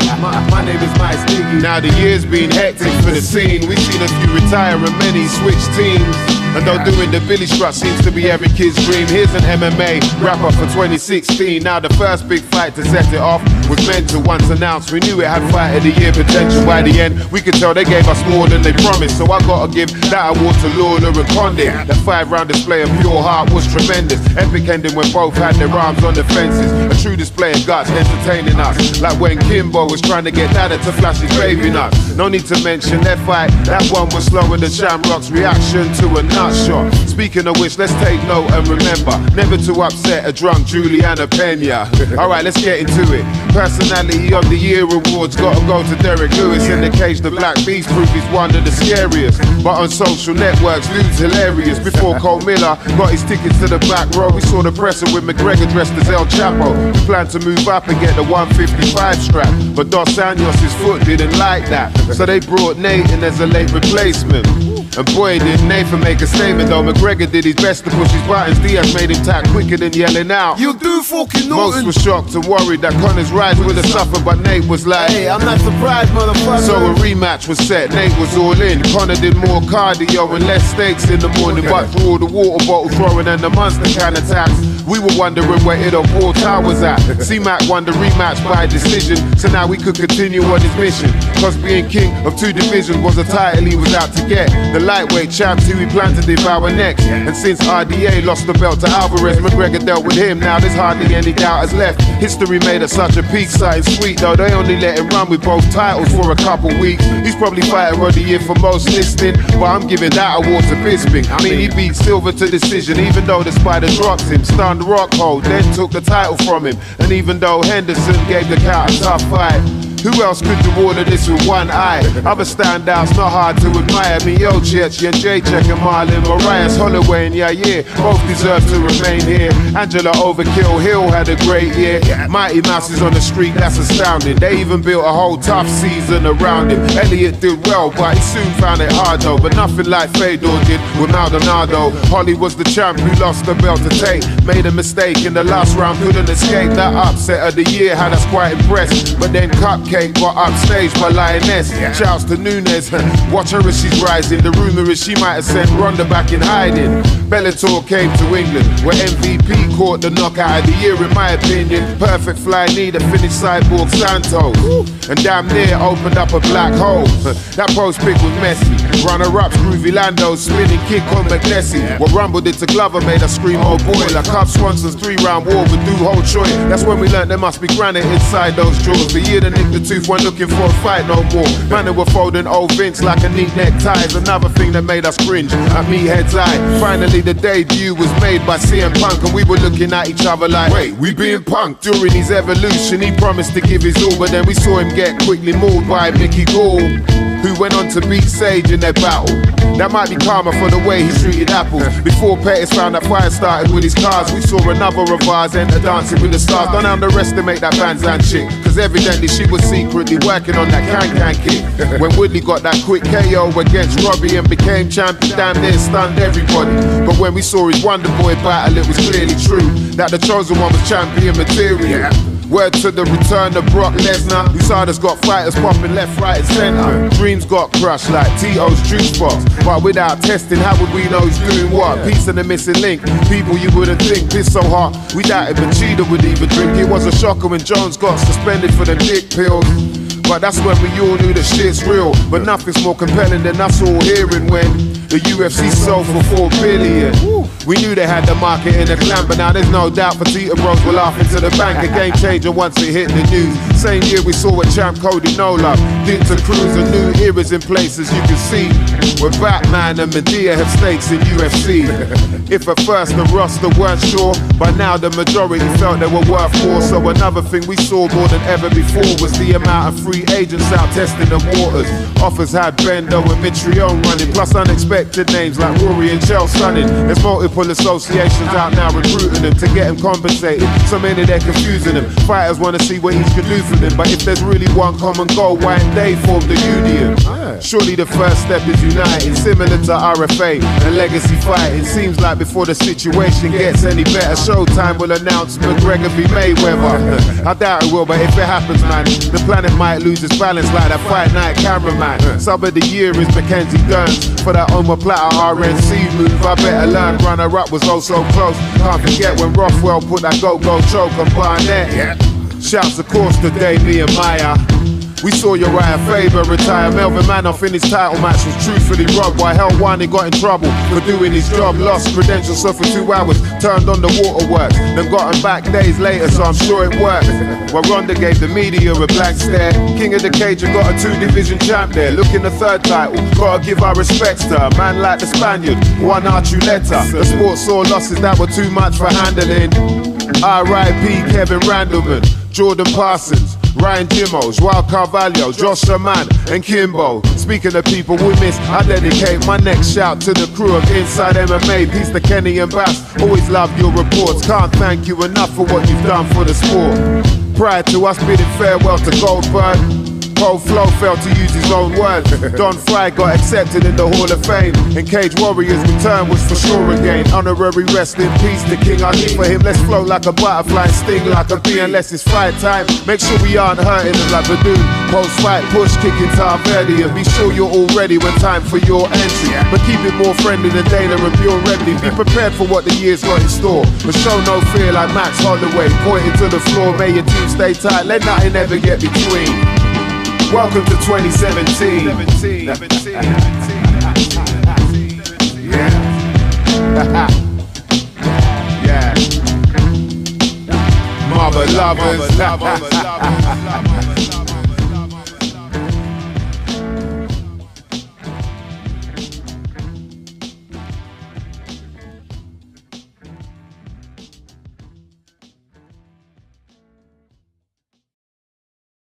my name is My Stiggy. Now the year's been hectic for the scene. We've seen a few retire and many switch teams. And though doing the Billy Strut seems to be every kid's dream, here's an MMA wrap-up for 2016. Now the first big fight to set it off was meant to once announced. We knew it had fight of the year potential. By the end, we could tell they gave us more than they promised. So I gotta give that award to Lawler and Condit. The 5-round display of pure heart was tremendous. Epic ending when both had their arms on the fences. A true display of guts entertaining us. Like when Kimbo was trying to get Dada to flash his baby nuts. No need to mention their fight. That one was slower than Shamrock's reaction to a nut shot. Speaking of which, let's take note and remember never to upset a drunk Julianna Pena. Alright, let's get into it. Personality of the Year awards gotta go to Derek Lewis. In the cage, the Black Beast proof is one of the scariest. But on social networks, dude's hilarious. Before Cole Miller got his tickets to the back row, we saw the presser with McGregor dressed as El Chapo. We planned to move up and get the 155 strap, but Dos Anjos' foot didn't like that. So they brought Nate in as a late replacement. And boy, did Nathan make a statement though. McGregor did his best to push his buttons. Diaz made him tap quicker than yelling out. You do fucking Norton. Most were shocked and worried that Connor's rise would have suffered, but Nate was like, hey, I'm not surprised, motherfucker. So a rematch was set, Nate was all in. Connor did more cardio and less steaks in the morning, but through all the water bottle throwing and the monster can attacks, we were wondering where it of all time was at. C-Mac won the rematch by decision, so now we could continue on his mission. Cause being king of two divisions was a title he was out to get. The lightweight champs who he planned to devour next. And since RDA lost the belt to Alvarez, McGregor dealt with him. Now there's hardly any doubters left. History made us such a peak, something sweet though. They only let him run with both titles for a couple weeks. He's probably fighter of the year for most listening, but I'm giving that award to Bisping. I mean, he beat Silver to decision, even though the Spider dropped him. Stunned Rockhold, then took the title from him. And even though Henderson gave the count a tough fight, who else could do all of this with one eye? Other standouts not hard to admire. Miocic and Jacek and Marlon Moraes, Holloway and Yair both deserve to remain here. Angela Overkill Hill had a great year. Mighty Mouse is on the street, that's astounding. They even built a whole tough season around him. Elliot did well, but he soon found it hard though. But nothing like Fedor did with Maldonado. Holly was the champ who lost the belt to Tate. Made a mistake in the last round, couldn't escape. That upset of the year had us quite impressed. But then Cupcake cupcake got upstaged by Lioness. Shouts to Nunes, watch her as she's rising. The rumour is she might have sent Ronda back in hiding. Bellator came to England, where MVP caught the knockout of the year in my opinion. Perfect fly knee to finish Cyborg Santos, and damn near opened up a black hole. That post pick was messy. Runner-ups, Groovy Lando, spinning kick on McNessie. What Rumble did to Glover made us scream, oh boy. Like Cub Swanson's 3-round war with Du Ho Choi. That's when we learned there must be granite inside those jaws. The year the Nick the Tooth weren't looking for a fight no more. Man, they were folding old Vince like a neat necktie. Is another thing that made us cringe at Meathead's eye. Finally the debut was made by CM Punk, and we were looking at each other like, wait, we being punked? During his evolution he promised to give his all, but then we saw him get quickly mauled by Mickey Gall, who went on to beat Sage in their battle. That might be karma for the way he treated apples. Before Pettis found that fire started with his cars, we saw another of ours enter Dancing with the Stars. Don't underestimate that Van Zandt chick, cause evidently she was secretly working on that can-can kick. When Woodley got that quick KO against Robbie and became champion, damn near stunned everybody. But when we saw his Wonder Boy battle, it was clearly true that the chosen one was champion material. Word to the return of Brock Lesnar. USADA's got fighters popping left, right and centre. Dreams got crushed like Tito's juice box. But without testing, how would we know who's doing what? Piece of the missing link. People you wouldn't think piss so hard. We doubted Machida would even drink. It was a shocker when Jones got suspended for them dick pills. But that's when we all knew the shit's real. But nothing's more compelling than us all hearing when the UFC sold for $4 billion. We knew they had the market in the clan, but now there's no doubt for Tito Bros were laughing to the bank. A game changer once it hit the news. Same year we saw what champ Cody No Love did to Cruz. A new era's in place, as you can see, where Batman and Medea have stakes in UFC. If at first the roster weren't sure, by now the majority felt they were worth more. So another thing we saw more than ever before was the amount of free agents out testing the waters. Offers had Bendo and Mitrione running, plus unexpected names like Rory and Chael Sonnen. There's multiple associations out now recruiting them to get them compensated. So many they're confusing them. Fighters want to see what each can do for them, but if there's really one common goal, why ain't they formed the union? Surely the first step is uniting, similar to RFA and legacy fighting. Seems like before the situation gets any better, Showtime will announce McGregor v Mayweather. I doubt it will, but if it happens, man, the planet might lose its balance like that Fight Night cameraman. Sub of the year is Mackenzie Dern for that omoplata RNC move. I better learn. Runner-up was oh so close. Can't forget when Rothwell put that go-go choke on Barnett. Shouts of course to Davey and Maya. We saw Uriah Faber retire. Melvin Manoff in his title match was truthfully robbed. While Hell One, he got in trouble for doing his job. Lost credentials, so for 2 hours turned on the waterworks. Then got him back days later, so I'm sure it worked. While Ronda gave the media a blank stare. King of the Cage and got a 2-division champ there. Looking the third title, gotta give our respects to a man like the Spaniard, Juan Archuleta. The sport saw losses that were too much for handling. R.I.P. Kevin Randleman, Jordan Parsons, Ryan Jimmo, Joao Carvalho, Josh Sherman and Kimbo. Speaking of people we miss, I dedicate my next shout to the crew of Inside MMA. Peace to Kenny and Bass, always love your reports. Can't thank you enough for what you've done for the sport. Prior to us bidding farewell to Goldberg, Paul Flo failed to use his own words. Don Fry got accepted in the Hall of Fame, and Cage Warriors' return was for sure again. Honorary rest in peace to King Ali. For him, let's float like a butterfly and sting like a bee. Unless it's fight time, make sure we aren't hurting them like Badoo. Post-fight push, kick into our belly, and be sure you're all ready when time for your entry. But keep it more friendly than Dana and Pure Remedy. Be prepared for what the year's got in store, but show no fear like Max Holloway. Pointing to the floor, may your team stay tight, let nothing ever get between. Welcome to 2017. Yeah. Yeah. Mother lovers.